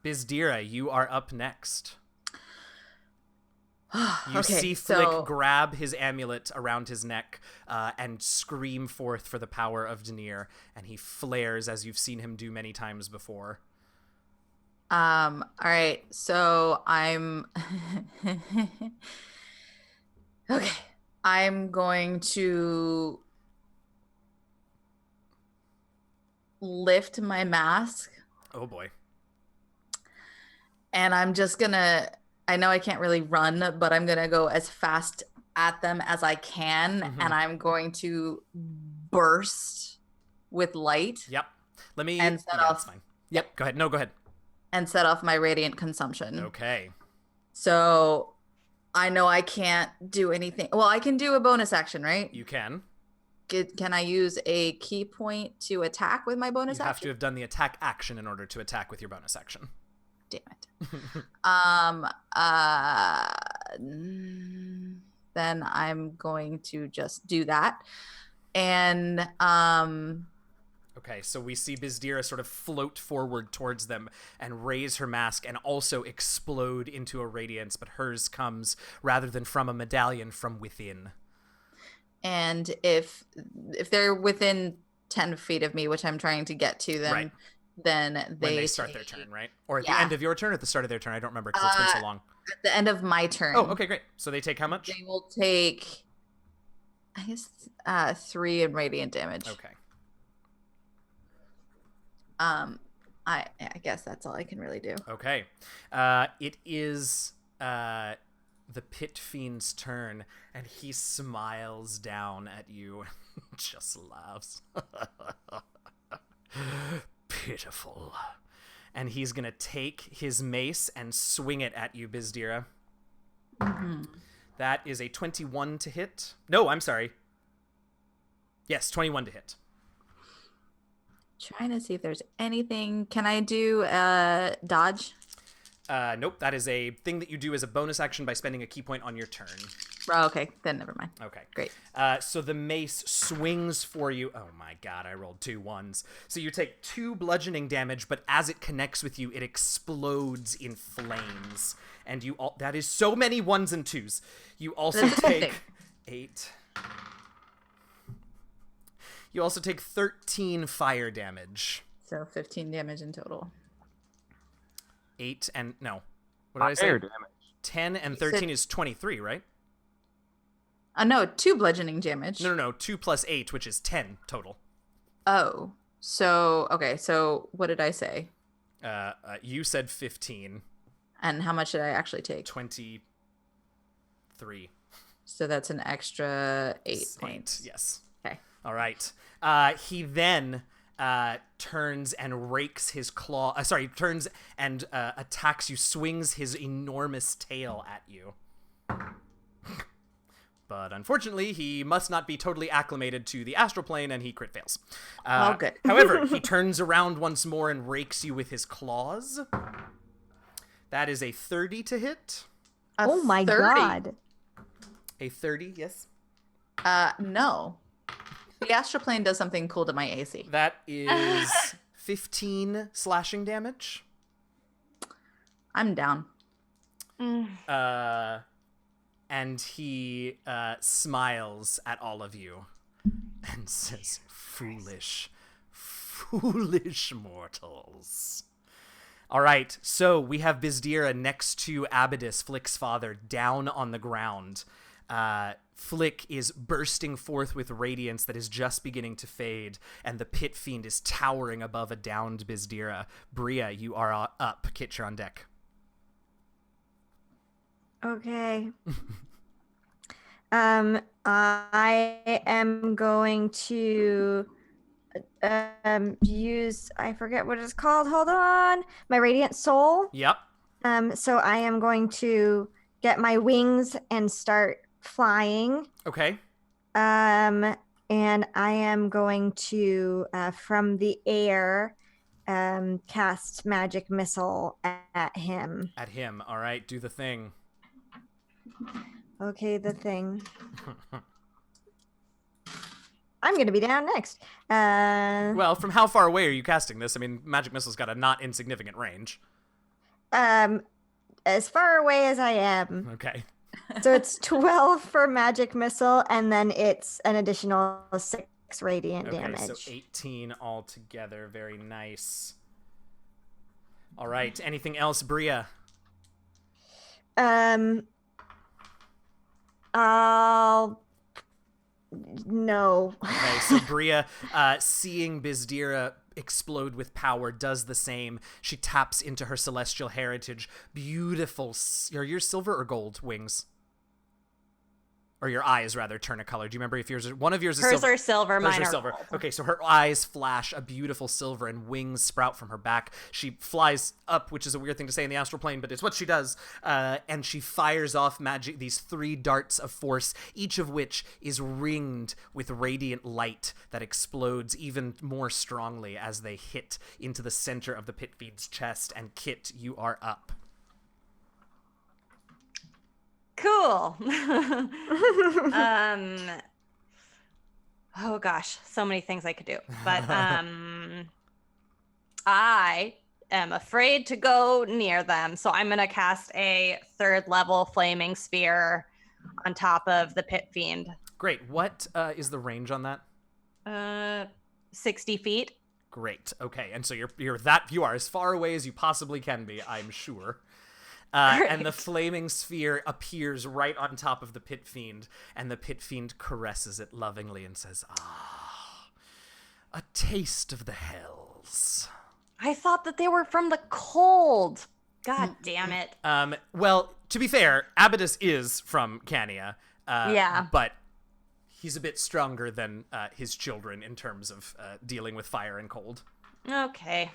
Bizdira, you are up next. You see Flick grab his amulet around his neck and scream forth for the power of Denier, and he flares as you've seen him do many times before. All right, so I'm okay. I'm going to lift my mask. Oh boy. And I'm just gonna, I know I can't really run, but I'm gonna go as fast at them as I can, and I'm going to burst with light. Yep. Let me. And set yeah, off. that's fine. Yep. Go ahead. No, go ahead. And set off my radiant consumption. Okay. So I know I can't do anything. Well, I can do a bonus action, right? You can. Can I use a key point to attack with my bonus You action? have to have done the attack action in order to attack with your bonus action. Damn it. Then I'm going to just do that. And Okay, so we see Bizdira sort of float forward towards them and raise her mask and also explode into a radiance, but hers comes rather than from a medallion, from within. and if they're within 10 feet of me, which I'm trying to get to them, Right. then When they start their turn, right? Or at the Yeah. end of your turn or at the start of their turn? I don't remember because it's been so long. At the end of my turn. Oh, okay, great. So they take how much? They will take, I guess, 3 in radiant damage. Okay. I guess that's all I can really do. Okay. It is the Pit Fiend's turn, and he smiles down at you and just laughs. Pitiful. And he's going to take his mace and swing it at you, Bizdira. That is a 21 to hit. No, I'm sorry. Yes, 21 to hit. Trying to see if there's anything. Can I do dodge? Nope, that is a thing that you do as a bonus action by spending a key point on your turn. Oh, okay, then never mind. Okay. Great. So the mace swings for you. Oh my god, I rolled 2 1s. So you take 2 bludgeoning damage, but as it connects with you, it explodes in flames. And you all, that is so many 1s and 2s. You also take 8. You also take 13 fire damage. So 15 damage in total. 8 and no. What did I say? Fire damage. 10 and 13 is 23, right? No, 2 bludgeoning damage. No. 2 plus 8, which is 10 total. Oh, so okay. So what did I say? You said 15. And how much did I actually take? 23. So that's an extra 8 points. Yes. Okay. All right. He then turns and rakes his claw. Turns and attacks you, swings his enormous tail at you. But unfortunately, he must not be totally acclimated to the astral plane, and he crit fails. Oh, good. However, he turns around once more and rakes you with his claws. That is a 30 to hit. Oh my 30. god. A 30, yes. No. The astral plane does something cool to my AC. That is 15 slashing damage. I'm down. And he smiles at all of you and says, foolish mortals. All right, so we have Bizdira next to Abydus, Flick's father, down on the ground. Flick is bursting forth with radiance that is just beginning to fade, and the pit fiend is towering above a downed Bizdira. Bria, you are up. Kit, you're on deck. Okay. I am going to use, I forget what it's called. Hold on. My Radiant Soul. Yep. So I am going to get my wings and start flying. Okay. And I am going to, from the air, cast Magic Missile at him. At him. All right, do the thing. Okay, the thing. I'm going to be down next. Well, from how far away are you casting this? I mean, Magic Missile's got a not insignificant range. As far away as I am. Okay. So it's 12 for Magic Missile, and then it's an additional 6 radiant damage. Okay, so 18 altogether. Very nice. All right, anything else, Bria? No. Okay, so Bria, seeing Bizdira explode with power, does the same. She taps into her celestial heritage. Beautiful. Are yours silver or gold wings? Or your eyes, rather, turn a color. Do you remember if yours? One of yours is Hers silver. are silver, Hers mine are are silver. gold. Okay, so her eyes flash a beautiful silver, and wings sprout from her back. She flies up, which is a weird thing to say in the astral plane, but it's what she does. And she fires off these 3 darts of force, each of which is ringed with radiant light that explodes even more strongly as they hit into the center of the pit fiend's chest. And Kit, you are up. Cool. Oh gosh, so many things I could do. But I am afraid to go near them, so I'm gonna cast a 3rd level flaming sphere on top of the pit fiend. Great. What is the range on that? 60 feet. Great. Okay, and so you are as far away as you possibly can be, I'm sure. And the flaming sphere appears right on top of the pit fiend, and the pit fiend caresses it lovingly and says, "Ah, a taste of the hells." I thought that they were from the cold. God damn it. Well, to be fair, Abydus is from Cania. Yeah. But he's a bit stronger than his children in terms of dealing with fire and cold. Okay.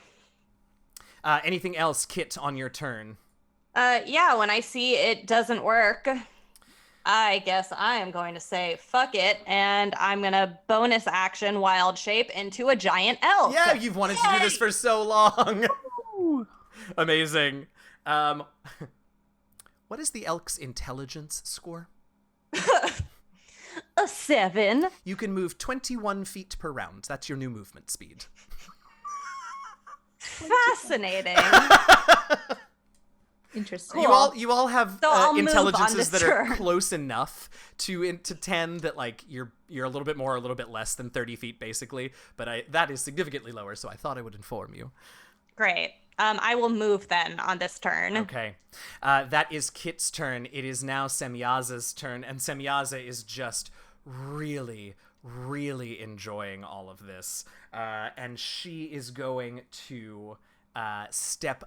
Anything else, Kit, on your turn? Yeah, when I see it doesn't work, I guess I am going to say fuck it, and I'm going to bonus action wild shape into a giant elk. Yeah, you've wanted to do this for so long. Amazing. What is the elk's intelligence score? A 7. You can move 21 feet per round. That's your new movement speed. Fascinating. Interesting. Cool. You all have So I'll move on intelligences this that are turn. close enough to 10 that like you're a little bit more or a little bit less than 30 feet basically, but that is significantly lower, so I thought I would inform you. Great. I will move then on this turn. Okay. That is Kit's turn. It is now Semyaza's turn, and Semyaza is just really, really enjoying all of this. And she is going to step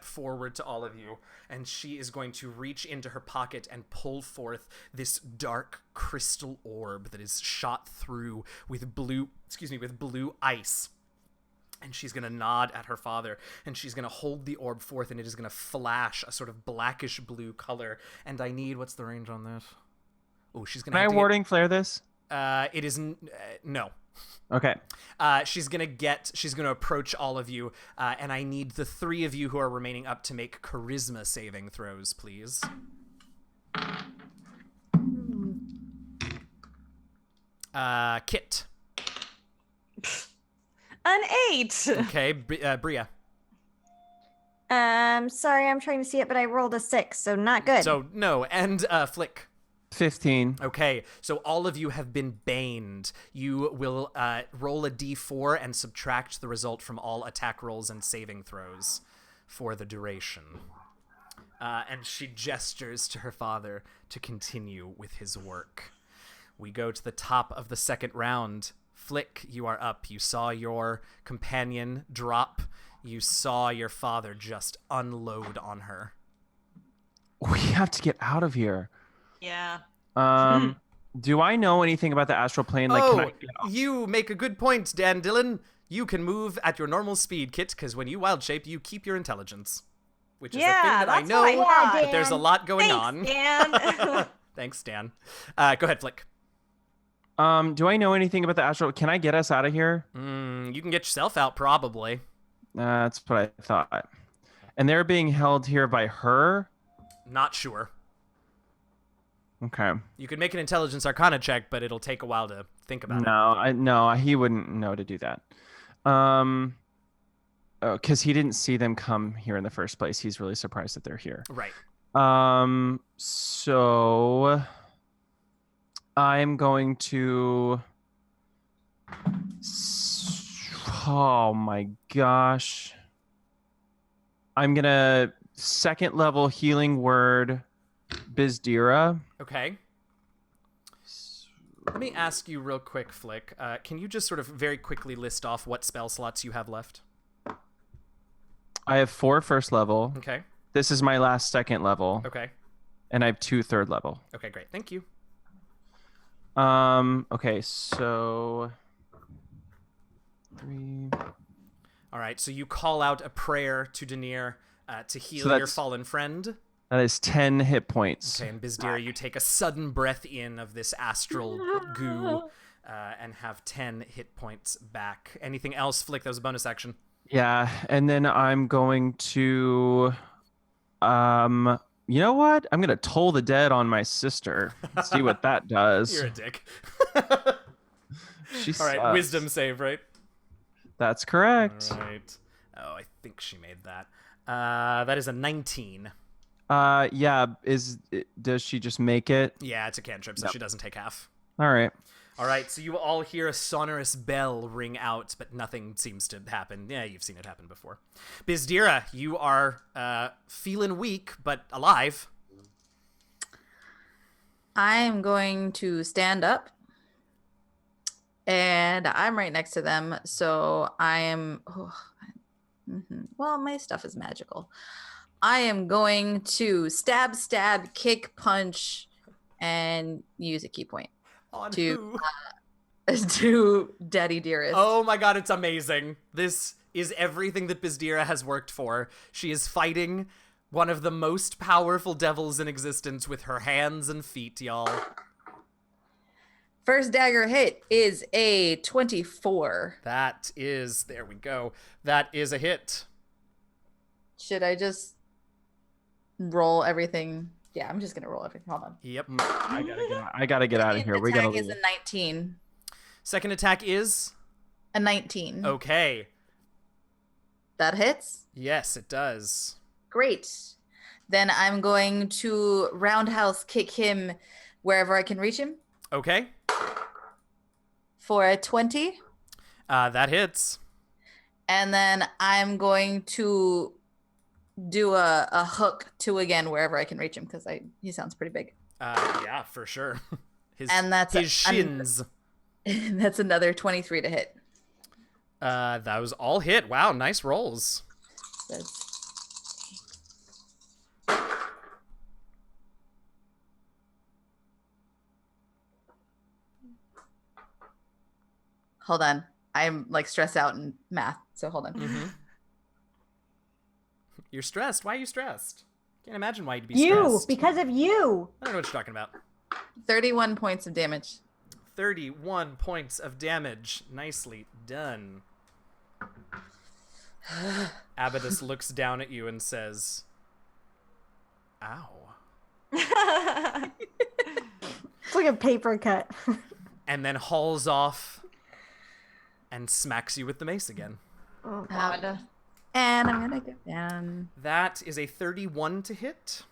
forward to all of you, and she is going to reach into her pocket and pull forth this dark crystal orb that is shot through with blue ice. And she's going to nod at her father, and she's going to hold the orb forth, and it is going to flash a sort of blackish blue color. And I need, what's the range on this? Oh, she's going to Can I warding flare this? It is, no. Okay. She's going to approach all of you, and I need the 3 of you who are remaining up to make charisma saving throws, please. Kit. An 8. Okay, Bria. Sorry, I'm trying to see it, but I rolled a 6, so not good. So no, and Flick. 15. Okay, so all of you have been baned. You will roll a d4 and subtract the result from all attack rolls and saving throws for the duration. And she gestures to her father to continue with his work. We go to the top of the second round. Flick, you are up. You saw your companion drop. You saw your father just unload on her. We have to get out of here. Yeah. Do I know anything about the astral plane? Like, Oh, can I get off? you make a good point, Dan Dillon. You can move at your normal speed, Kit, because when you wild shape, you keep your intelligence. Which is a thing Yeah, that I that's know, what I thought. but there's a lot going Thanks, on. Dan. Thanks, Dan. Go ahead, Flick. Do I know anything about the astral? Can I get us out of here? You can get yourself out, probably. That's what I thought. And they're being held here by her? Not sure. Okay. You could make an intelligence arcana check, but it'll take a while to think about it. No, he wouldn't know to do that. Because he didn't see them come here in the first place. He's really surprised that they're here. Right. So I'm going to. Oh my gosh. I'm gonna second level healing word Bizdira. Okay. Let me ask you real quick, Flick. Can you just sort of very quickly list off what spell slots you have left? I have 4 first level. Okay. This is my last second level. Okay. And I have 2 third level. Okay, great. Thank you. Okay, so 3. All right, so you call out a prayer to Denier to heal So your that's- fallen friend. That is 10 hit points. Okay, and Bizdira, you take a sudden breath in of this astral goo and have 10 hit points back. Anything else, Flick? That was a bonus action. Yeah, and then I'm going to you know what? I'm going to toll the dead on my sister. See what that does. You're a dick. She All right, sucks. wisdom save, right? That's correct. All right. Oh, I think she made that. That is a 19. Yeah, does she just make it? Yeah, it's a cantrip, so Yep. she doesn't take half. All right. All right, so you all hear a sonorous bell ring out, but nothing seems to happen. Yeah, you've seen it happen before. Bizdira, you are feeling weak, but alive. I'm going to stand up. And I'm right next to them. So I am. Well, my stuff is magical. I am going to stab, kick, punch, and use a key point On To- who? to Daddy Dearest. Oh my god, it's amazing. This is everything that Bizdira has worked for. She is fighting one of the most powerful devils in existence with her hands and feet, y'all. First dagger hit is a 24. That is, there we go. That is a hit. Should I just roll everything? Yeah, I'm just gonna roll everything. Hold on. Yep. I gotta get out of here. We Attack gotta is leave. a 19. Second attack is A 19. okay. That hits. Yes, it does. Great. Then I'm going to roundhouse kick him wherever I can reach him Okay. for a 20. That hits. And then I'm going to do a hook to again wherever I can reach him because he sounds pretty big. Yeah, for sure. His, And that's his shins. That's another 23 to hit. That was all hit. Wow, nice rolls. That's... Hold on. I'm like stressed out in math, so hold on. Mm-hmm. You're stressed. Why are you stressed? Can't imagine why you'd be You, stressed. because of you. I don't know what you're talking about. 31 points of damage. 31 points of damage. Nicely done. Abadus looks down at you and says, "Ow." It's like a paper cut. and then hauls off and smacks you with the mace again. Oh God. And I'm gonna go down. That is a 31 to hit.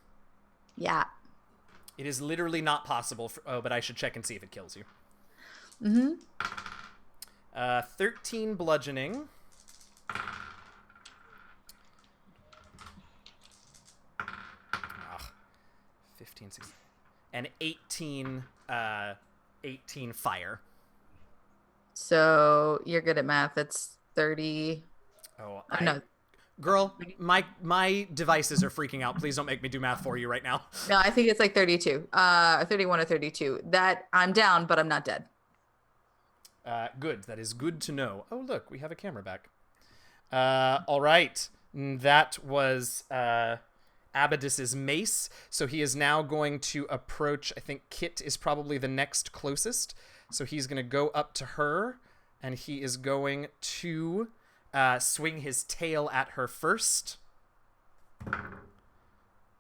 Yeah. It is literally not possible. But I should check and see if it kills you. Mm-hmm. 13 bludgeoning. Ugh. 15, 16. And 18 fire. So you're good at math. That's 30. Oh, No. Girl, my devices are freaking out. Please don't make me do math for you right now. No, I think it's like 32. 31 or 32. That I'm down, but I'm not dead. Good. That is good to know. Oh, look, we have a camera back. All right. That was Abadis's mace. So he is now going to approach. I think Kit is probably the next closest. So he's going to go up to her, and he is going to swing his tail at her first.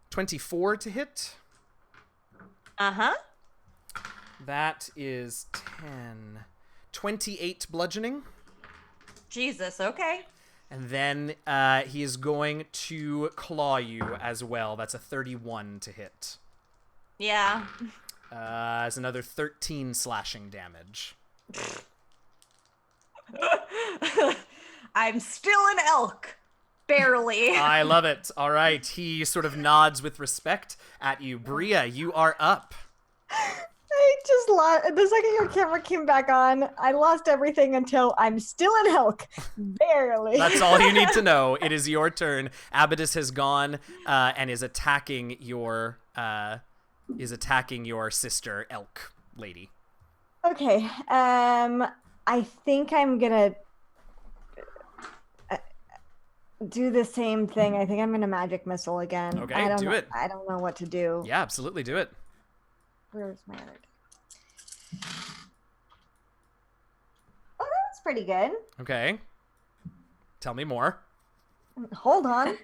24 to hit. Uh-huh. That is 10. 28 bludgeoning. Jesus, okay. And then he is going to claw you as well. That's a 31 to hit. Yeah. As another 13 slashing damage. I'm still an elk. Barely. I love it. All right. He sort of nods with respect at you. Bria, you are up. I just lost. The second your camera came back on, I lost everything until I'm still an elk. Barely. That's all you need to know. It is your turn. Abadis has gone and is attacking your sister elk lady. Okay. I think I'm gonna do the same thing. I think I'm gonna magic missile again. Okay, I don't do know, it. I don't know what to do. Yeah, absolutely. Do it. Where's my other? Oh, that's pretty good. Okay. Tell me more. Hold on.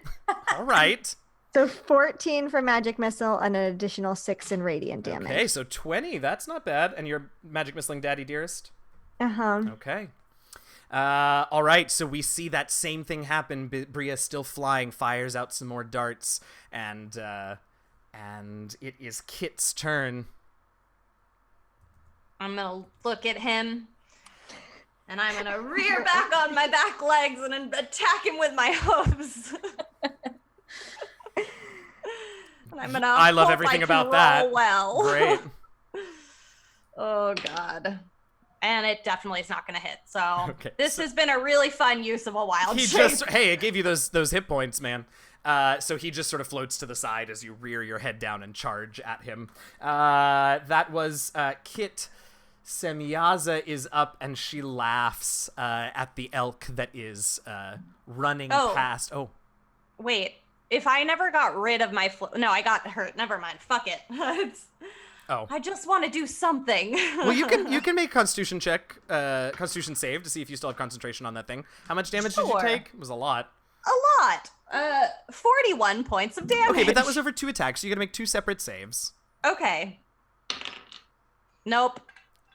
All right. So 14 for magic missile and an additional 6 in radiant damage. Okay, so 20. That's not bad. And you're magic missiling daddy dearest? Uh-huh. Okay. All right, so we see that same thing happen. Bria still flying, fires out some more darts, and it is Kit's turn. I'm gonna look at him, and I'm gonna rear back on my back legs and then attack him with my hooves. And I'm gonna. I love hope everything I about can that. roll well. Great. Oh God. And it definitely is not going to hit. So Okay, this has been a really fun use of a wild He shape. just, hey, it gave you those hit points, man. So he just sort of floats to the side as you rear your head down and charge at him. That was Kit. Semyaza is up and she laughs at the elk that is running past. Oh, Wait, if I never got rid of my no, I got hurt. Never mind. Fuck it. oh. I just want to do something. Well, you can make Constitution check, Constitution save to see if you still have concentration on that thing. How much damage did you Sure. take? It was a lot. A lot. 41 points of damage. Okay, but that was over 2 attacks, so you got to make 2 separate saves. Okay. Nope.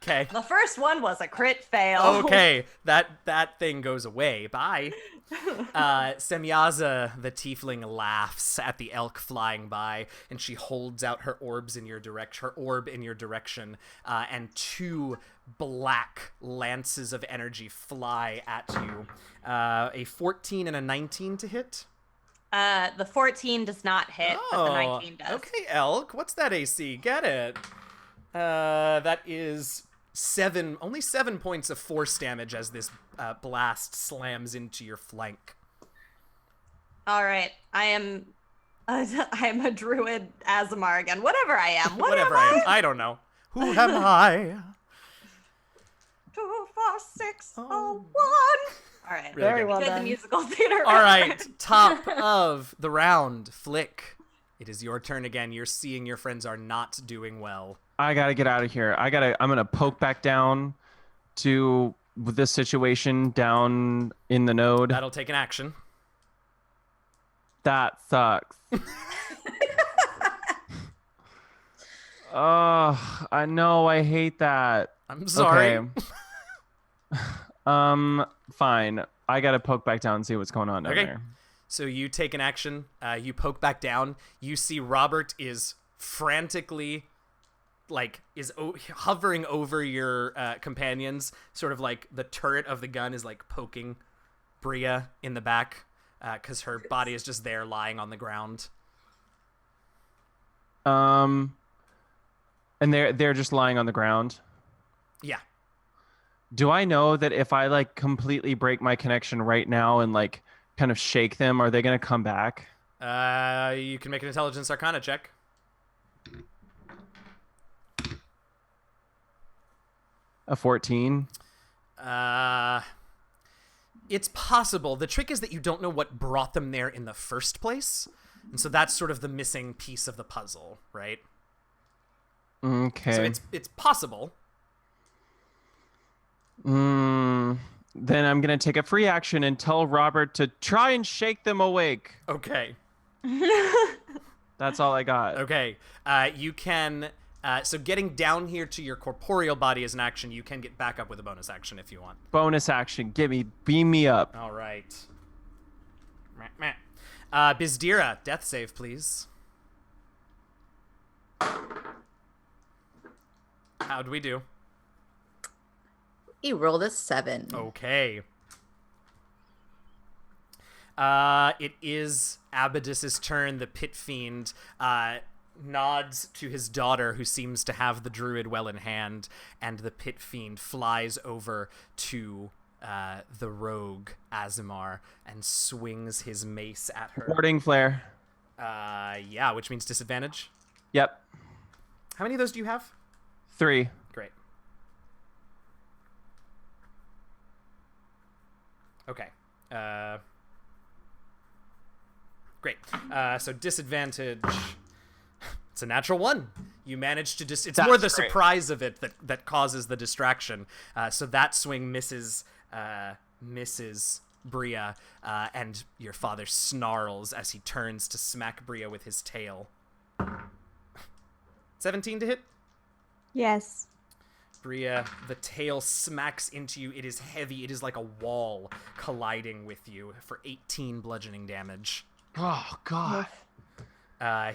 Okay. The first one was a crit fail. Okay, that thing goes away. Bye. Semyaza, the tiefling, laughs at the elk flying by, and she holds out her orb in your direction, and 2 black lances of energy fly at you. A 14 and a 19 to hit. The 14 does not hit, but the 19 does. Okay, elk. What's that AC? Get it. That is only 7 points of force damage as this blast slams into your flank. All right, I am a druid Azamar again. Whatever I am. Whatever I am. I don't know. Who am I? 2, 4, 6, Oh. 1. All right. Really Very good. well Good, the done. musical theater. All right, top of the round, Flick. It is your turn again. You're seeing your friends are not doing well. I gotta get out of here. I'm gonna poke back down to this situation down in the node. That'll take an action. That sucks. Oh, I know. I hate that. I'm sorry. Okay. Fine. I gotta poke back down and see what's going on down there. So you take an action. You poke back down. You see Robert is frantically, hovering over your companions. Sort of like the turret of the gun is like poking Bria in the back because her body is just there lying on the ground. And they're just lying on the ground. Yeah. Do I know that if I like completely break my connection right now and like kind of shake them, are they gonna come back? You can make an intelligence arcana check. A 14. It's possible. The trick is that you don't know what brought them there in the first place. And so that's sort of the missing piece of the puzzle, right? Okay. So it's possible. Then I'm gonna take a free action and tell Robert to try and shake them awake. Okay. That's all I got. Okay. You can... so getting down here to your corporeal body is an action. You can get back up with a bonus action if you want. Bonus action. Beam me up. All right. Bizdira, death save, please. How'd we do? He rolled a 7. Okay. It is Abydis's turn. The pit fiend nods to his daughter, who seems to have the druid well in hand, and the pit fiend flies over to the rogue Azimar and swings his mace at her. Warding flare. Yeah, which means disadvantage. Yep. How many of those do you have? 3. Great. Okay. Great. So disadvantage. It's a natural 1. You managed to it's more the surprise of it that causes the distraction. So that swing misses Bria, and your father snarls as he turns to smack Bria with his tail. 17 to hit? Yes. Bria, the tail smacks into you. It is heavy. It is like a wall colliding with you for 18 bludgeoning damage. Oh, God.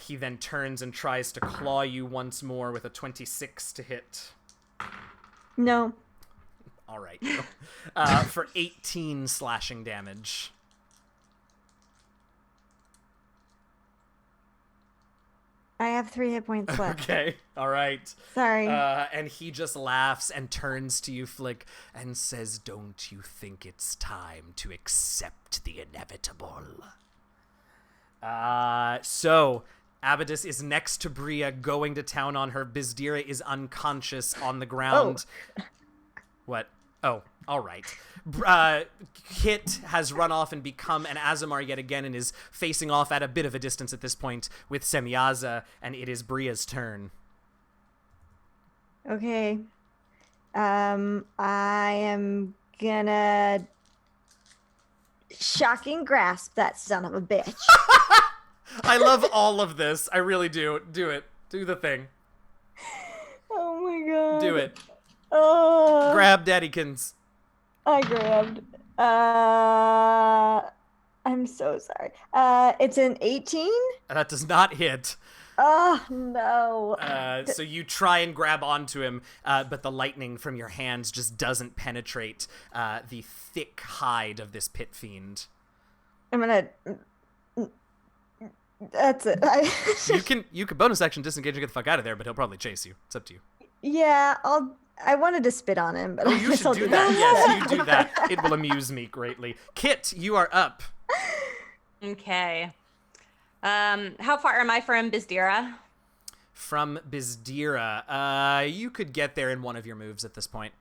He then turns and tries to claw you once more with a 26 to hit. No. All right. For 18 slashing damage. I have 3 hit points left. Okay. All right. Sorry. And he just laughs and turns to you, Flick, and says, "Don't you think it's time to accept the inevitable?" So Abydis is next to Bria, going to town on her. Bizdira is unconscious on the ground. Oh. What? Oh, all right. Kit has run off and become an Azimar yet again and is facing off at a bit of a distance at this point with Semyaza, and it is Bria's turn. Okay. I am gonna shocking grasp that son of a bitch. I love all of this. I really do. Do it. Do the thing. Oh my god. Do it. Oh. Grab Daddykins. I grabbed. I'm so sorry. It's an 18? That does not hit. Oh, no. So you try and grab onto him, but the lightning from your hands just doesn't penetrate the thick hide of this pit fiend. I'm gonna... That's it. You can bonus action disengage and get the fuck out of there, but he'll probably chase you. It's up to you. Yeah, I wanted to spit on him, but I You guess should I'll do that. Yes, you do that. It will amuse me greatly. Kit, you are up. Okay. How far am I from Bizdira? From Bizdira, you could get there in one of your moves at this point.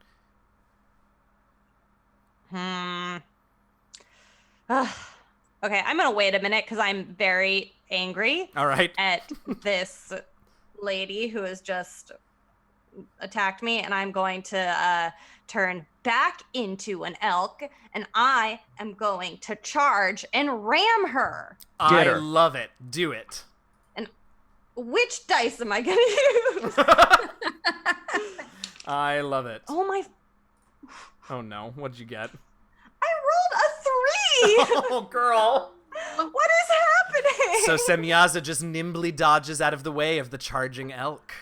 Okay, I'm gonna wait a minute because I'm very angry. All right. At this lady who has just attacked me, and I'm going to turn back into an elk, and I am going to charge and ram her. I love it. Do it. And which dice am I gonna use? I love it. Oh my! Oh no, what'd you get? I rolled a 3. Oh, girl. What is happening? So Semyaza just nimbly dodges out of the way of the charging elk.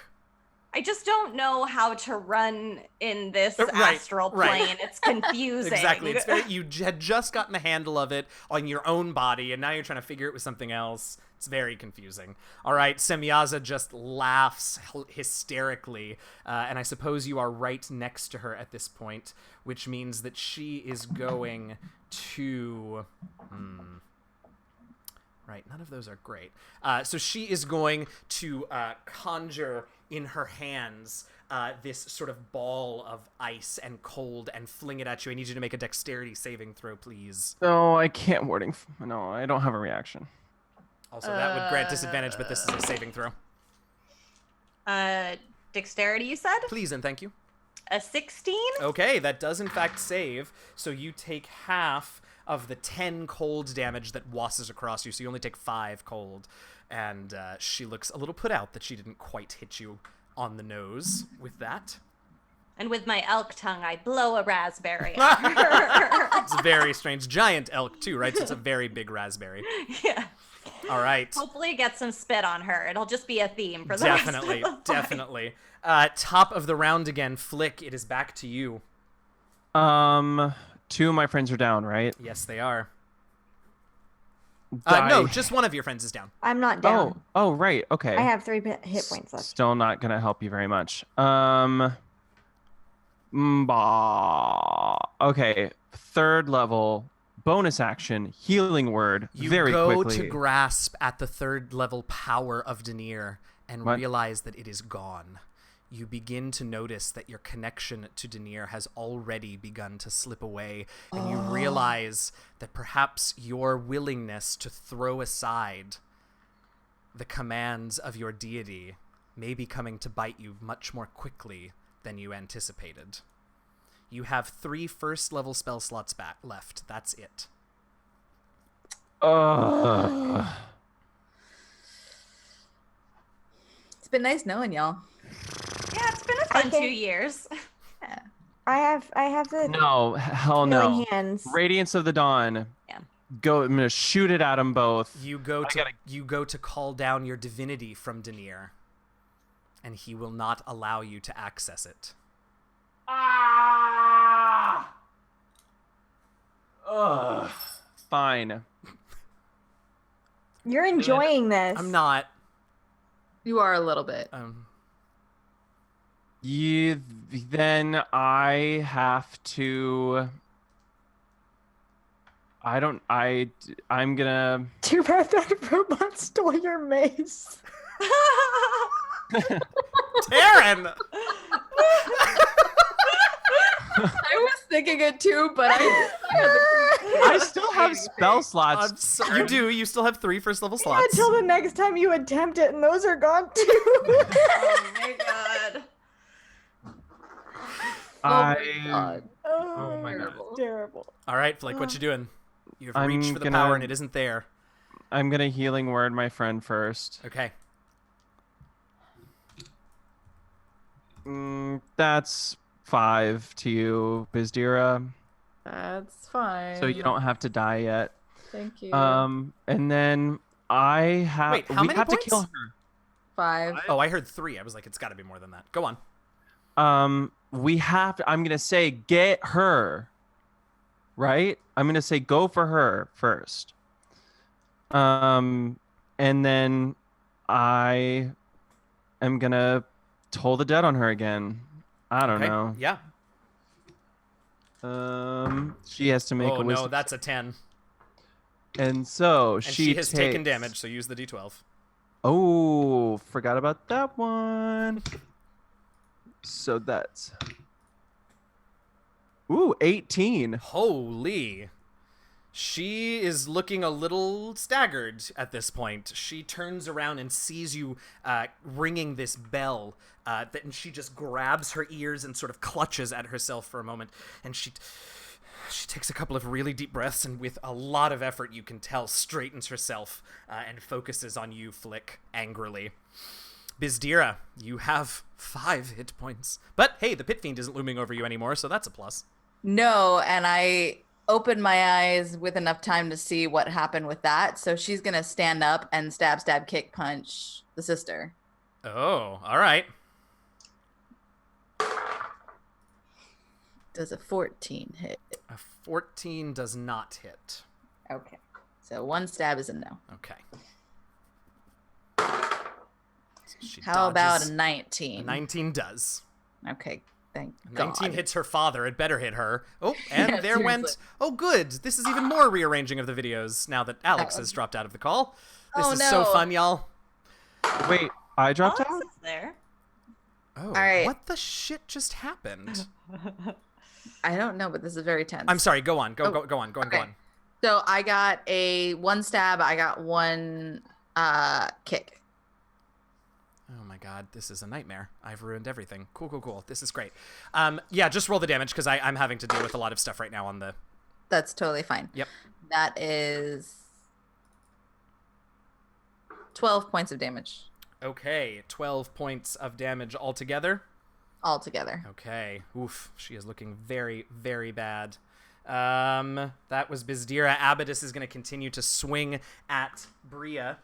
I just don't know how to run in this Right, astral right. plane. It's confusing. Exactly. It's very, you had just gotten the handle of it on your own body, and now you're trying to figure it with something else. It's very confusing. All right, Semyaza just laughs hysterically, and I suppose you are right next to her at this point, which means that she is going to... Right, none of those are great. So she is going to conjure in her hands this sort of ball of ice and cold and fling it at you. I need you to make a dexterity saving throw, please. No, I can't wording. No, I don't have a reaction. Also, that would grant disadvantage, but this is a saving throw. Dexterity, you said? Please and thank you. A 16? Okay, that does in fact save. So you take half of the 10 cold damage that washes across you, so you only take 5 cold. And she looks a little put out that she didn't quite hit you on the nose with that. And with my elk tongue, I blow a raspberry. It's very strange. Giant elk, too, right? So it's a very big raspberry. Yeah. All right. Hopefully get some spit on her. It'll just be a theme for the rest of the fight. Definitely. Top of the round again. Flick, it is back to you. 2 of my friends are down, right? Yes, they are. Die. No, just one of your friends is down. I'm not down. Oh, right. Okay. I have 3 hit points left. Still not gonna help you very much. Okay. 3rd level bonus action healing word. You very go quickly. to grasp at the 3rd level power of Denier and What? realize that it is gone. You begin to notice that your connection to Denier has already begun to slip away, and you realize that perhaps your willingness to throw aside the commands of your deity may be coming to bite you much more quickly than you anticipated. You have 3 first-level spell slots left. That's it. It's been nice knowing y'all. Yeah, it's been a fun Okay. 2 years. I have the No, hell healing no. hands. Radiance of the Dawn. Yeah. Go. I'm gonna shoot it at them both. You go to call down your divinity from Denier, and he will not allow you to access it. Ugh. Fine. You're enjoying this. I'm not. You are a little bit. Then I have to. I'm gonna. Too bad that robot stole your mace. Taryn! I was thinking it too, but I still have spell slots. You do. You still have 3 first level Yeah, slots. until the next time you attempt it, and those are gone too. Oh my god. Oh my god. Terrible. All right, Flick, what you doing? You've I'm reached for the gonna- power and it isn't there. I'm gonna healing word my friend first. Okay. That's 5 to you, Bizdira. that's fine. So you don't have to die yet. Thank you. And then I have. Wait, how we many have points? to kill her. 5. Oh, I heard 3. I was like, it's got to be more than that. Go on. We have to. I'm gonna say get her. Right. I'm gonna say go for her first. And then I am gonna toll the dead on her again. I don't Okay. know. Yeah. She has to make Oh, a no, wisdom. that's a 10. And so And she she has taken takes- damage, so use the d12. Oh, forgot about that one. So that's 18. Holy. She is looking a little staggered at this point. She turns around and sees you ringing this bell. And she just grabs her ears and sort of clutches at herself for a moment. And she takes a couple of really deep breaths and with a lot of effort, you can tell, straightens herself and focuses on you, Flick, angrily. Bizdira, you have 5 hit points. But hey, the Pit Fiend isn't looming over you anymore, so that's a plus. No, and I opened my eyes with enough time to see what happened with that. So she's gonna stand up and stab, kick, punch the sister. Oh, all right. Does a 14 hit? A 14 does not hit. Okay. So 1 stab is a no. Okay. So she How about dodges. a 19? A 19 does. Okay, thank A 19 God. hits her father. It better hit her. Oh, and Yeah, there went... seriously. Oh, good. This is even more rearranging of the videos now that Alex has dropped out of the call. This Oh, is so no. fun, y'all. Wait, I dropped Alex out? is there. Oh, right. what the shit just happened? I don't know, but this is very tense. I'm sorry. Go on. Go Oh, on. Go okay. on. So I got a 1 stab. I got 1 kick. Oh my god, this is a nightmare. I've ruined everything. Cool. This is great. Yeah, just roll the damage because I'm having to deal with a lot of stuff right now on the... That's totally fine. Yep. That is 12 points of damage Okay, 12 points of damage altogether. altogether. Okay. Oof, she is looking very, very bad. That was Bizdira. Abaddis is going to continue to swing at Bria.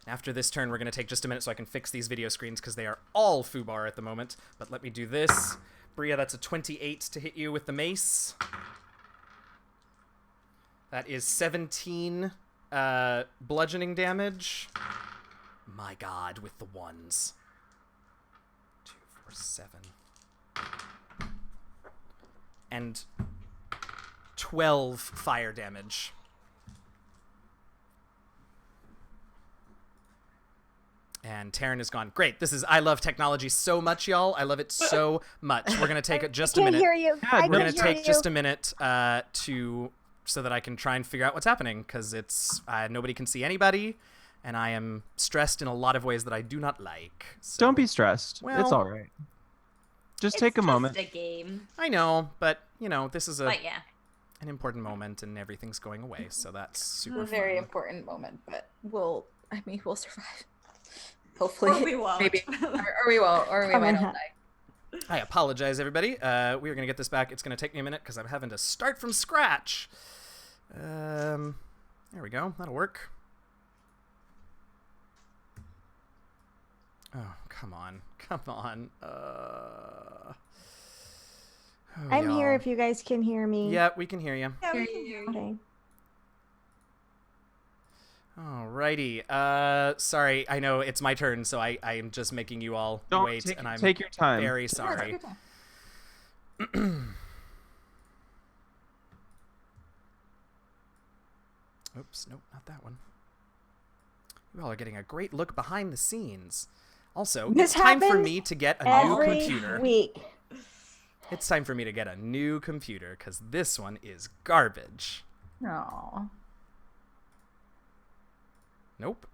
After this turn, we're going to take just a minute so I can fix these video screens because they are all foobar at the moment. But let me do this. Bria, that's a 28 to hit you with the mace. That is 17 bludgeoning damage. My god, with the ones. 2, 4, 7. And 12 fire damage. And Taryn is gone. Great. I love technology so much, y'all. I love it so much. We're going to take just a Can't minute. hear you. Yeah, I We're can going to hear take you. just a minute so that I can try and figure out what's happening because it's nobody can see anybody, and I am stressed in a lot of ways that I do not like. So, Don't be stressed. Well, it's all right. Just It's take a just moment. a game. I know, but this is But yeah. an important moment, and everything's going away, so that's super A very fun. important moment, but we'll survive. Hopefully. Or we won't. Maybe. Or we won't. Or we Come might on. all die. I apologize, everybody. We are going to get this back. It's going to take me a minute because I'm having to start from scratch. There we go. That'll work. Oh, come on. Oh, I'm here y'all. if you guys can hear me. Yeah, we can hear you. Yeah, we Hear can hear you. Okay. Alrighty. Sorry, I know it's my turn, so I am just making you all Don't wait, take, and I'm take your time. very sorry. Oops, nope, not that one. You all are getting a great look behind the scenes. Also, This it's time for happens me to get a new Every computer. week. It's time for me to get a new computer, because this one is garbage. Aw. Nope,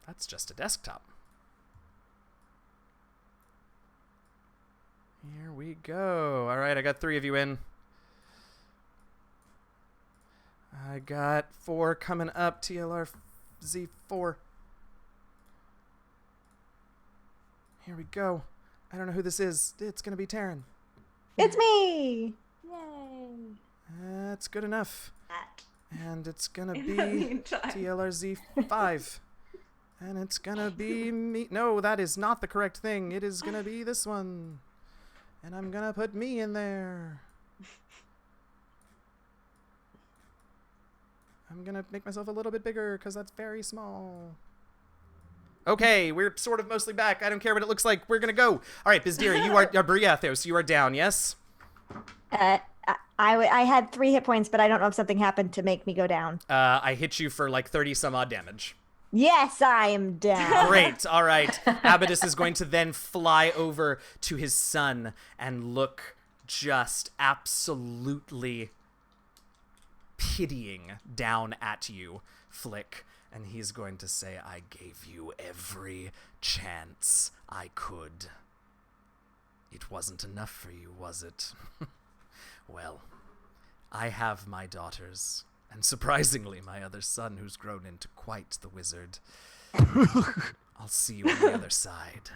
that's just a desktop. Here we go. All right, I got 3 of you in. I got 4 coming up. TLR Z4. Here we go. I don't know who this is. It's going to be Taryn. It's me. Yay. That's good enough. And it's going to In be the meantime. TLR Z5. And it's going to be me. No, that is not the correct thing. It is going to be this one. And I'm going to put me in there. I'm going to make myself a little bit bigger because that's very small. Okay, we're sort of mostly back. I don't care what it looks like. We're going to go. All right, Bizdira, you are Briathos. You are down, yes? I had 3 hit points, but I don't know if something happened to make me go down. I hit you for like 30 some odd damage. Yes, I am down. Great. All right. Abaddis is going to then fly over to his son and look just absolutely pitying down at you, Flick. And he's going to say, I gave you every chance I could. It wasn't enough for you, was it? Well, I have my daughters, and surprisingly, my other son, who's grown into quite the wizard. I'll see you on the other side.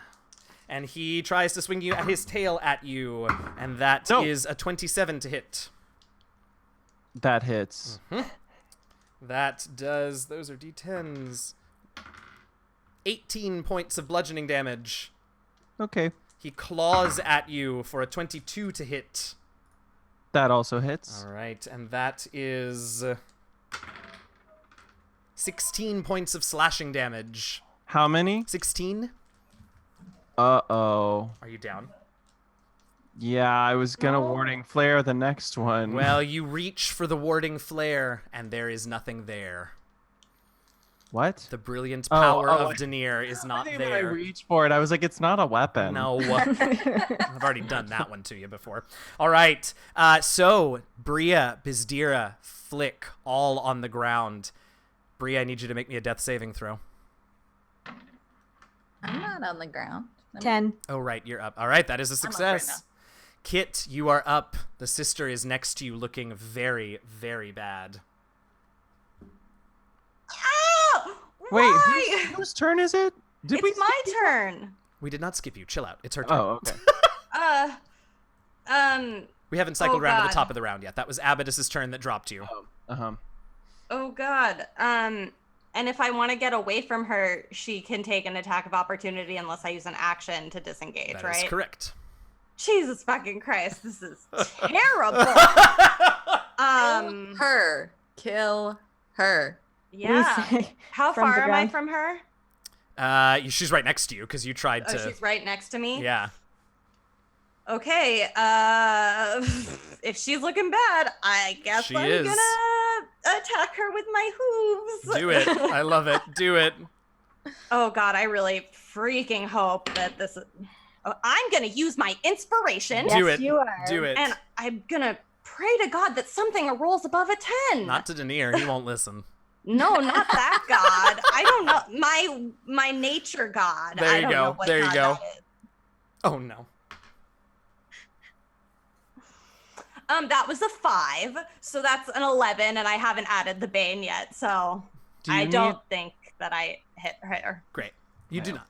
And he tries to swing his tail at you, and that is a 27 to hit. That hits. That does, those are d10s. 18 points of bludgeoning damage. Okay. He claws at you for a 22 to hit. That also hits. All right, and that is 16 points of slashing damage. How many? 16? Uh-oh. Are you down? Yeah, I was gonna warding flare the next one. Well, you reach for the warding flare, and there is nothing there. What? The brilliant power of Denier is I not think when I there. reached for it, I was like, it's not a weapon. No. I've already done that one to you before. All right. So, Bria, Bizdira, Flick, all on the ground. Bria, I need you to make me a death saving throw. I'm not on the ground. 10. Oh, right. You're up. All right. That is a I'm up right success. now. Kit, you are up. The sister is next to you looking very, very bad. Ah! Wait, Why? whose turn is it? Did we? It's my turn. We did not skip you. Chill out. It's her turn. Oh, okay. We haven't cycled Oh, around to the God. top of the round yet. That was Abydus's turn that dropped you. Uh-huh. Oh God. And if I want to get away from her, she can take an attack of opportunity unless I use an action to disengage, That right? is correct. Jesus fucking Christ, this is terrible. Kill her. Yeah. How From the far am I ground. from her? She's right next to you because you tried Oh, to. she's right next to me. Yeah. Okay. If she's looking bad, I guess She I'm is. gonna attack her with my hooves. Do it. I love it. Do it. Oh God, I really freaking hope that this is. Oh, I'm gonna use my inspiration, Yes, Do it. you are. Do it. and I'm gonna pray to God that something rolls above a 10. Not to Denier. He won't listen. No, not that God. I don't know my nature God. There I you don't go. know what There you God go. that is. Oh, no. That was a 5, so that's an 11, and I haven't added the Bane yet, so Do you I need- don't think that I hit her. Great. You do not.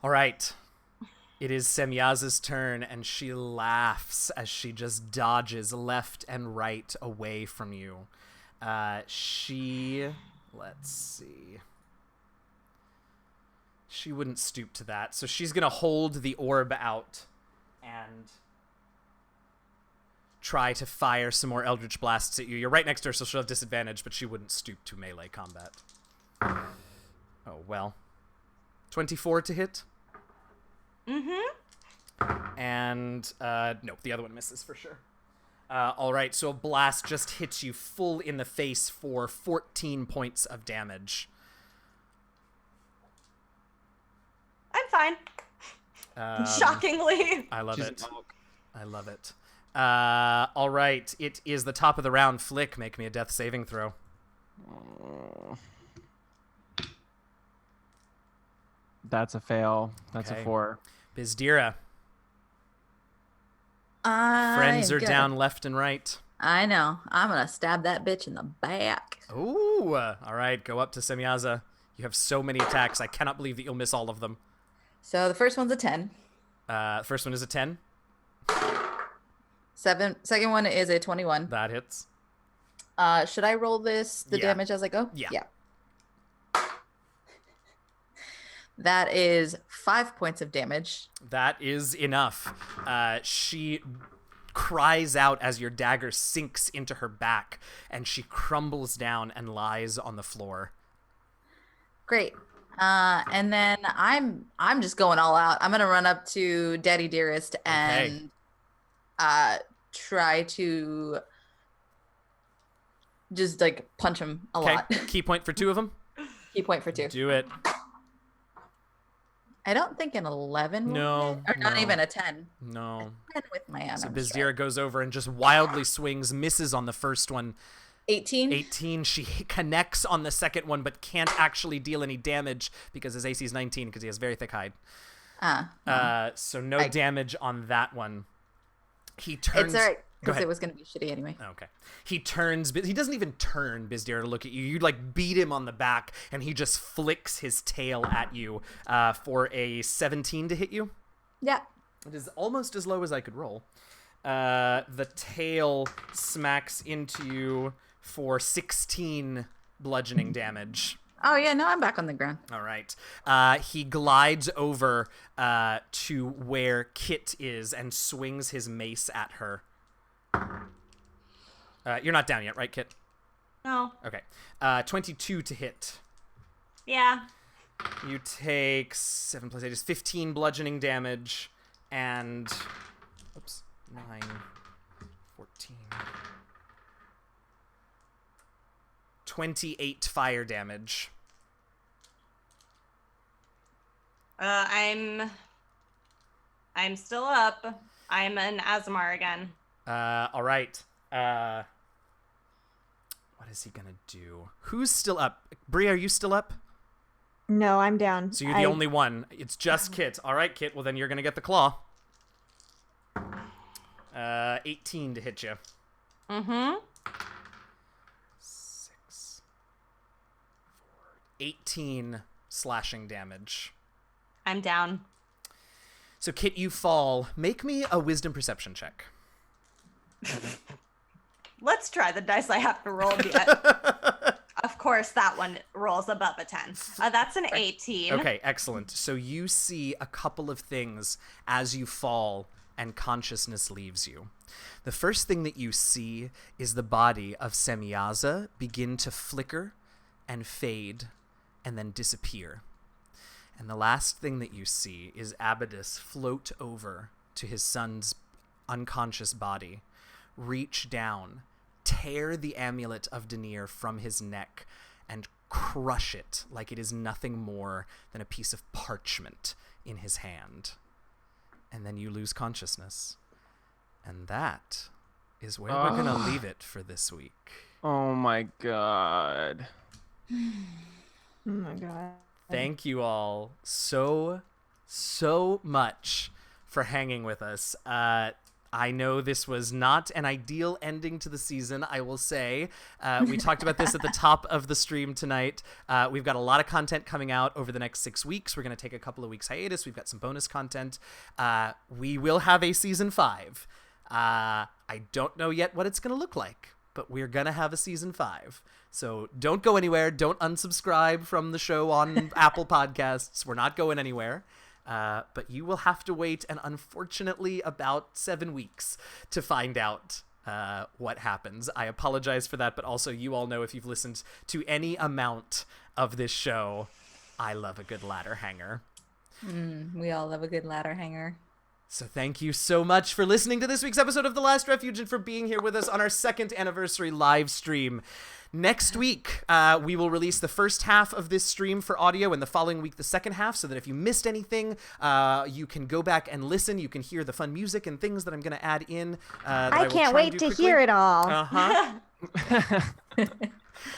All right. It is Semyaza's turn, and she laughs as she just dodges left and right away from you. Let's see. She wouldn't stoop to that, so she's going to hold the orb out and try to fire some more Eldritch Blasts at you. You're right next to her, so she'll have disadvantage, but she wouldn't stoop to melee combat. Oh, well. 24 to hit? Mm-hmm. And, nope, the other one misses for sure. All right, so a blast just hits you full in the face for 14 points of damage. I'm fine. Shockingly. I love She's it. an oak. I love it. All right, it is the top of the round. Flick, make me a death saving throw. That's a fail. That's Okay. a 4. Bizdira, I'm friends are gonna- down left and right. I know. I'm gonna stab that bitch in the back. Ooh, all right, go up to Semyaza. You have so many attacks. I cannot believe that you'll miss all of them. So the first one's a 10. First one is a 10. Second one is a 21. That hits. Should I roll the Yeah. damage as I go? Yeah. That is 5 points of damage. That is enough. She cries out as your dagger sinks into her back, and she crumbles down and lies on the floor. Great. And then I'm just going all out. I'm gonna run up to Daddy Dearest and try to just like punch him a Okay, lot. key point for 2 of them. Key point for 2. Do it. I don't think an 11 will No, hit, or not no. even a 10. No. 10 with my So unarmed Bizdira strike. goes over and just wildly swings, misses on the first one. 18. 18. She connects on the second one, but can't actually deal any damage because his AC is 19 because he has very thick hide. No. So no damage on that one. He turns. It's all right. because it was going to be shitty anyway. Okay. He turns. He doesn't even turn, Bizdir, to look at you. You like beat him on the back, and he just flicks his tail at you for a 17 to hit you. Yeah. It is almost as low as I could roll. The tail smacks into you for 16 bludgeoning damage. Oh, yeah. No, I'm back on the ground. All right. He glides over to where Kit is and swings his mace at her. You're not down yet, right, Kit? No. Okay. 22 to hit. Yeah. You take 7 plus 8 is 15 bludgeoning damage and 9, 14, 28 fire damage. I'm still up. I'm an Azamar again. All right. What is he gonna do? Who's still up? Bree, are you still up? No, I'm down. So you're the only one. It's just Kit. All right, Kit. Well, then you're gonna get the claw. 18 to hit you. Mm-hmm. 6, 4, 18 slashing damage. I'm down. So, Kit, you fall. Make me a wisdom perception check. Let's try the dice I have to roll yet. Of course, that one rolls above a 10. That's an 18. Okay, excellent. So you see a couple of things as you fall and consciousness leaves you. The first thing that you see is the body of Semyaza begin to flicker and fade and then disappear. And the last thing that you see is Abydus float over to his son's unconscious body, reach down, tear the amulet of Denier from his neck, and crush it like it is nothing more than a piece of parchment in his hand. And then you lose consciousness. And that is where we're going to leave it for this week. Oh my god. Oh my god. Thank you all so much for hanging with us. I know this was not an ideal ending to the season, I will say. We talked about this at the top of the stream tonight. We've got a lot of content coming out over the next 6 weeks. We're going to take a couple of weeks hiatus. We've got some bonus content. We will have a season 5. I don't know yet what it's going to look like, but we're going to have a season 5. So don't go anywhere. Don't unsubscribe from the show on Apple Podcasts. We're not going anywhere. But you will have to wait, and unfortunately about 7 weeks to find out what happens. I apologize for that, but also you all know if you've listened to any amount of this show, I love a good ladder hanger. We all love a good ladder hanger. So thank you so much for listening to this week's episode of The Last Refuge and for being here with us on our 2nd anniversary live stream. Next week, we will release the first half of this stream for audio and the following week the second half, so that if you missed anything, you can go back and listen. You can hear the fun music and things that I'm going to add in. I can't wait to hear it all. Uh-huh.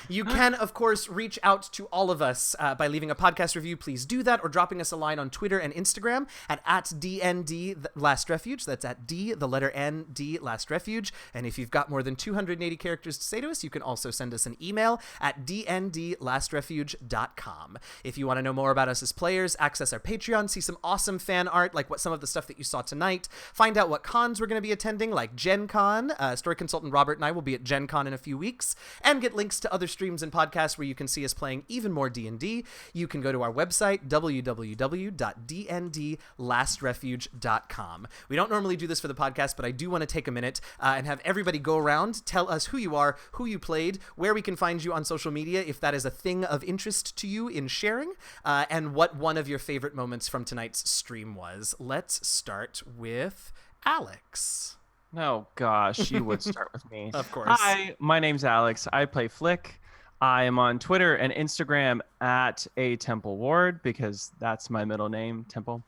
You can, of course, reach out to all of us by leaving a podcast review. Please do that, or dropping us a line on Twitter and Instagram at DND Last Refuge. That's at D, the letter N, D Last Refuge. And if you've got more than 280 characters to say to us, you can also send us an email at dndlastrefuge.com. If you want to know more about us as players, access our Patreon, see some awesome fan art like some of the stuff that you saw tonight, find out what cons we're going to be attending, like Gen Con. Story consultant Robert and I will be at Gen Con in a few weeks, and get links to other streams and podcasts where you can see us playing even more D&D. You can go to our website, www.dndlastrefuge.com. We don't normally do this for the podcast, but I do want to take a minute and have everybody go around, tell us who you are, who you played, where we can find you on social media if that is a thing of interest to you in sharing, and what one of your favorite moments from tonight's stream was. Let's start with Alex. Oh gosh, you would start with me. Of course. Hi, my name's Alex. I play Flick. I am on Twitter and Instagram at a Temple Ward, because that's my middle name, Temple.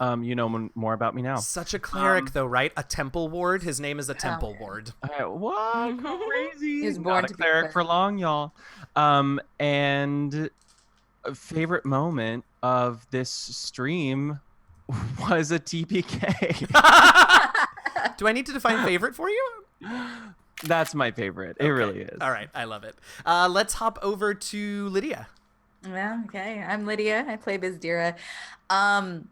You know more about me now. Such a cleric, though, right? A Temple Ward. His name is a Temple Ward. What? Crazy. He was born Not to a be cleric for long, y'all. And a favorite moment of this stream was a TPK. Do I need to define favorite for you? That's my favorite. It really is. All right, I love it. Let's hop over to Lydia. Well, okay. I'm Lydia. I play Bizdira. I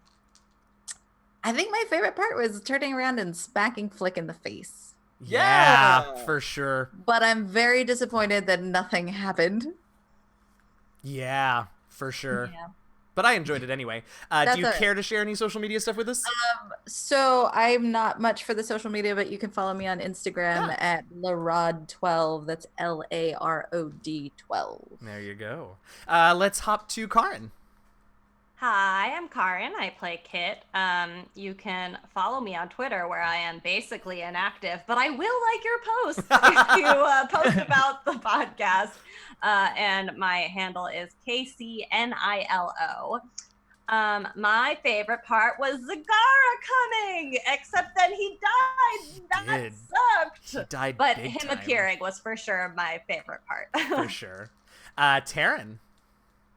think my favorite part was turning around and smacking Flick in the face. Yeah, for sure. But I'm very disappointed that nothing happened. Yeah, for sure. Yeah. But I enjoyed it anyway. Do you care to share any social media stuff with us? So I'm not much for the social media, but you can follow me on Instagram at Larod12. That's LAROD 12. There you go. Let's hop to Karin. Hi, I'm Karin. I play Kit. You can follow me on Twitter where I am basically inactive, but I will like your posts if you post about the podcast. And my handle is KCNILO. My favorite part was Zagara coming, except then he died. That sucked. He died but big him time. appearing was for sure my favorite part. For sure. Taryn.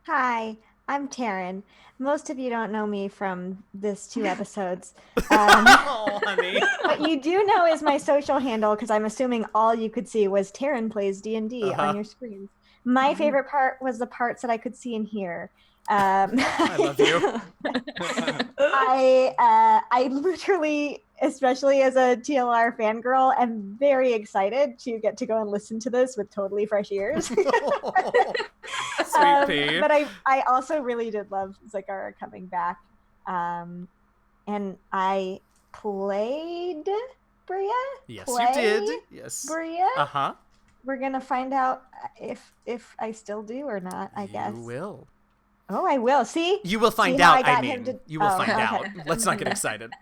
Hi, I'm Taryn. Most of you don't know me from this 2 episodes. Oh, honey. What you do know is my social handle, because I'm assuming all you could see was Taryn Plays D&D on your screens. My favorite part was the parts that I could see and hear. I love you. I literally, especially as a TLR fangirl, am very excited to get to go and listen to this with totally fresh ears. Sweet pea. But I also really did love Zagara coming back. And I played Bria. Yes, you did. Yes. Bria. Uh-huh. We're gonna find out if I still do or not, I guess. You will. Oh, I will. See? You will find See how out, I I got mean. him to- You will Oh, find okay. out. Let's not get excited.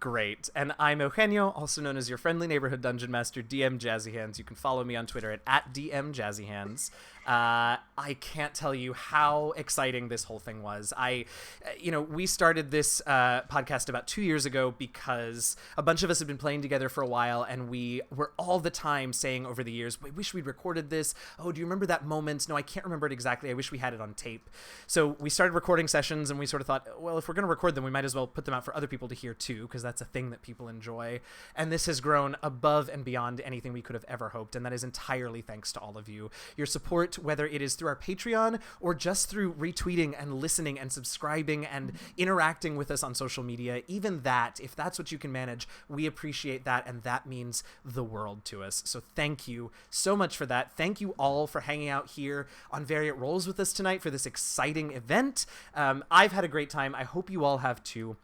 Great. And I'm Eugenio, also known as your friendly neighborhood dungeon master, DM Jazzy Hands. You can follow me on Twitter at DM Jazzy Hands. I can't tell you how exciting this whole thing was. We started this podcast about 2 years ago because a bunch of us had been playing together for a while, and we were all the time saying over the years, "We wish we'd recorded this. Oh, do you remember that moment? No, I can't remember it exactly. I wish we had it on tape." So we started recording sessions, and we sort of thought, well, if we're going to record them, we might as well put them out for other people to hear too, because that's a thing that people enjoy. And this has grown above and beyond anything we could have ever hoped, and that is entirely thanks to all of you. Your support, whether it is through our Patreon or just through retweeting and listening and subscribing and interacting with us on social media, even that, if that's what you can manage, we appreciate that, and that means the world to us. So thank you so much for that. Thank you all for hanging out here on Variant Roles with us tonight for this exciting event. I've had a great time. I hope you all have too.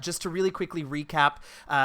Just to really quickly recap,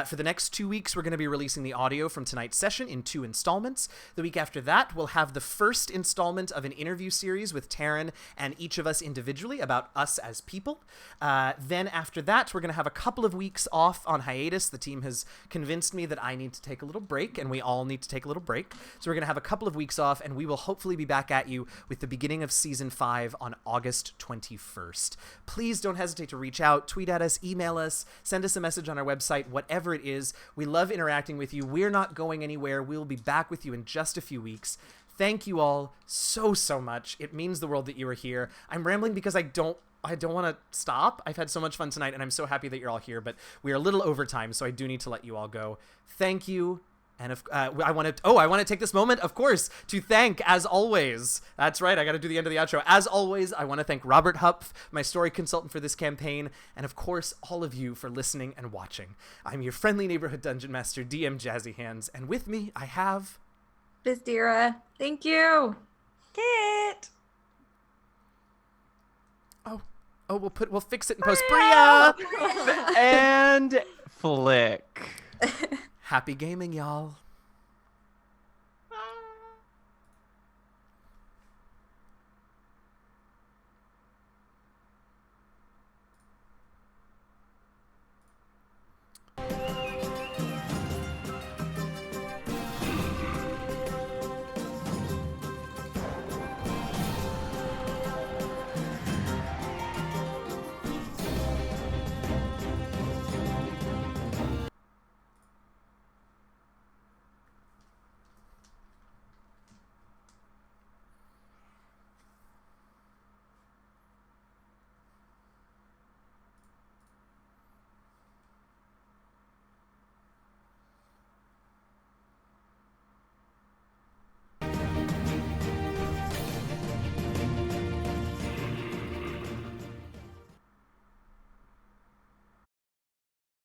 for the next 2 weeks, we're going to be releasing the audio from tonight's session in 2 installments. The week after that, we'll have the first installment of an interview series with Taryn and each of us individually about us as people. Then after that, we're going to have a couple of weeks off on hiatus. The team has convinced me that I need to take a little break, and we all need to take a little break. So we're going to have a couple of weeks off, and we will hopefully be back at you with the beginning of Season 5 on August 21st. Please don't hesitate to reach out, tweet at us, email us, send us a message on our website, whatever it is. We love interacting with you. We're not going anywhere. We'll be back with you in just a few weeks. Thank you all so much. It means the world that you are here. I'm rambling because I don't want to stop. I've had so much fun tonight, and I'm so happy that you're all here, but we are a little over time, so I do need to let you all go. Thank you. And I want to take this moment, of course, to thank, as always, that's right, I got to do the end of the outro. As always, I want to thank Robert Hupf, my story consultant for this campaign, and of course, all of you for listening and watching. I'm your friendly neighborhood dungeon master, DM Jazzy Hands, and with me, I have... Bizdira. Thank you. Kit. Oh, we'll fix it in post. Bria! And Flick. Happy gaming, y'all.